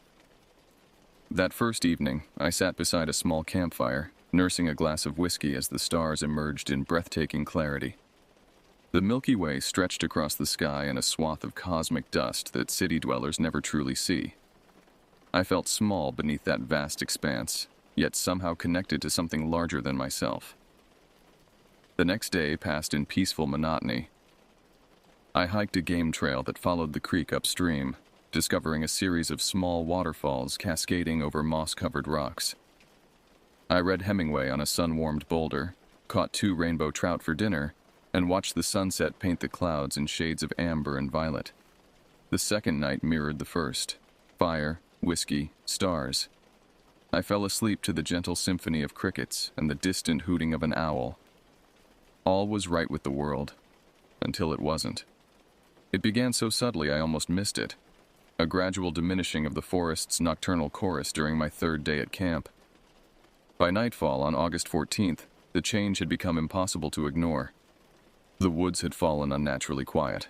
That first evening, I sat beside a small campfire, nursing a glass of whiskey as the stars emerged in breathtaking clarity. The Milky Way stretched across the sky in a swath of cosmic dust that city dwellers never truly see. I felt small beneath that vast expanse, yet somehow connected to something larger than myself. The next day passed in peaceful monotony. I hiked a game trail that followed the creek upstream, discovering a series of small waterfalls cascading over moss-covered rocks. I read Hemingway on a sun-warmed boulder, caught 2 rainbow trout for dinner, and watched the sunset paint the clouds in shades of amber and violet. The second night mirrored the first. Fire, whiskey, stars. I fell asleep to the gentle symphony of crickets and the distant hooting of an owl. All was right with the world, until it wasn't. It began so subtly I almost missed it. A gradual diminishing of the forest's nocturnal chorus during my 3rd day at camp. By nightfall on August 14th, the change had become impossible to ignore. The woods had fallen unnaturally quiet.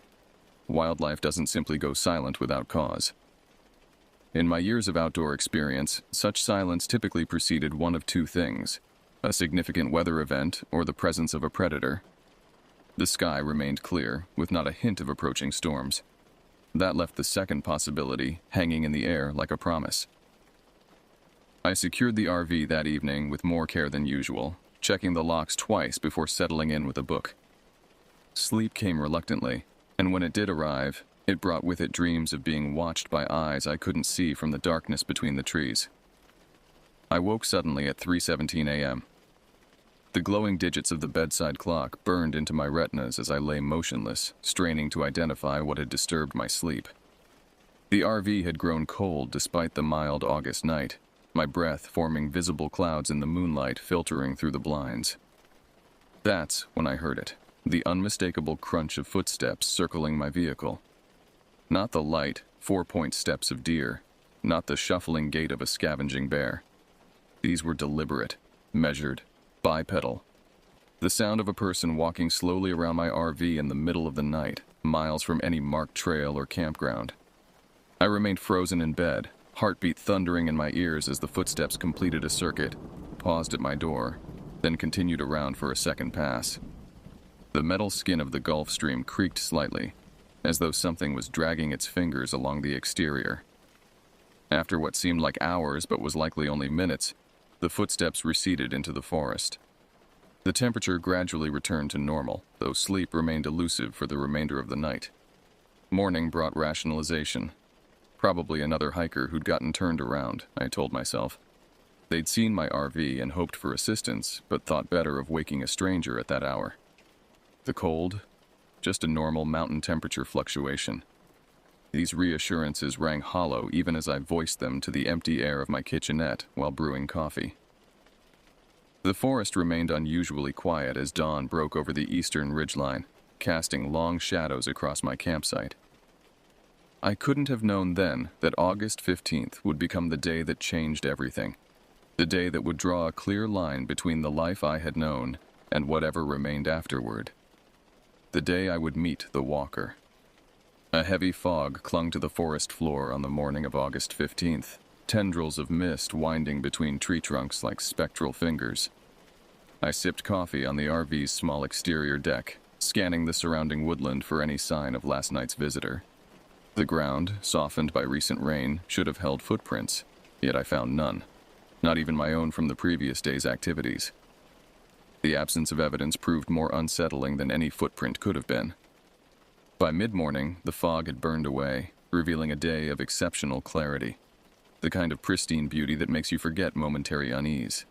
Wildlife doesn't simply go silent without cause. In my years of outdoor experience, such silence typically preceded one of 2 things: a significant weather event or the presence of a predator. The sky remained clear, with not a hint of approaching storms. That left the second possibility hanging in the air like a promise. I secured the RV that evening with more care than usual, checking the locks twice before settling in with a book. Sleep came reluctantly, and when it did arrive, it brought with it dreams of being watched by eyes I couldn't see from the darkness between the trees. I woke suddenly at 3:17 a.m. The glowing digits of the bedside clock burned into my retinas as I lay motionless, straining to identify what had disturbed my sleep. The RV had grown cold despite the mild August night, my breath forming visible clouds in the moonlight filtering through the blinds. That's when I heard it. The unmistakable crunch of footsteps circling my vehicle. Not the light, 4-point steps of deer, not the shuffling gait of a scavenging bear. These were deliberate, measured, bipedal. The sound of a person walking slowly around my RV in the middle of the night, miles from any marked trail or campground. I remained frozen in bed, heartbeat thundering in my ears as the footsteps completed a circuit, paused at my door, then continued around for a second pass. The metal skin of the Gulf Stream creaked slightly, as though something was dragging its fingers along the exterior. After what seemed like hours but was likely only minutes, the footsteps receded into the forest. The temperature gradually returned to normal, though sleep remained elusive for the remainder of the night. Morning brought rationalization. Probably another hiker who'd gotten turned around, I told myself. They'd seen my RV and hoped for assistance, but thought better of waking a stranger at that hour. The cold? Just a normal mountain temperature fluctuation. These reassurances rang hollow even as I voiced them to the empty air of my kitchenette while brewing coffee. The forest remained unusually quiet as dawn broke over the eastern ridgeline, casting long shadows across my campsite. I couldn't have known then that August 15th would become the day that changed everything. The day that would draw a clear line between the life I had known and whatever remained afterward. The day I would meet the walker. A heavy fog clung to the forest floor on the morning of August 15th, tendrils of mist winding between tree trunks like spectral fingers. I sipped coffee on the RV's small exterior deck, scanning the surrounding woodland for any sign of last night's visitor. The ground, softened by recent rain, should have held footprints, yet I found none, not even my own from the previous day's activities. The absence of evidence proved more unsettling than any footprint could have been. By mid-morning, the fog had burned away, revealing a day of exceptional clarity. the kind of pristine beauty that makes you forget momentary unease.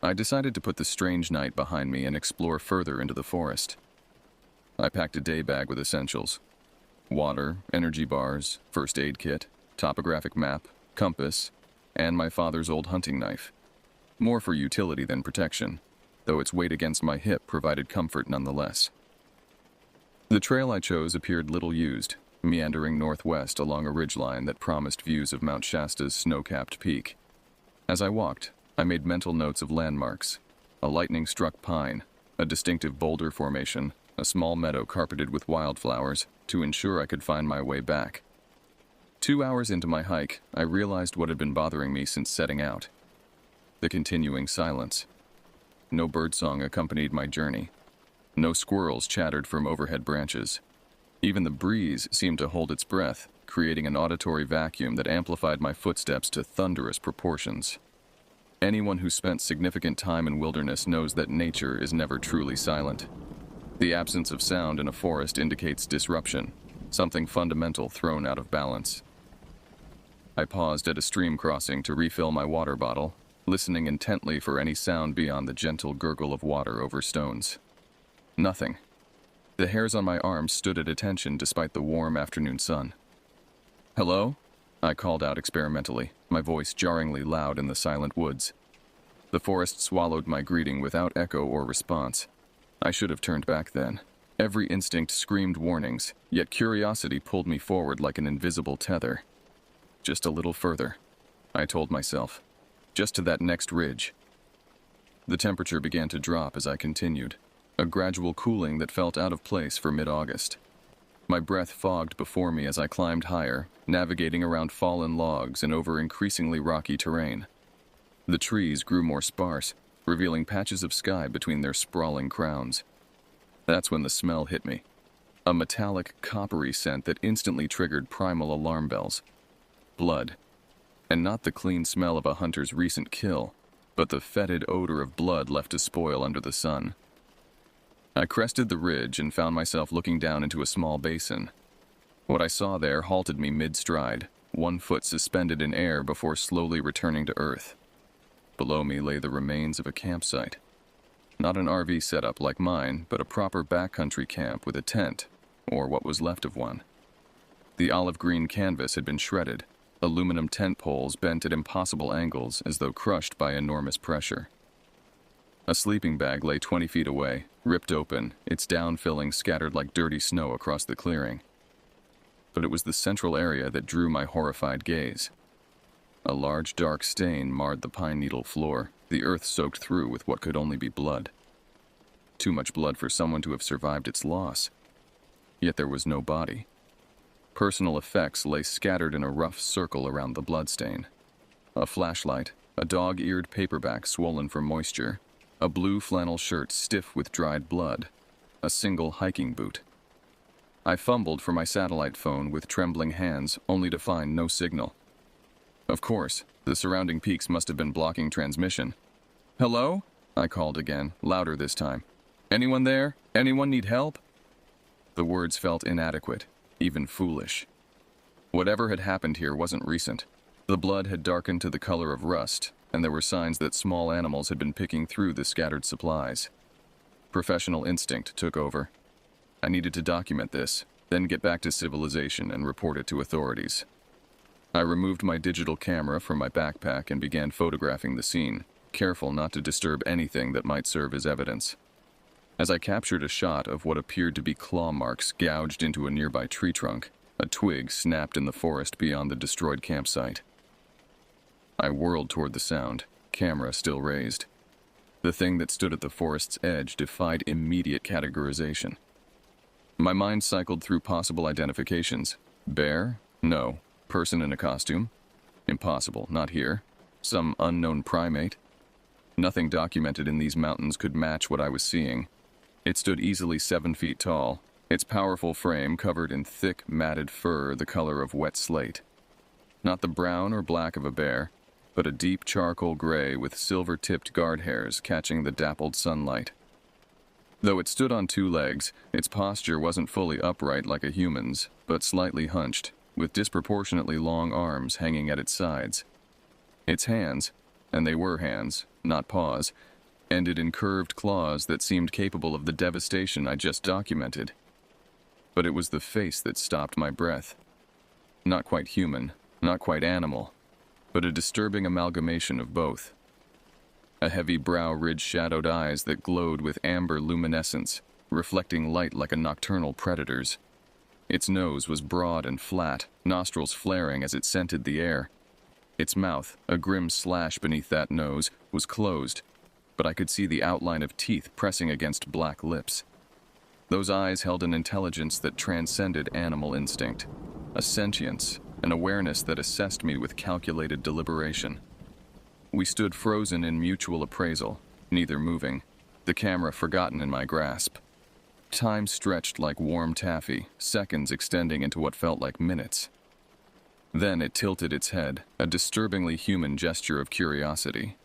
I decided to put the strange night behind me and explore further into the forest. I packed a day bag with essentials: water, energy bars, first aid kit, topographic map, compass, and my father's old hunting knife. More for utility than protection, though its weight against my hip provided comfort nonetheless. The trail I chose appeared little used, meandering northwest along a ridgeline that promised views of Mount Shasta's snow-capped peak. As I walked, I made mental notes of landmarks: a lightning-struck pine, a distinctive boulder formation, a small meadow carpeted with wildflowers, to ensure I could find my way back. 2 hours into my hike, I realized what had been bothering me since setting out: the continuing silence. No birdsong accompanied my journey. No squirrels chattered from overhead branches. Even the breeze seemed to hold its breath, creating an auditory vacuum that amplified my footsteps to thunderous proportions. Anyone who spent significant time in wilderness knows that nature is never truly silent. The absence of sound in a forest indicates disruption, something fundamental thrown out of balance. I paused at a stream crossing to refill my water bottle, listening intently for any sound beyond the gentle gurgle of water over stones. Nothing. The hairs on my arms stood at attention despite the warm afternoon sun. "Hello?" I called out experimentally, my voice jarringly loud in the silent woods. The forest swallowed my greeting without echo or response. I should have turned back then. Every instinct screamed warnings, yet curiosity pulled me forward like an invisible tether. Just a little further, I told myself. Just to that next ridge. The temperature began to drop as I continued, a gradual cooling that felt out of place for mid-August. My breath fogged before me as I climbed higher, navigating around fallen logs and over increasingly rocky terrain. The trees grew more sparse, revealing patches of sky between their sprawling crowns. That's when the smell hit me. A metallic, coppery scent that instantly triggered primal alarm bells. Blood. And not the clean smell of a hunter's recent kill, but the fetid odor of blood left to spoil under the sun. I crested the ridge and found myself looking down into a small basin. What I saw there halted me mid-stride, one foot suspended in air before slowly returning to earth. Below me lay the remains of a campsite. Not an RV setup like mine, but a proper backcountry camp with a tent, or what was left of one. The olive green canvas had been shredded, aluminum tent poles bent at impossible angles as though crushed by enormous pressure. A sleeping bag lay 20 feet away, ripped open, its down filling scattered like dirty snow across the clearing. But it was the central area that drew my horrified gaze. A large dark stain marred the pine needle floor, the earth soaked through with what could only be blood. Too much blood for someone to have survived its loss. Yet there was no body. Personal effects lay scattered in a rough circle around the bloodstain. A flashlight, a dog-eared paperback swollen from moisture, a blue flannel shirt stiff with dried blood, a single hiking boot. I fumbled for my satellite phone with trembling hands, only to find no signal. Of course, the surrounding peaks must have been blocking transmission. "Hello?" I called again, louder this time. "Anyone there? Anyone need help?" The words felt inadequate, even foolish. Whatever had happened here wasn't recent. The blood had darkened to the color of rust, and there were signs that small animals had been picking through the scattered supplies. Professional instinct took over. I needed to document this, then get back to civilization and report it to authorities. I removed my digital camera from my backpack and began photographing the scene, careful not to disturb anything that might serve as evidence. As I captured a shot of what appeared to be claw marks gouged into a nearby tree trunk, a twig snapped in the forest beyond the destroyed campsite. I whirled toward the sound, camera still raised. The thing that stood at the forest's edge defied immediate categorization. My mind cycled through possible identifications. Bear? No. Person in a costume? Impossible, not here. Some unknown primate? Nothing documented in these mountains could match what I was seeing. It stood easily 7 feet tall, its powerful frame covered in thick, matted fur the color of wet slate. Not the brown or black of a bear, but a deep charcoal gray with silver-tipped guard hairs catching the dappled sunlight. Though it stood on 2 legs, its posture wasn't fully upright like a human's, but slightly hunched, with disproportionately long arms hanging at its sides. Its hands, and they were hands, not paws, ended in curved claws that seemed capable of the devastation I just documented. But it was the face that stopped my breath. Not quite human, not quite animal, but a disturbing amalgamation of both. A heavy brow ridge shadowed eyes that glowed with amber luminescence, reflecting light like a nocturnal predator's. Its nose was broad and flat, nostrils flaring as it scented the air. Its mouth, a grim slash beneath that nose, was closed, but I could see the outline of teeth pressing against black lips. Those eyes held an intelligence that transcended animal instinct, a sentience, an awareness that assessed me with calculated deliberation. We stood frozen in mutual appraisal, neither moving, the camera forgotten in my grasp. Time stretched like warm taffy, seconds extending into what felt like minutes. Then it tilted its head, a disturbingly human gesture of curiosity.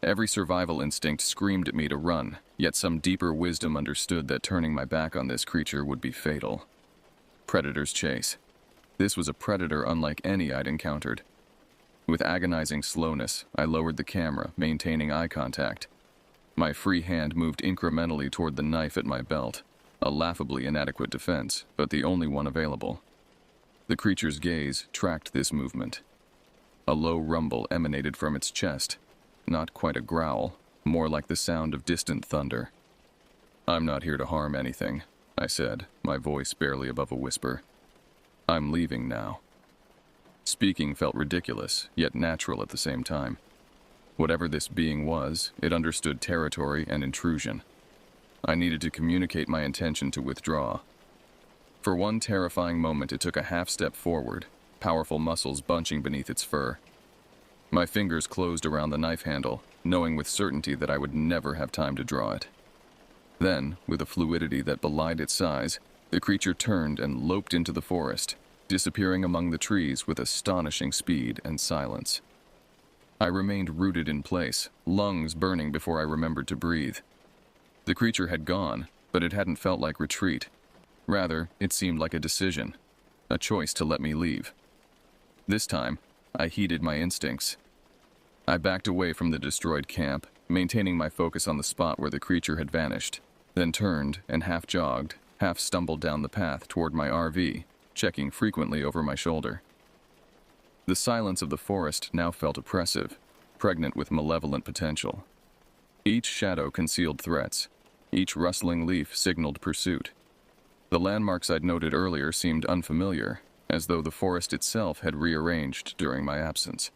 Every survival instinct screamed at me to run, yet some deeper wisdom understood that turning my back on this creature would be fatal. Predator's chase. This was a predator unlike any I'd encountered. With agonizing slowness, I lowered the camera, maintaining eye contact. My free hand moved incrementally toward the knife at my belt, a laughably inadequate defense, but the only one available. The creature's gaze tracked this movement. A low rumble emanated from its chest, not quite a growl, more like the sound of distant thunder. "I'm not here to harm anything," I said, my voice barely above a whisper. "I'm leaving now." Speaking felt ridiculous, yet natural at the same time. Whatever this being was, it understood territory and intrusion. I needed to communicate my intention to withdraw. For one terrifying moment, it took a half step forward, powerful muscles bunching beneath its fur. My fingers closed around the knife handle, knowing with certainty that I would never have time to draw it. Then, with a fluidity that belied its size, the creature turned and loped into the forest, disappearing among the trees with astonishing speed and silence. I remained rooted in place, lungs burning before I remembered to breathe. The creature had gone, but it hadn't felt like retreat. Rather, it seemed like a decision, a choice to let me leave. This time, I heeded my instincts. I backed away from the destroyed camp, maintaining my focus on the spot where the creature had vanished, then turned and half jogged, half stumbled down the path toward my RV, checking frequently over my shoulder. The silence of the forest now felt oppressive, pregnant with malevolent potential. Each shadow concealed threats. Each rustling leaf signaled pursuit. The landmarks I'd noted earlier seemed unfamiliar, as though the forest itself had rearranged during my absence.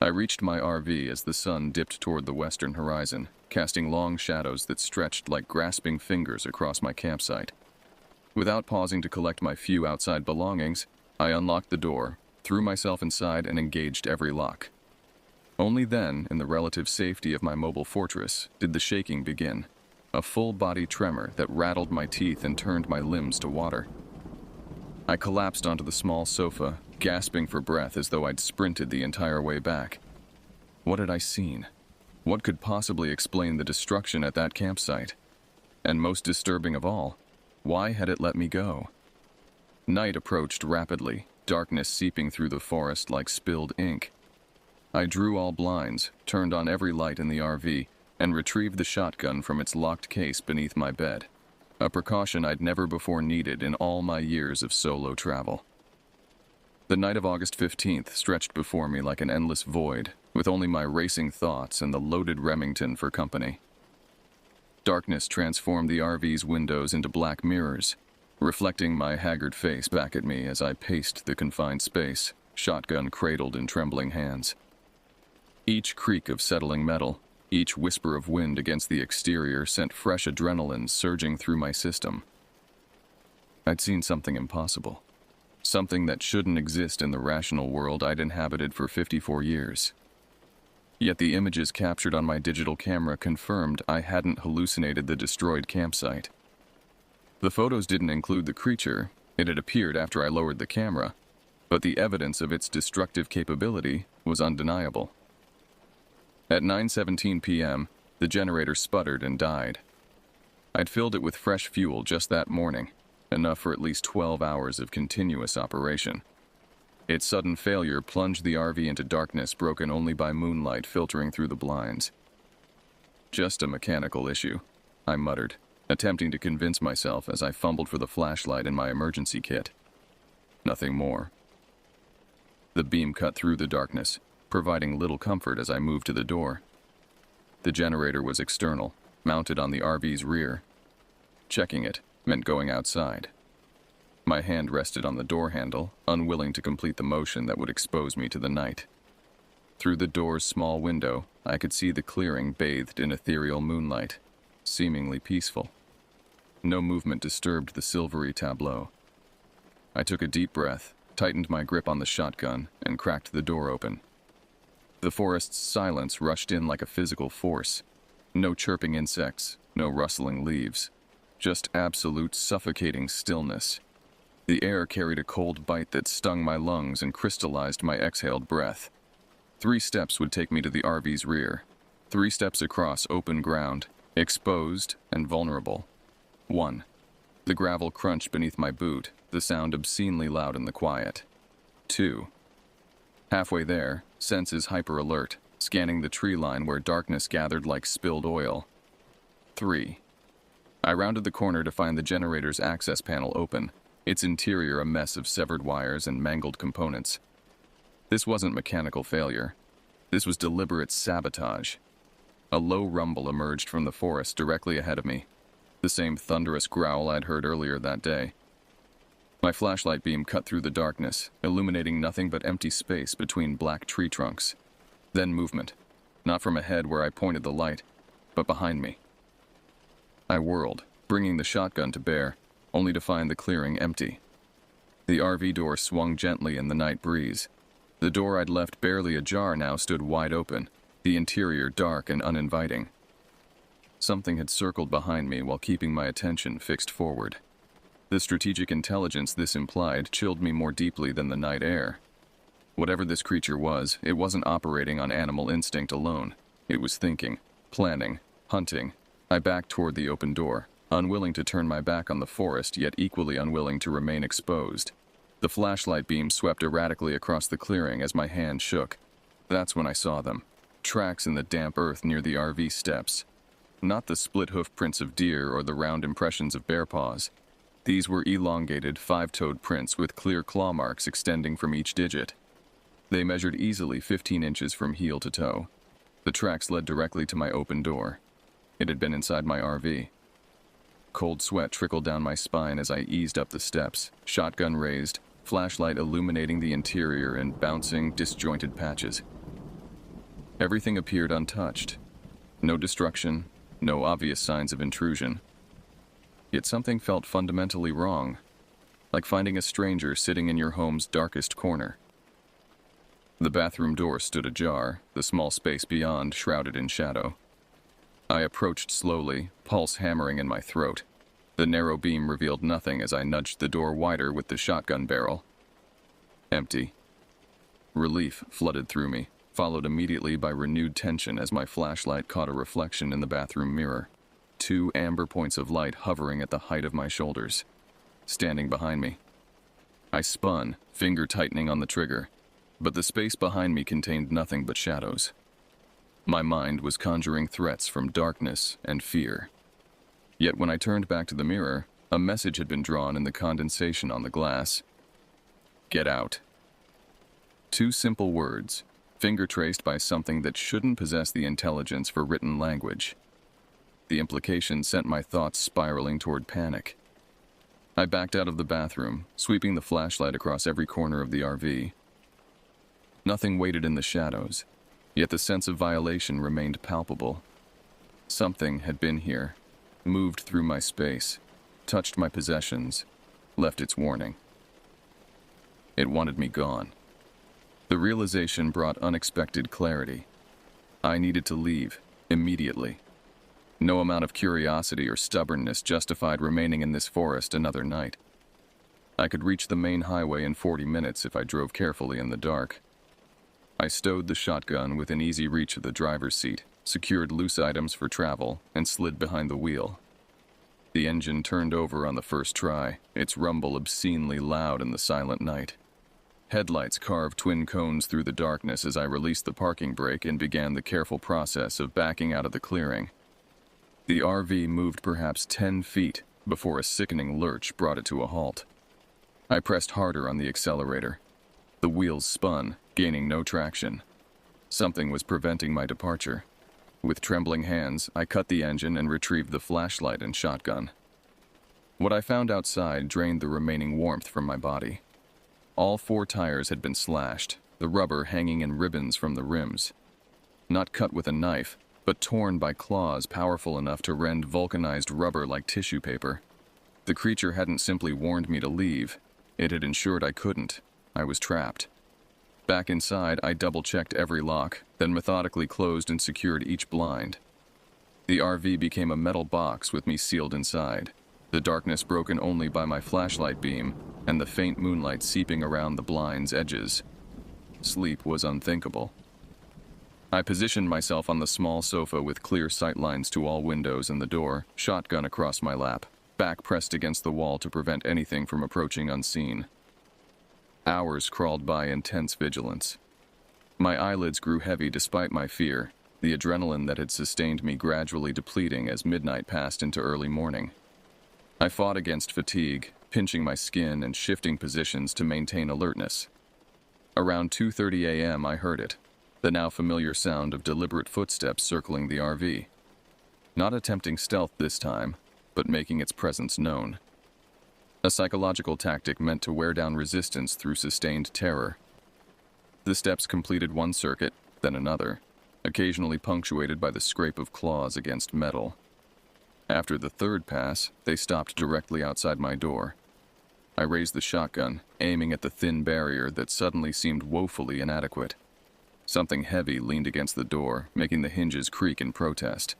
I reached my RV as the sun dipped toward the western horizon, casting long shadows that stretched like grasping fingers across my campsite. Without pausing to collect my few outside belongings, I unlocked the door, threw myself inside, and engaged every lock. Only then, in the relative safety of my mobile fortress, did the shaking begin, a full-body tremor that rattled my teeth and turned my limbs to water. I collapsed onto the small sofa, gasping for breath as though I'd sprinted the entire way back. What had I seen? What could possibly explain the destruction at that campsite? And most disturbing of all, why had it let me go? Night approached rapidly, darkness seeping through the forest like spilled ink. I drew all blinds, turned on every light in the RV, and retrieved the shotgun from its locked case beneath my bed, a precaution I'd never before needed in all my years of solo travel. The night of August 15th stretched before me like an endless void, with only my racing thoughts and the loaded Remington for company. Darkness transformed the RV's windows into black mirrors, reflecting my haggard face back at me as I paced the confined space, shotgun cradled in trembling hands. Each creak of settling metal, each whisper of wind against the exterior sent fresh adrenaline surging through my system. I'd seen something impossible. Something that shouldn't exist in the rational world I'd inhabited for 54 years. Yet the images captured on my digital camera confirmed I hadn't hallucinated the destroyed campsite. The photos didn't include the creature. It had appeared after I lowered the camera, but the evidence of its destructive capability was undeniable. At 9:17 p.m., the generator sputtered and died. I'd filled it with fresh fuel just that morning, enough for at least 12 hours of continuous operation. Its sudden failure plunged the RV into darkness broken only by moonlight filtering through the blinds. "Just a mechanical issue," I muttered, attempting to convince myself as I fumbled for the flashlight in my emergency kit. Nothing more. The beam cut through the darkness, providing little comfort as I moved to the door. The generator was external, mounted on the RV's rear. Checking it meant going outside. My hand rested on the door handle, unwilling to complete the motion that would expose me to the night. Through the door's small window, I could see the clearing bathed in ethereal moonlight, seemingly peaceful. No movement disturbed the silvery tableau. I took a deep breath, tightened my grip on the shotgun, and cracked the door open. The forest's silence rushed in like a physical force. No chirping insects, no rustling leaves. Just absolute suffocating stillness. The air carried a cold bite that stung my lungs and crystallized my exhaled breath. 3 steps would take me to the RV's rear. 3 steps across open ground, exposed and vulnerable. 1. The gravel crunched beneath my boot, the sound obscenely loud in the quiet. 2. Halfway there, senses hyper-alert, scanning the tree line where darkness gathered like spilled oil. 3. I rounded the corner to find the generator's access panel open, its interior a mess of severed wires and mangled components. This wasn't mechanical failure. This was deliberate sabotage. A low rumble emerged from the forest directly ahead of me, the same thunderous growl I'd heard earlier that day. My flashlight beam cut through the darkness, illuminating nothing but empty space between black tree trunks. Then movement, not from ahead where I pointed the light, but behind me. I whirled, bringing the shotgun to bear, only to find the clearing empty. The RV door swung gently in the night breeze. The door I'd left barely ajar now stood wide open, the interior dark and uninviting. Something had circled behind me while keeping my attention fixed forward. The strategic intelligence this implied chilled me more deeply than the night air. Whatever this creature was, it wasn't operating on animal instinct alone. It was thinking, planning, hunting. I backed toward the open door, unwilling to turn my back on the forest, yet equally unwilling to remain exposed. The flashlight beam swept erratically across the clearing as my hand shook. That's when I saw them. Tracks in the damp earth near the RV steps. Not the split hoof prints of deer or the round impressions of bear paws. These were elongated, 5-toed prints with clear claw marks extending from each digit. They measured easily 15 inches from heel to toe. The tracks led directly to my open door. It had been inside my RV. Cold sweat trickled down my spine as I eased up the steps, shotgun raised, flashlight illuminating the interior in bouncing, disjointed patches. Everything appeared untouched. No destruction, no obvious signs of intrusion. Yet something felt fundamentally wrong, like finding a stranger sitting in your home's darkest corner. The bathroom door stood ajar, the small space beyond shrouded in shadow. I approached slowly, pulse hammering in my throat. The narrow beam revealed nothing as I nudged the door wider with the shotgun barrel. Empty. Relief flooded through me, followed immediately by renewed tension as my flashlight caught a reflection in the bathroom mirror. 2 amber points of light hovering at the height of my shoulders, standing behind me. I spun, finger tightening on the trigger, but the space behind me contained nothing but shadows. My mind was conjuring threats from darkness and fear. Yet when I turned back to the mirror, a message had been drawn in the condensation on the glass. Get out. 2 simple words, finger traced by something that shouldn't possess the intelligence for written language. The implication sent my thoughts spiraling toward panic. I backed out of the bathroom, sweeping the flashlight across every corner of the RV. Nothing waited in the shadows, yet the sense of violation remained palpable. Something had been here, moved through my space, touched my possessions, left its warning. It wanted me gone. The realization brought unexpected clarity. I needed to leave, immediately. No amount of curiosity or stubbornness justified remaining in this forest another night. I could reach the main highway in 40 minutes if I drove carefully in the dark. I stowed the shotgun within easy reach of the driver's seat, secured loose items for travel, and slid behind the wheel. The engine turned over on the first try, its rumble obscenely loud in the silent night. Headlights carved twin cones through the darkness as I released the parking brake and began the careful process of backing out of the clearing. The RV moved perhaps 10 feet before a sickening lurch brought it to a halt. I pressed harder on the accelerator. The wheels spun, gaining no traction. Something was preventing my departure. With trembling hands, I cut the engine and retrieved the flashlight and shotgun. What I found outside drained the remaining warmth from my body. All 4 tires had been slashed, the rubber hanging in ribbons from the rims. Not cut with a knife, but torn by claws powerful enough to rend vulcanized rubber like tissue paper. The creature hadn't simply warned me to leave. It had ensured I couldn't. I was trapped. Back inside, I double-checked every lock, then methodically closed and secured each blind. The RV became a metal box with me sealed inside, the darkness broken only by my flashlight beam and the faint moonlight seeping around the blind's edges. Sleep was unthinkable. I positioned myself on the small sofa with clear sightlines to all windows and the door, shotgun across my lap, back pressed against the wall to prevent anything from approaching unseen. Hours crawled by in tense vigilance. My eyelids grew heavy despite my fear, the adrenaline that had sustained me gradually depleting as midnight passed into early morning. I fought against fatigue, pinching my skin and shifting positions to maintain alertness. Around 2:30 a.m. I heard it, the now familiar sound of deliberate footsteps circling the RV. Not attempting stealth this time, but making its presence known. A psychological tactic meant to wear down resistance through sustained terror. The steps completed one circuit, then another, occasionally punctuated by the scrape of claws against metal. After the third pass, they stopped directly outside my door. I raised the shotgun, aiming at the thin barrier that suddenly seemed woefully inadequate. Something heavy leaned against the door, making the hinges creak in protest.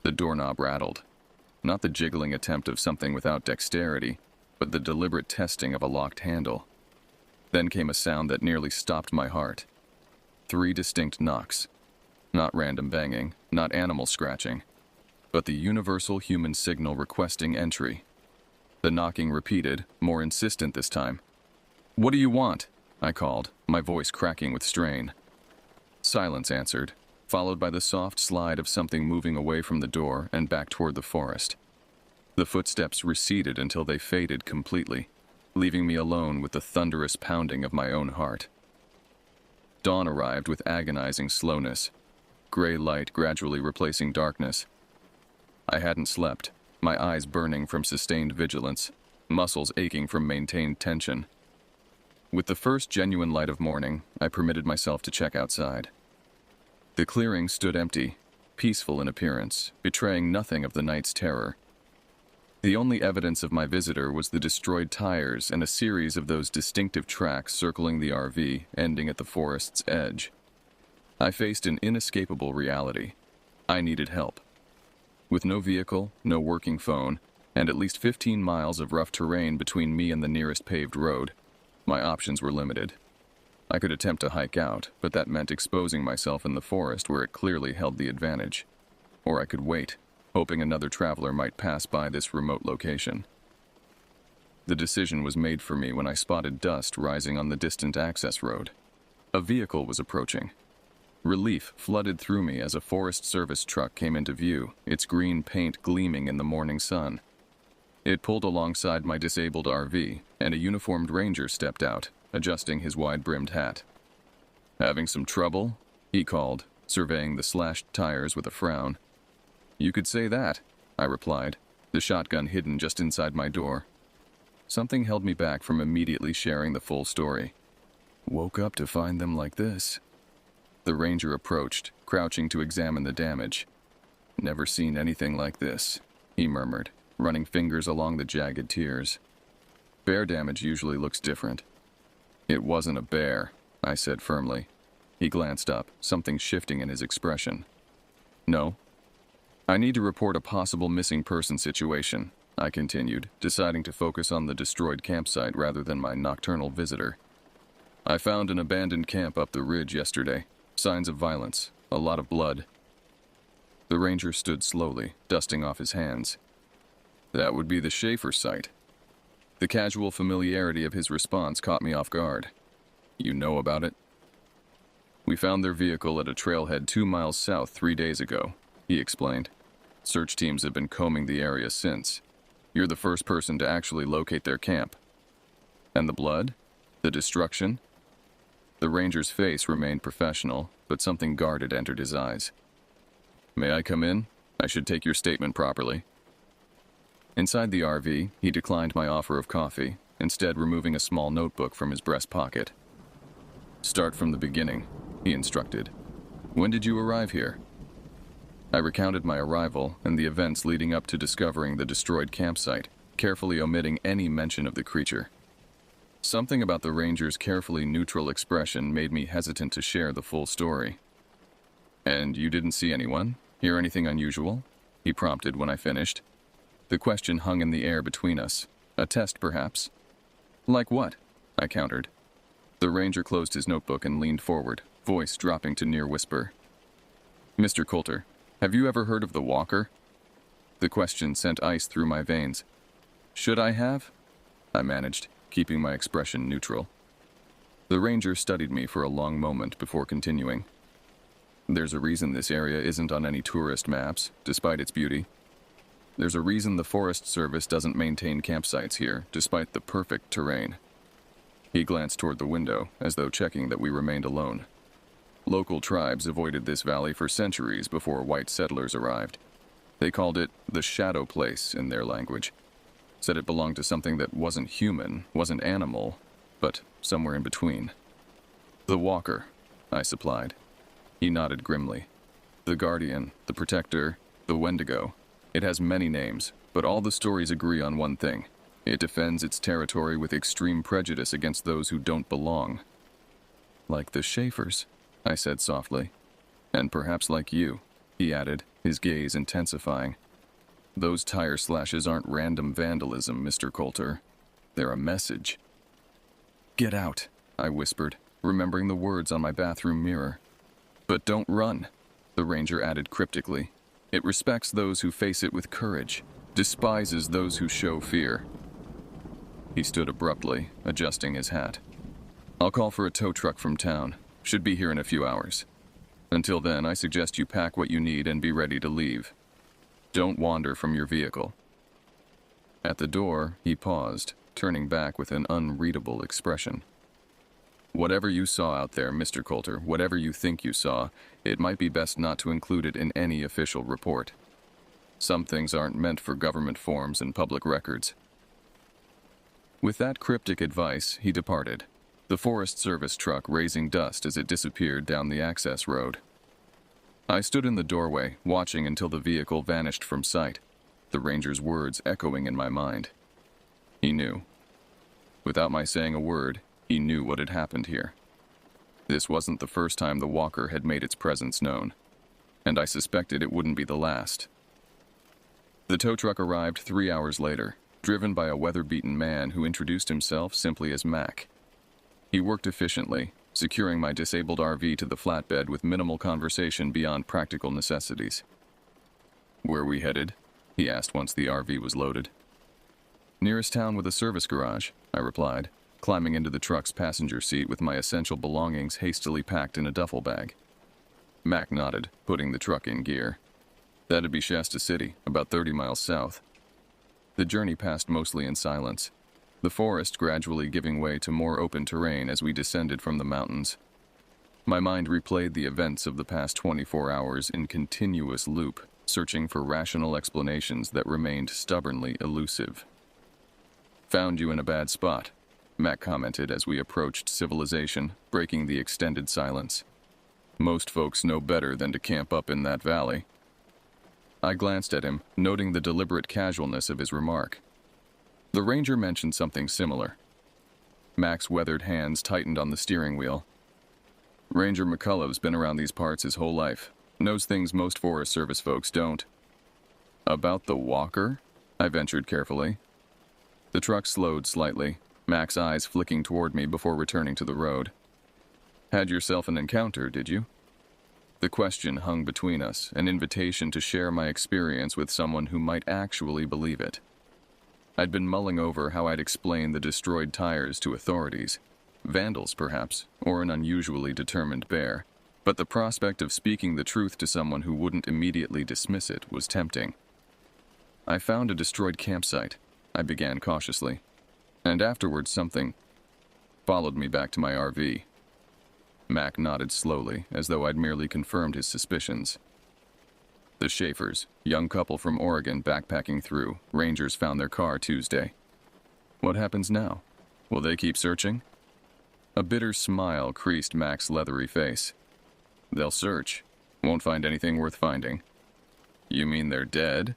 The doorknob rattled. Not the jiggling attempt of something without dexterity, but the deliberate testing of a locked handle. Then came a sound that nearly stopped my heart. 3 distinct knocks. Not random banging, not animal scratching, but the universal human signal requesting entry. The knocking repeated, more insistent this time. "What do you want?" I called, my voice cracking with strain. Silence answered, followed by the soft slide of something moving away from the door and back toward the forest. The footsteps receded until they faded completely, leaving me alone with the thunderous pounding of my own heart. Dawn arrived with agonizing slowness, gray light gradually replacing darkness. I hadn't slept, my eyes burning from sustained vigilance, muscles aching from maintained tension. With the first genuine light of morning, I permitted myself to check outside. The clearing stood empty, peaceful in appearance, betraying nothing of the night's terror. The only evidence of my visitor was the destroyed tires and a series of those distinctive tracks circling the RV, ending at the forest's edge. I faced an inescapable reality. I needed help. With no vehicle, no working phone, and at least 15 miles of rough terrain between me and the nearest paved road, my options were limited. I could attempt to hike out, but that meant exposing myself in the forest where it clearly held the advantage. Or I could wait, hoping another traveler might pass by this remote location. The decision was made for me when I spotted dust rising on the distant access road. A vehicle was approaching. Relief flooded through me as a Forest Service truck came into view, its green paint gleaming in the morning sun. It pulled alongside my disabled RV, and a uniformed ranger stepped out, adjusting his wide-brimmed hat. "Having some trouble?" he called, surveying the slashed tires with a frown. "You could say that," I replied, the shotgun hidden just inside my door. Something held me back from immediately sharing the full story. "Woke up to find them like this." The ranger approached, crouching to examine the damage. "Never seen anything like this," he murmured, running fingers along the jagged tiers. "Bear damage usually looks different." "It wasn't a bear," I said firmly. He glanced up, something shifting in his expression. "No?" "I need to report a possible missing person situation," I continued, deciding to focus on the destroyed campsite rather than my nocturnal visitor. "I found an abandoned camp up the ridge yesterday. Signs of violence, a lot of blood." The ranger stood slowly, dusting off his hands. That would be the Schaefer site. The casual familiarity of his response caught me off guard. You know about it? We found their vehicle at a trailhead 2 miles south 3 days ago, he explained. Search teams have been combing the area since. You're the first person to actually locate their camp. And the blood? The destruction? The ranger's face remained professional, but something guarded entered his eyes. May I come in? I should take your statement properly. Inside the RV, he declined my offer of coffee, instead removing a small notebook from his breast pocket. Start from the beginning, he instructed. When did you arrive here? I recounted my arrival and the events leading up to discovering the destroyed campsite, carefully omitting any mention of the creature. Something about the ranger's carefully neutral expression made me hesitant to share the full story. And you didn't see anyone? Hear anything unusual? He prompted when I finished. The question hung in the air between us. A test, perhaps? Like what? I countered. The ranger closed his notebook and leaned forward, voice dropping to near whisper. Mr. Coulter, have you ever heard of the Walker? The question sent ice through my veins. Should I have? I managed, keeping my expression neutral. The ranger studied me for a long moment before continuing. There's a reason this area isn't on any tourist maps, despite its beauty. There's a reason the Forest Service doesn't maintain campsites here, despite the perfect terrain. He glanced toward the window, as though checking that we remained alone. Local tribes avoided this valley for centuries before white settlers arrived. They called it the shadow place in their language. Said it belonged to something that wasn't human, wasn't animal, but somewhere in between. The Walker, I supplied. He nodded grimly. The Guardian, the Protector, the Wendigo. It has many names, but all the stories agree on one thing. It defends its territory with extreme prejudice against those who don't belong. Like the Schaefers, I said softly. And perhaps like you, he added, his gaze intensifying. Those tire slashes aren't random vandalism, Mr. Coulter. They're a message. Get out, I whispered, remembering the words on my bathroom mirror. But don't run, the ranger added cryptically. It respects those who face it with courage, despises those who show fear. He stood abruptly, adjusting his hat. I'll call for a tow truck from town. Should be here in a few hours. Until then, I suggest you pack what you need and be ready to leave. Don't wander from your vehicle. At the door, he paused, turning back with an unreadable expression. Whatever you saw out there, Mr. Coulter, whatever you think you saw, it might be best not to include it in any official report. Some things aren't meant for government forms and public records. With that cryptic advice, he departed, the Forest Service truck raising dust as it disappeared down the access road. I stood in the doorway, watching until the vehicle vanished from sight, the ranger's words echoing in my mind. He knew. Without my saying a word, he knew what had happened here. This wasn't the first time the Walker had made its presence known, and I suspected it wouldn't be the last. The tow truck arrived 3 hours later, driven by a weather-beaten man who introduced himself simply as Mac. He worked efficiently, securing my disabled RV to the flatbed with minimal conversation beyond practical necessities. Where we headed? He asked once the RV was loaded. Nearest town with a service garage, I replied, climbing into the truck's passenger seat with my essential belongings hastily packed in a duffel bag. Mac nodded, putting the truck in gear. That'd be Shasta City, about 30 miles south. The journey passed mostly in silence, the forest gradually giving way to more open terrain as we descended from the mountains. My mind replayed the events of the past 24 hours in continuous loop, searching for rational explanations that remained stubbornly elusive. Found you in a bad spot, Mac commented as we approached civilization, breaking the extended silence. Most folks know better than to camp up in that valley. I glanced at him, noting the deliberate casualness of his remark. The ranger mentioned something similar. Mac's weathered hands tightened on the steering wheel. Ranger McCullough's been around these parts his whole life, knows things most Forest Service folks don't. About the Walker? I ventured carefully. The truck slowed slightly, Mac's eyes flicking toward me before returning to the road. Had yourself an encounter, did you? The question hung between us, an invitation to share my experience with someone who might actually believe it. I'd been mulling over how I'd explain the destroyed tires to authorities. Vandals, perhaps, or an unusually determined bear. But the prospect of speaking the truth to someone who wouldn't immediately dismiss it was tempting. I found a destroyed campsite, I began cautiously, and afterwards something followed me back to my RV. Mac nodded slowly, as though I'd merely confirmed his suspicions. The Schaefers, young couple from Oregon backpacking through, rangers found their car Tuesday. What happens now? Will they keep searching? A bitter smile creased Mac's leathery face. They'll search. Won't find anything worth finding. You mean they're dead?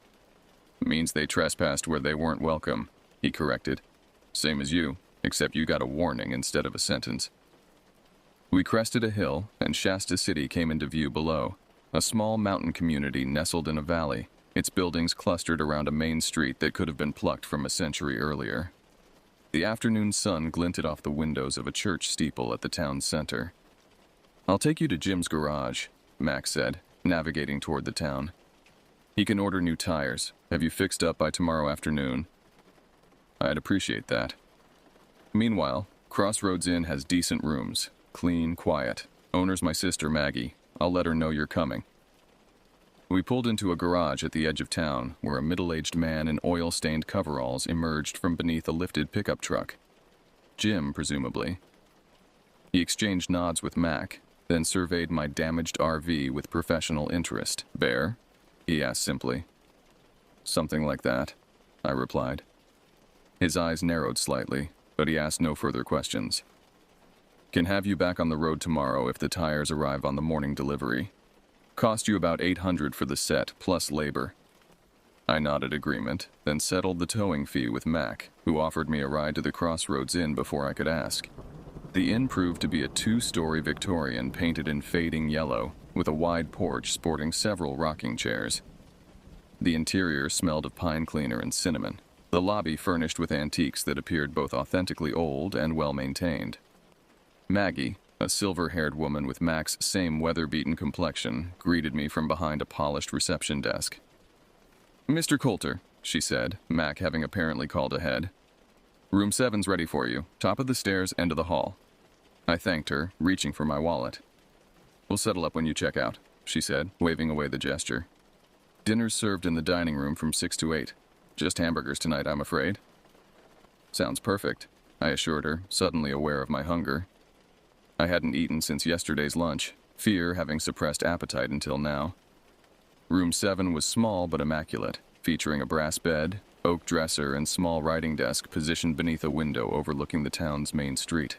Means they trespassed where they weren't welcome, he corrected. Same as you, except you got a warning instead of a sentence. We crested a hill, and Shasta City came into view below, a small mountain community nestled in a valley, its buildings clustered around a main street that could have been plucked from a century earlier. The afternoon sun glinted off the windows of a church steeple at the town's center. I'll take you to Jim's garage, Mac said, navigating toward the town. He can order new tires. Have you fixed up by tomorrow afternoon? I'd appreciate that. Meanwhile, Crossroads Inn has decent rooms. Clean, quiet. Owner's my sister Maggie. I'll let her know you're coming. We pulled into a garage at the edge of town, where a middle-aged man in oil-stained coveralls emerged from beneath a lifted pickup truck. Jim, presumably. He exchanged nods with Mac, then surveyed my damaged RV with professional interest. Bear? He asked simply. Something like that, I replied. His eyes narrowed slightly, but he asked no further questions. Can have you back on the road tomorrow if the tires arrive on the morning delivery. Cost you about $800 for the set, plus labor. I nodded agreement, then settled the towing fee with Mac, who offered me a ride to the Crossroads Inn before I could ask. The inn proved to be a 2-story Victorian painted in fading yellow, with a wide porch sporting several rocking chairs. The interior smelled of pine cleaner and cinnamon, the lobby furnished with antiques that appeared both authentically old and well-maintained. Maggie, a silver-haired woman with Mac's same weather-beaten complexion, greeted me from behind a polished reception desk. Mr. Coulter, she said, Mac having apparently called ahead. Room 7's ready for you, top of the stairs, end of the hall. I thanked her, reaching for my wallet. We'll settle up when you check out, she said, waving away the gesture. Dinner's served in the dining room from 6 to 8. Just hamburgers tonight, I'm afraid. Sounds perfect, I assured her, suddenly aware of my hunger. I hadn't eaten since yesterday's lunch, fear having suppressed appetite until now. Room 7 was small but immaculate, featuring a brass bed, oak dresser, and small writing desk positioned beneath a window overlooking the town's main street.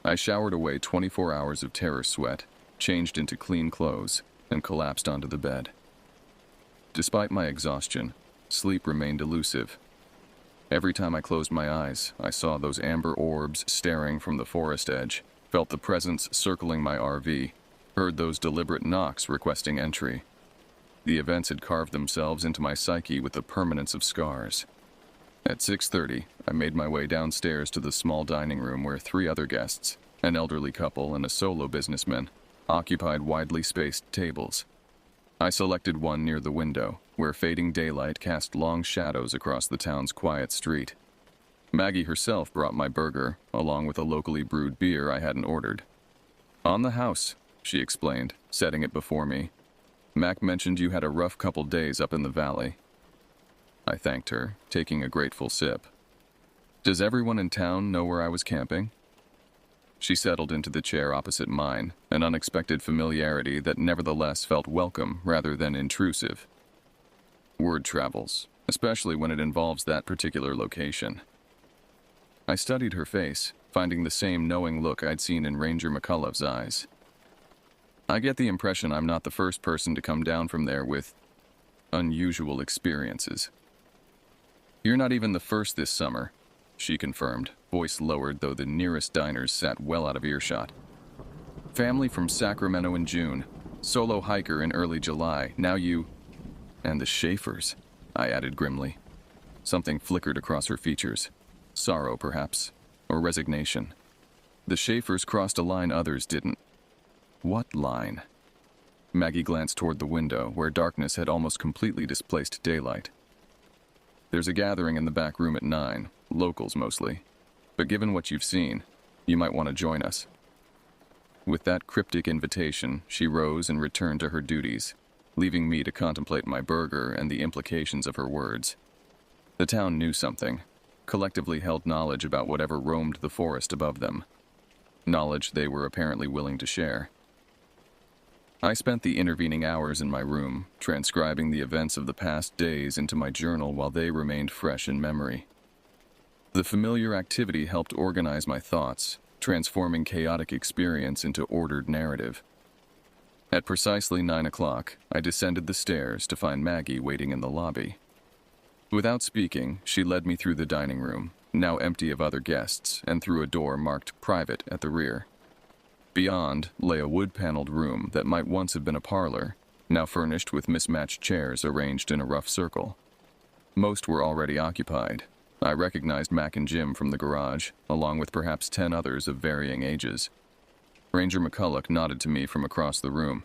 I showered away 24 hours of terror sweat, changed into clean clothes, and collapsed onto the bed. Despite my exhaustion, sleep remained elusive. Every time I closed my eyes, I saw those amber orbs staring from the forest edge, felt the presence circling my RV, heard those deliberate knocks requesting entry. The events had carved themselves into my psyche with the permanence of scars. At 6:30, I made my way downstairs to the small dining room where 3 other guests, an elderly couple and a solo businessman, occupied widely spaced tables. I selected one near the window, where fading daylight cast long shadows across the town's quiet street. Maggie herself brought my burger, along with a locally brewed beer I hadn't ordered. On the house, she explained, setting it before me. Mac mentioned you had a rough couple days up in the valley. I thanked her, taking a grateful sip. Does everyone in town know where I was camping? She settled into the chair opposite mine, an unexpected familiarity that nevertheless felt welcome rather than intrusive. Word travels, especially when it involves that particular location. I studied her face, finding the same knowing look I'd seen in Ranger McCullough's eyes. I get the impression I'm not the first person to come down from there with unusual experiences. You're not even the first this summer, she confirmed, voice lowered though the nearest diners sat well out of earshot. Family from Sacramento in June, solo hiker in early July, now you... And the Schaefers, I added grimly. Something flickered across her features. Sorrow, perhaps, or resignation. The Schaefers crossed a line others didn't. What line? Maggie glanced toward the window, where darkness had almost completely displaced daylight. There's a gathering in the back room at 9, locals mostly. But given what you've seen, you might want to join us." With that cryptic invitation, she rose and returned to her duties, leaving me to contemplate my burger and the implications of her words. The town knew something, collectively held knowledge about whatever roamed the forest above them. Knowledge they were apparently willing to share. I spent the intervening hours in my room, transcribing the events of the past days into my journal while they remained fresh in memory. The familiar activity helped organize my thoughts, transforming chaotic experience into ordered narrative. At precisely 9 o'clock, I descended the stairs to find Maggie waiting in the lobby. Without speaking, she led me through the dining room, now empty of other guests, and through a door marked "Private" at the rear. Beyond lay a wood-paneled room that might once have been a parlor, now furnished with mismatched chairs arranged in a rough circle. Most were already occupied. I recognized Mac and Jim from the garage, along with perhaps 10 others of varying ages. Ranger McCulloch nodded to me from across the room.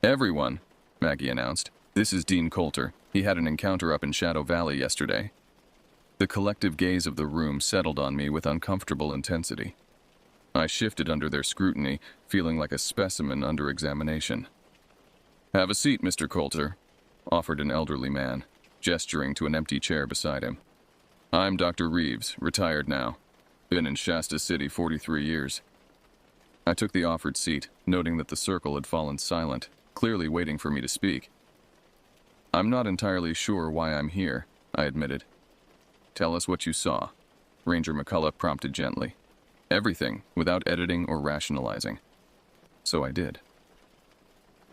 "Everyone," Maggie announced. "This is Dean Coulter. He had an encounter up in Shadow Valley yesterday." The collective gaze of the room settled on me with uncomfortable intensity. I shifted under their scrutiny, feeling like a specimen under examination. "Have a seat, Mr. Coulter," offered an elderly man, gesturing to an empty chair beside him. "I'm Dr. Reeves, retired now. Been in Shasta City 43 years. I took the offered seat, noting that the circle had fallen silent, clearly waiting for me to speak. "I'm not entirely sure why I'm here," I admitted. "Tell us what you saw," Ranger McCulloch prompted gently. "Everything, without editing or rationalizing." So I did.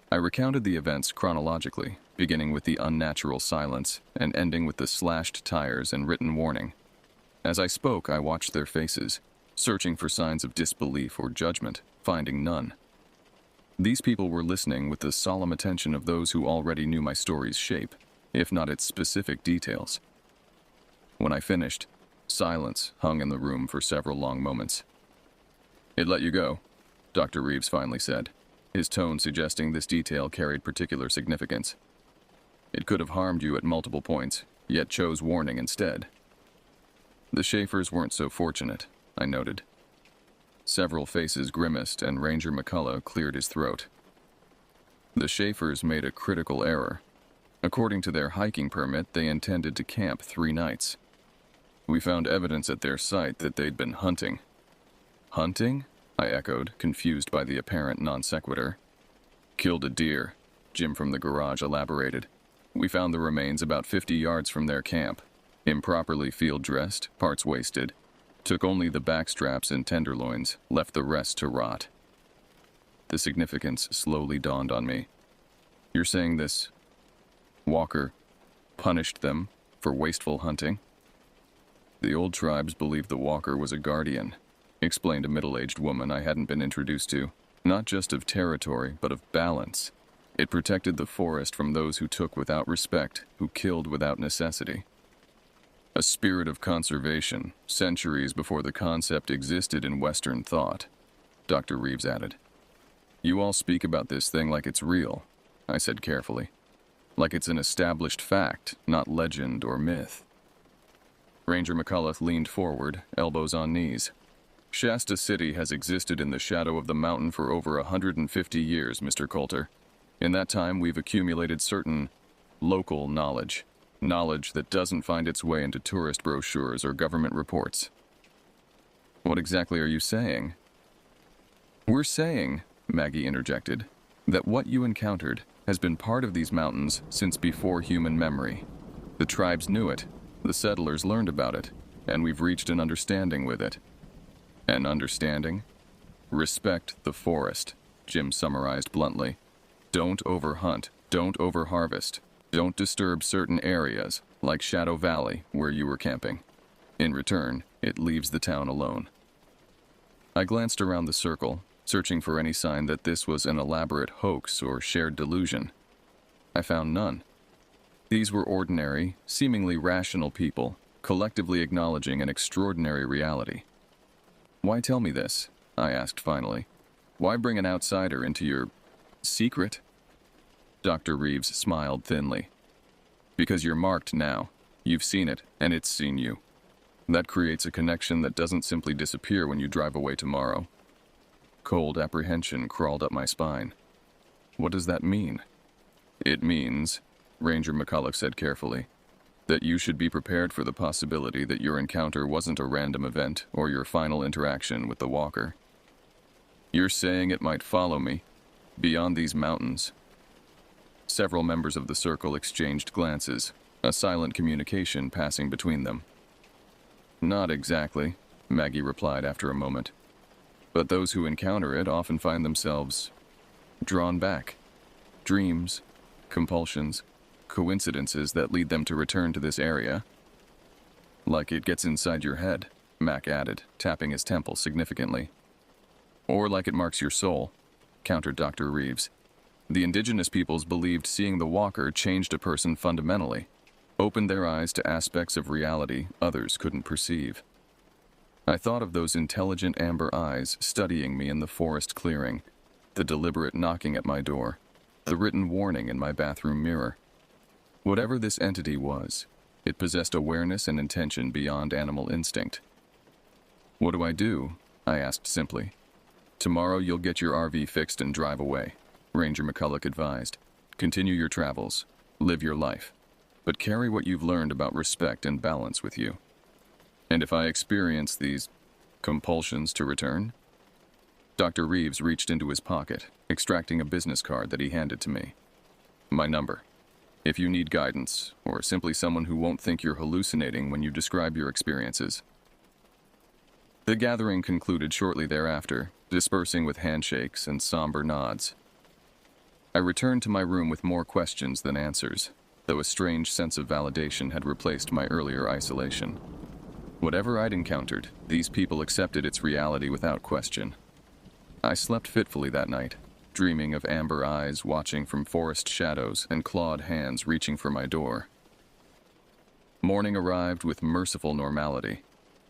I recounted the events chronologically, beginning with the unnatural silence and ending with the slashed tires and written warning. As I spoke, I watched their faces, searching for signs of disbelief or judgment, finding none. These people were listening with the solemn attention of those who already knew my story's shape, if not its specific details. When I finished, silence hung in the room for several long moments. "It let you go," Dr. Reeves finally said, his tone suggesting this detail carried particular significance. "It could have harmed you at multiple points, yet chose warning instead." The Schaefers weren't so fortunate, I noted. Several faces grimaced and Ranger McCulloch cleared his throat. The Schaefers made a critical error. According to their hiking permit, they intended to camp 3 nights. We found evidence at their site that they'd been hunting. "Hunting?" I echoed, confused by the apparent non sequitur. "Killed a deer," Jim from the garage elaborated. "We found the remains about 50 yards from their camp. Improperly field-dressed, parts wasted. Took only the backstraps and tenderloins, left the rest to rot." The significance slowly dawned on me. "You're saying this Walker punished them for wasteful hunting?" "The old tribes believed the Walker was a guardian," explained a middle-aged woman I hadn't been introduced to, "not just of territory, but of balance. It protected the forest from those who took without respect, who killed without necessity. A spirit of conservation, centuries before the concept existed in Western thought," Dr. Reeves added. "You all speak about this thing like it's real," I said carefully. "Like it's an established fact, not legend or myth." Ranger McCulloch leaned forward, elbows on knees. "Shasta City has existed in the shadow of the mountain for over 150 years, Mr. Coulter. In that time, we've accumulated certain local knowledge that doesn't find its way into tourist brochures or government reports." "What exactly are you saying?" "We're saying," Maggie interjected, "that what you encountered has been part of these mountains since before human memory. The tribes knew it, the settlers learned about it, and we've reached an understanding with it." "An understanding?" "Respect the forest," Jim summarized bluntly. "Don't overhunt, don't overharvest. Don't disturb certain areas, like Shadow Valley, where you were camping. In return, it leaves the town alone." I glanced around the circle, searching for any sign that this was an elaborate hoax or shared delusion. I found none. These were ordinary, seemingly rational people, collectively acknowledging an extraordinary reality. "Why tell me this?" I asked finally. "Why bring an outsider into your secret?" Dr. Reeves smiled thinly. "Because you're marked now. You've seen it, and it's seen you. That creates a connection that doesn't simply disappear when you drive away tomorrow. Cold apprehension crawled up my spine. What does that mean? It means, Ranger McCulloch said carefully, that you should be prepared for the possibility that your encounter wasn't a random event or your final interaction with the walker. You're saying it might follow me, beyond these mountains. Several members of the circle exchanged glances, a silent communication passing between them. Not exactly, Maggie replied after a moment. But those who encounter it often find themselves drawn back. Dreams, compulsions, coincidences that lead them to return to this area. Like it gets inside your head, Mac added, tapping his temple significantly. Or like it marks your soul, countered Dr. Reeves. The indigenous peoples believed seeing the walker changed a person fundamentally, opened their eyes to aspects of reality others couldn't perceive. I thought of those intelligent amber eyes studying me in the forest clearing, the deliberate knocking at my door, the written warning in my bathroom mirror. Whatever this entity was, it possessed awareness and intention beyond animal instinct. What do I do? I asked simply. Tomorrow you'll get your RV fixed and drive away, Ranger McCulloch advised. Continue your travels, live your life, but carry what you've learned about respect and balance with you. And if I experience these compulsions to return? Dr. Reeves reached into his pocket, extracting a business card that he handed to me. My number. If you need guidance, or simply someone who won't think you're hallucinating when you describe your experiences. The gathering concluded shortly thereafter, dispersing with handshakes and somber nods. I returned to my room with more questions than answers, though a strange sense of validation had replaced my earlier isolation. Whatever I'd encountered, these people accepted its reality without question. I slept fitfully that night, dreaming of amber eyes watching from forest shadows and clawed hands reaching for my door. Morning arrived with merciful normality,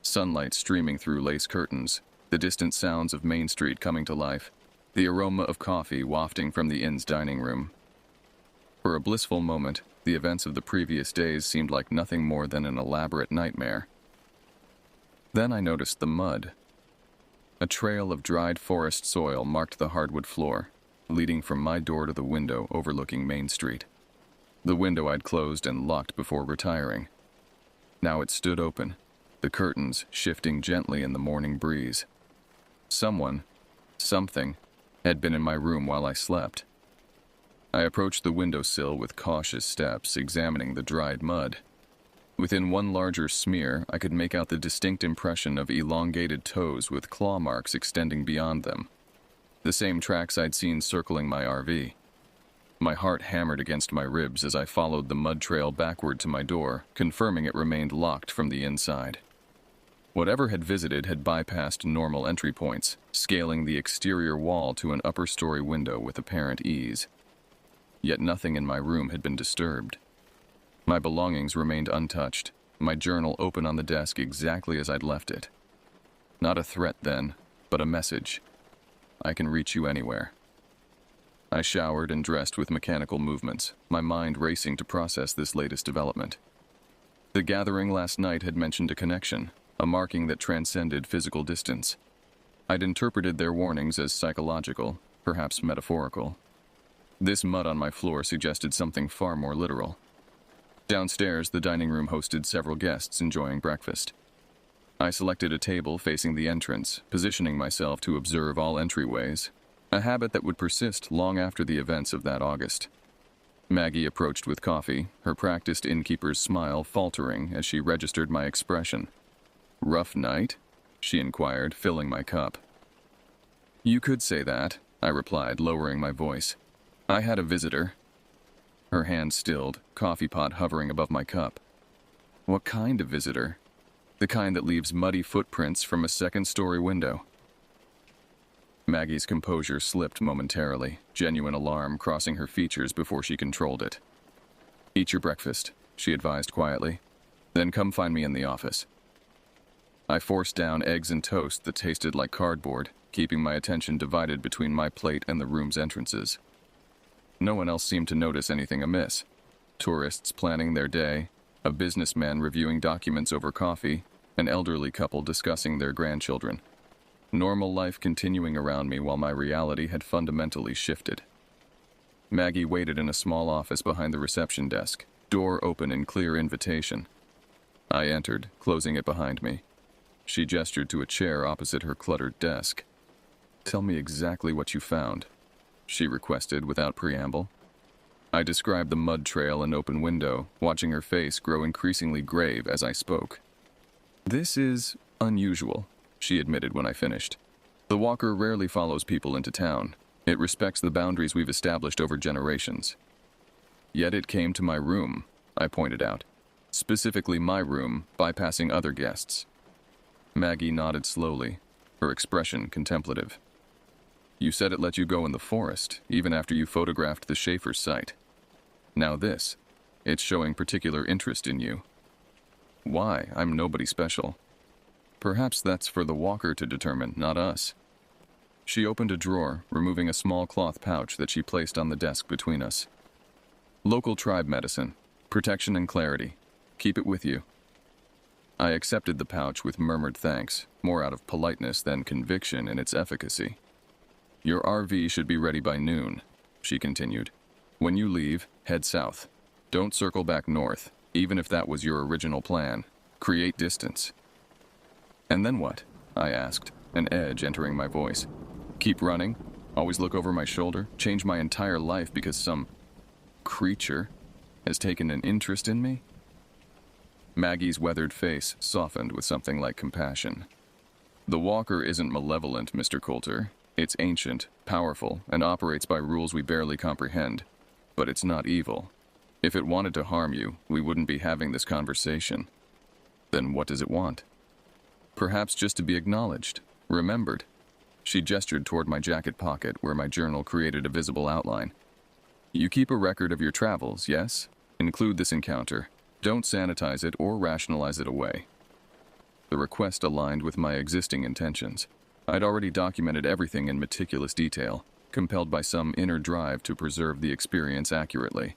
sunlight streaming through lace curtains, the distant sounds of Main Street coming to life, the aroma of coffee wafting from the inn's dining room. For a blissful moment, the events of the previous days seemed like nothing more than an elaborate nightmare. Then I noticed the mud. A trail of dried forest soil marked the hardwood floor, leading from my door to the window overlooking Main Street. The window I'd closed and locked before retiring. Now it stood open, the curtains shifting gently in the morning breeze. Someone, something, had been in my room while I slept. I approached the windowsill with cautious steps, examining the dried mud. Within one larger smear, I could make out the distinct impression of elongated toes with claw marks extending beyond them. The same tracks I'd seen circling my RV. My heart hammered against my ribs as I followed the mud trail backward to my door, confirming it remained locked from the inside. Whatever had visited had bypassed normal entry points, scaling the exterior wall to an upper-story window with apparent ease. Yet nothing in my room had been disturbed. My belongings remained untouched, my journal open on the desk exactly as I'd left it. Not a threat then, but a message. I can reach you anywhere. I showered and dressed with mechanical movements, my mind racing to process this latest development. The gathering last night had mentioned a connection, a marking that transcended physical distance. I'd interpreted their warnings as psychological, perhaps metaphorical. This mud on my floor suggested something far more literal. Downstairs, the dining room hosted several guests enjoying breakfast. I selected a table facing the entrance, positioning myself to observe all entryways, a habit that would persist long after the events of that August. Maggie approached with coffee, her practiced innkeeper's smile faltering as she registered my expression. "Rough night?" she inquired, filling my cup. "You could say that," I replied, lowering my voice. "I had a visitor." Her hand stilled, coffee pot hovering above my cup. "What kind of visitor?" "The kind that leaves muddy footprints from a second-story window." Maggie's composure slipped momentarily, genuine alarm crossing her features before she controlled it. "Eat your breakfast," she advised quietly. "Then come find me in the office." I forced down eggs and toast that tasted like cardboard, keeping my attention divided between my plate and the room's entrances. No one else seemed to notice anything amiss. Tourists planning their day, a businessman reviewing documents over coffee, an elderly couple discussing their grandchildren. Normal life continuing around me while my reality had fundamentally shifted. Maggie waited in a small office behind the reception desk, door open in clear invitation. I entered, closing it behind me. She gestured to a chair opposite her cluttered desk. "Tell me exactly what you found," she requested without preamble. I described the mud trail and open window, watching her face grow increasingly grave as I spoke. "This is unusual," she admitted when I finished. "The walker rarely follows people into town. It respects the boundaries we've established over generations. Yet it came to my room," I pointed out. "Specifically my room, bypassing other guests." Maggie nodded slowly, her expression contemplative. "You said it let you go in the forest, even after you photographed the Schaefer's site. Now this, it's showing particular interest in you. Why? I'm nobody special." "Perhaps that's for the walker to determine, not us." She opened a drawer, removing a small cloth pouch that she placed on the desk between us. "Local tribe medicine, protection and clarity. Keep it with you." I accepted the pouch with murmured thanks, more out of politeness than conviction in its efficacy. "Your RV should be ready by noon," she continued. "When you leave, head south. Don't circle back north, even if that was your original plan. Create distance." "And then what?" I asked, an edge entering my voice. "Keep running? Always look over my shoulder? Change my entire life because some creature has taken an interest in me?" Maggie's weathered face softened with something like compassion. "The walker isn't malevolent, Mr. Coulter. It's ancient, powerful, and operates by rules we barely comprehend. But it's not evil. If it wanted to harm you, we wouldn't be having this conversation. Then what does it want?" "Perhaps just to be acknowledged, remembered." She gestured toward my jacket pocket where my journal created a visible outline. "You keep a record of your travels, yes? Include this encounter. Don't sanitize it or rationalize it away." The request aligned with my existing intentions. I'd already documented everything in meticulous detail, compelled by some inner drive to preserve the experience accurately.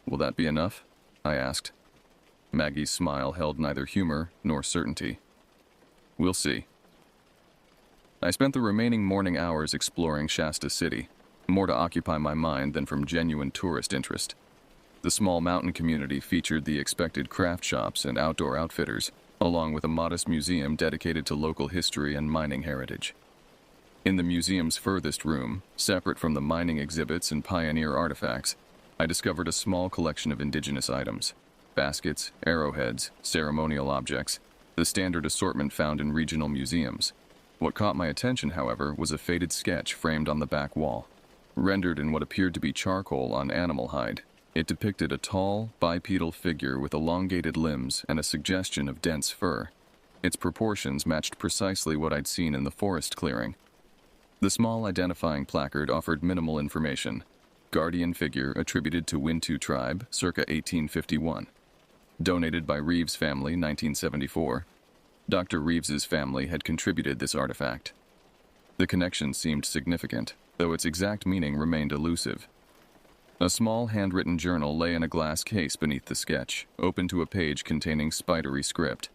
"Will that be enough?" I asked. Maggie's smile held neither humor nor certainty. "We'll see." I spent the remaining morning hours exploring Shasta City, more to occupy my mind than from genuine tourist interest. The small mountain community featured the expected craft shops and outdoor outfitters, along with a modest museum dedicated to local history and mining heritage. In the museum's furthest room, separate from the mining exhibits and pioneer artifacts, I discovered a small collection of indigenous items: baskets, arrowheads, ceremonial objects, the standard assortment found in regional museums. What caught my attention, however, was a faded sketch framed on the back wall. Rendered in what appeared to be charcoal on animal hide, it depicted a tall, bipedal figure with elongated limbs and a suggestion of dense fur. Its proportions matched precisely what I'd seen in the forest clearing. The small identifying placard offered minimal information. Guardian figure attributed to Wintu tribe, circa 1851. Donated by Reeves family, 1974. Dr. Reeves's family had contributed this artifact. The connection seemed significant, though its exact meaning remained elusive. A small handwritten journal lay in a glass case beneath the sketch, open to a page containing spidery script.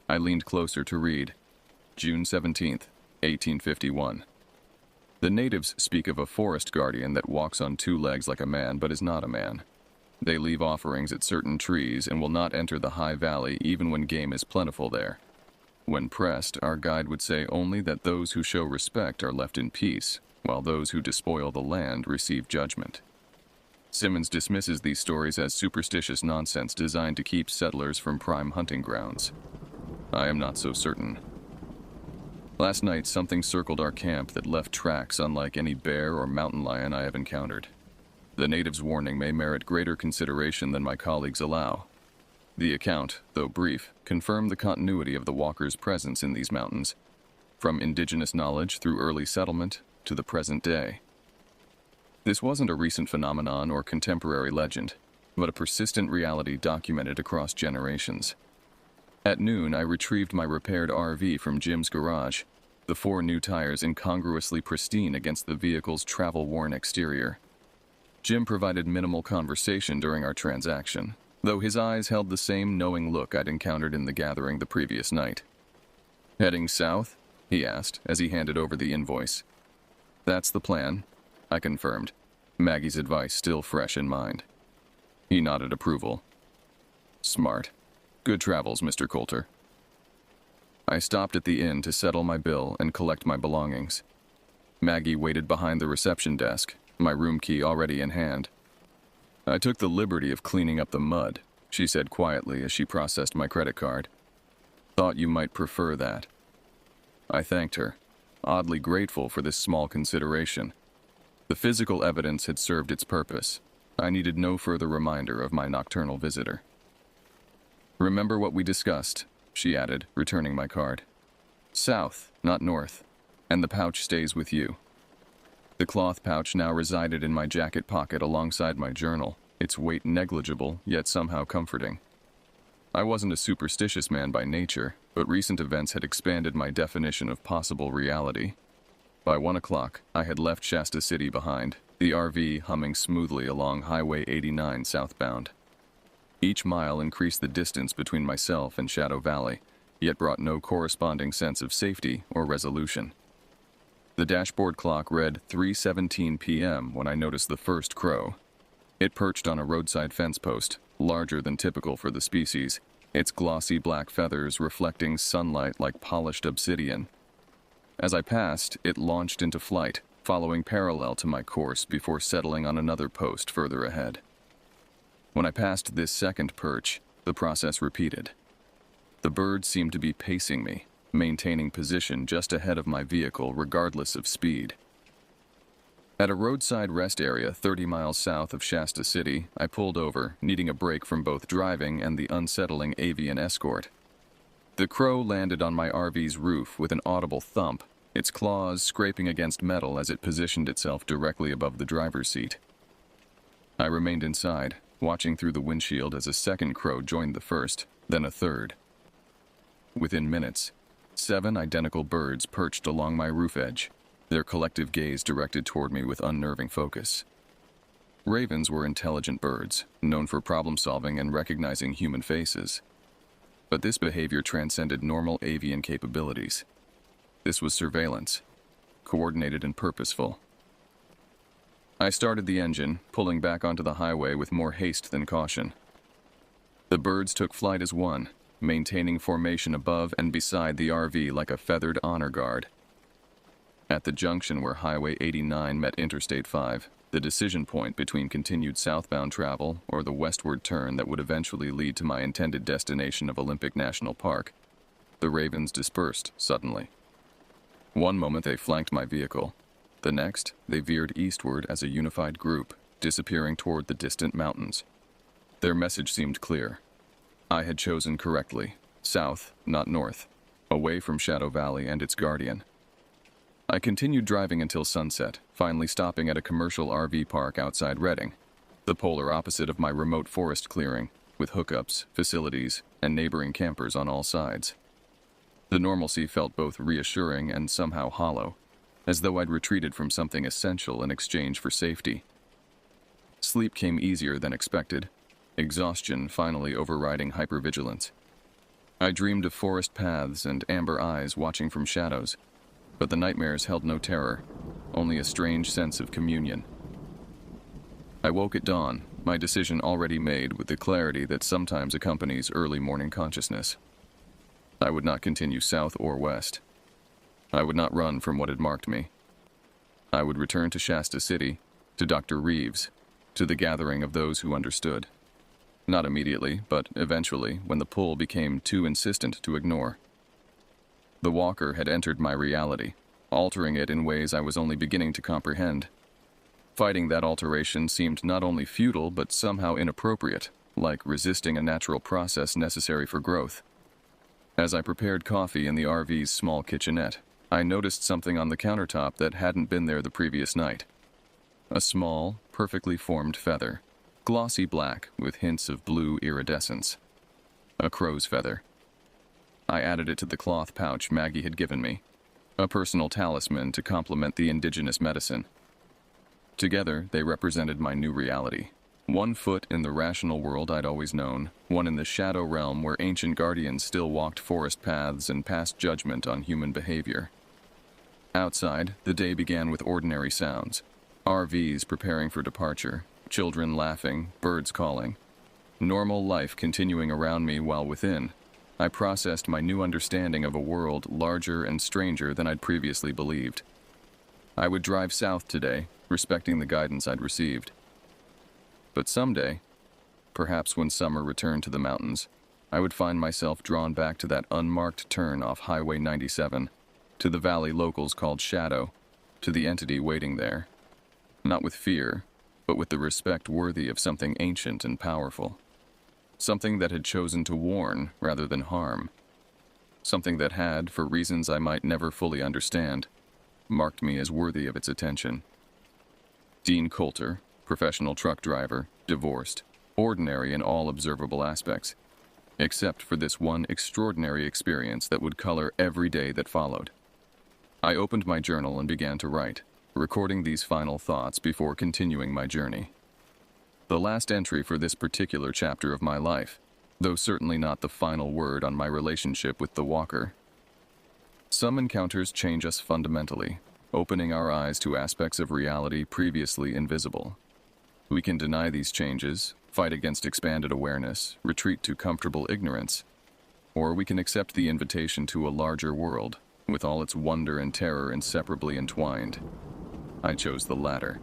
I leaned closer to read. June 17th, 1851. The natives speak of a forest guardian that walks on two legs like a man but is not a man. They leave offerings at certain trees and will not enter the high valley even when game is plentiful there. When pressed, our guide would say only that those who show respect are left in peace, while those who despoil the land receive judgment. Simmons dismisses these stories as superstitious nonsense designed to keep settlers from prime hunting grounds. I am not so certain. Last night, something circled our camp that left tracks unlike any bear or mountain lion I have encountered. The native's warning may merit greater consideration than my colleagues allow. The account, though brief, confirmed the continuity of the walker's presence in these mountains, from indigenous knowledge through early settlement to the present day. This wasn't a recent phenomenon or contemporary legend, but a persistent reality documented across generations. At noon, I retrieved my repaired RV from Jim's garage, the 4 new tires incongruously pristine against the vehicle's travel-worn exterior. Jim provided minimal conversation during our transaction, though his eyes held the same knowing look I'd encountered in the gathering the previous night. "Heading south?" he asked as he handed over the invoice. "That's the plan," I confirmed, Maggie's advice still fresh in mind. He nodded approval. "Smart. Good travels, Mr. Coulter." I stopped at the inn to settle my bill and collect my belongings. Maggie waited behind the reception desk, my room key already in hand. "I took the liberty of cleaning up the mud," she said quietly as she processed my credit card. "Thought you might prefer that." I thanked her, oddly grateful for this small consideration. The physical evidence had served its purpose. I needed no further reminder of my nocturnal visitor. "Remember what we discussed," she added, returning my card. "South, not north, and the pouch stays with you." The cloth pouch now resided in my jacket pocket alongside my journal, its weight negligible, yet somehow comforting. I wasn't a superstitious man by nature, but recent events had expanded my definition of possible reality. By 1 o'clock, I had left Shasta City behind, the RV humming smoothly along Highway 89 southbound. Each mile increased the distance between myself and Shadow Valley, yet brought no corresponding sense of safety or resolution. The dashboard clock read 3:17 p.m. when I noticed the first crow. It perched on a roadside fence post, larger than typical for the species, its glossy black feathers reflecting sunlight like polished obsidian. As I passed, it launched into flight, following parallel to my course before settling on another post further ahead. When I passed this second perch, the process repeated. The bird seemed to be pacing me, maintaining position just ahead of my vehicle regardless of speed. At a roadside rest area 30 miles south of Shasta City, I pulled over, needing a break from both driving and the unsettling avian escort. The crow landed on my RV's roof with an audible thump, its claws scraping against metal as it positioned itself directly above the driver's seat. I remained inside, watching through the windshield as a second crow joined the first, then a third. Within minutes, 7 identical birds perched along my roof edge, their collective gaze directed toward me with unnerving focus. Ravens were intelligent birds, known for problem-solving and recognizing human faces. But this behavior transcended normal avian capabilities. This was surveillance, coordinated and purposeful. I started the engine, pulling back onto the highway with more haste than caution. The birds took flight as one, maintaining formation above and beside the RV like a feathered honor guard. At the junction where Highway 89 met Interstate 5, the decision point between continued southbound travel or the westward turn that would eventually lead to my intended destination of Olympic National Park, the ravens dispersed suddenly. One moment they flanked my vehicle. The next, they veered eastward as a unified group, disappearing toward the distant mountains. Their message seemed clear. I had chosen correctly, south, not north, away from Shadow Valley and its guardian. I continued driving until sunset, finally stopping at a commercial RV park outside Redding, the polar opposite of my remote forest clearing, with hookups, facilities, and neighboring campers on all sides. The normalcy felt both reassuring and somehow hollow, as though I'd retreated from something essential in exchange for safety. Sleep came easier than expected, exhaustion finally overriding hypervigilance. I dreamed of forest paths and amber eyes watching from shadows, but the nightmares held no terror, only a strange sense of communion. I woke at dawn, my decision already made with the clarity that sometimes accompanies early morning consciousness. I would not continue south or west. I would not run from what had marked me. I would return to Shasta City, to Dr. Reeves, to the gathering of those who understood. Not immediately, but eventually, when the pull became too insistent to ignore. The walker had entered my reality, altering it in ways I was only beginning to comprehend. Fighting that alteration seemed not only futile but somehow inappropriate, like resisting a natural process necessary for growth. As I prepared coffee in the RV's small kitchenette, I noticed something on the countertop that hadn't been there the previous night. A small, perfectly formed feather, glossy black with hints of blue iridescence. A crow's feather. I added it to the cloth pouch Maggie had given me, a personal talisman to complement the indigenous medicine. Together, they represented my new reality, One foot in the rational world I'd always known, one in the shadow realm where ancient guardians still walked forest paths and passed judgment on human behavior. Outside, the day began with ordinary sounds. RVs preparing for departure, children laughing, birds calling. Normal life continuing around me while within, I processed my new understanding of a world larger and stranger than I'd previously believed. I would drive south today, respecting the guidance I'd received. But someday, perhaps when summer returned to the mountains, I would find myself drawn back to that unmarked turn off Highway 97, to the valley locals called Shadow, to the entity waiting there. Not with fear, but with the respect worthy of something ancient and powerful. Something that had chosen to warn rather than harm. Something that had, for reasons I might never fully understand, marked me as worthy of its attention. Dean Coulter, professional truck driver, divorced, ordinary in all observable aspects, except for this one extraordinary experience that would color every day that followed. I opened my journal and began to write, recording these final thoughts before continuing my journey. The last entry for this particular chapter of my life, though certainly not the final word on my relationship with the walker. Some encounters change us fundamentally, opening our eyes to aspects of reality previously invisible. We can deny these changes, fight against expanded awareness, retreat to comfortable ignorance, or we can accept the invitation to a larger world, with all its wonder and terror inseparably entwined. I chose the latter,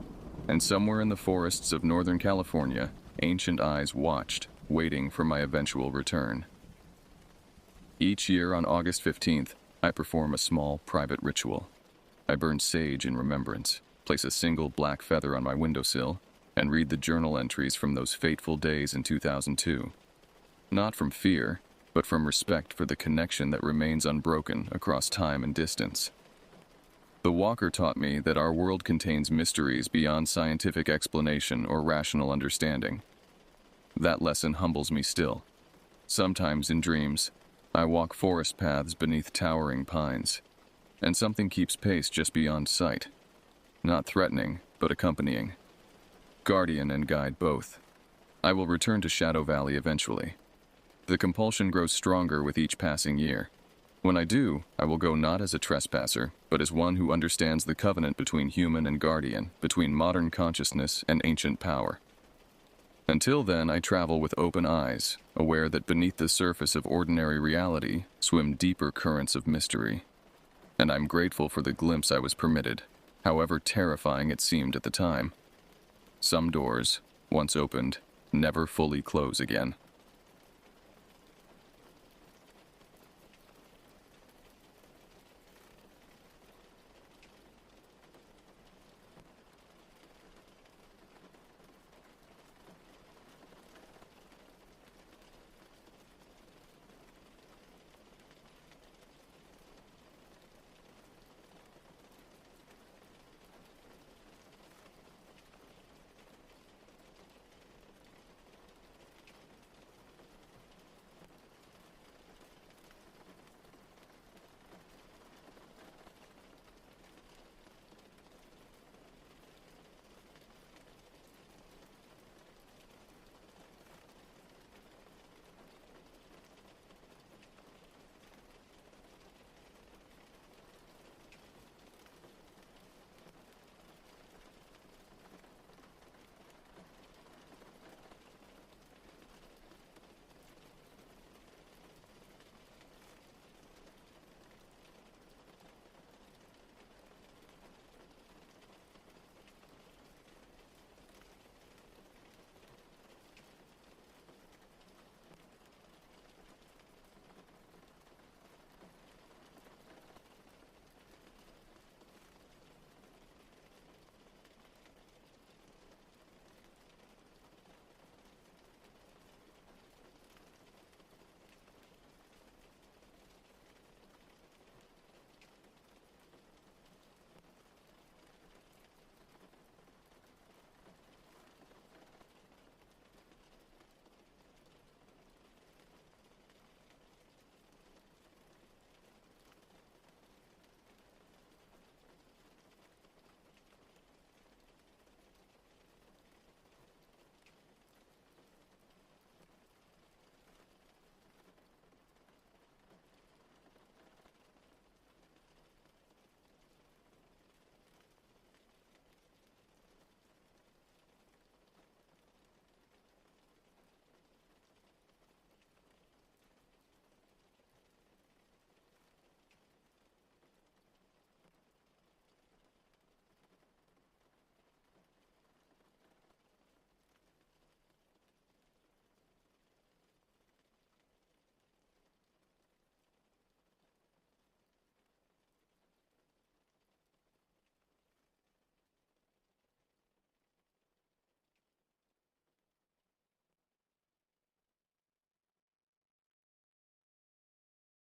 and somewhere in the forests of Northern California, ancient eyes watched, waiting for my eventual return. Each year on August 15th, I perform a small, private ritual. I burn sage in remembrance, place a single black feather on my windowsill, and read the journal entries from those fateful days in 2002. Not from fear, but from respect for the connection that remains unbroken across time and distance. The walker taught me that our world contains mysteries beyond scientific explanation or rational understanding. That lesson humbles me still. Sometimes in dreams, I walk forest paths beneath towering pines, and something keeps pace just beyond sight. Not threatening, but accompanying. Guardian and guide both. I will return to Shadow Valley eventually. The compulsion grows stronger with each passing year. When I do, I will go not as a trespasser, but as one who understands the covenant between human and guardian, between modern consciousness and ancient power. Until then, I travel with open eyes, aware that beneath the surface of ordinary reality swim deeper currents of mystery. And I'm grateful for the glimpse I was permitted, however terrifying it seemed at the time. Some doors, once opened, never fully close again.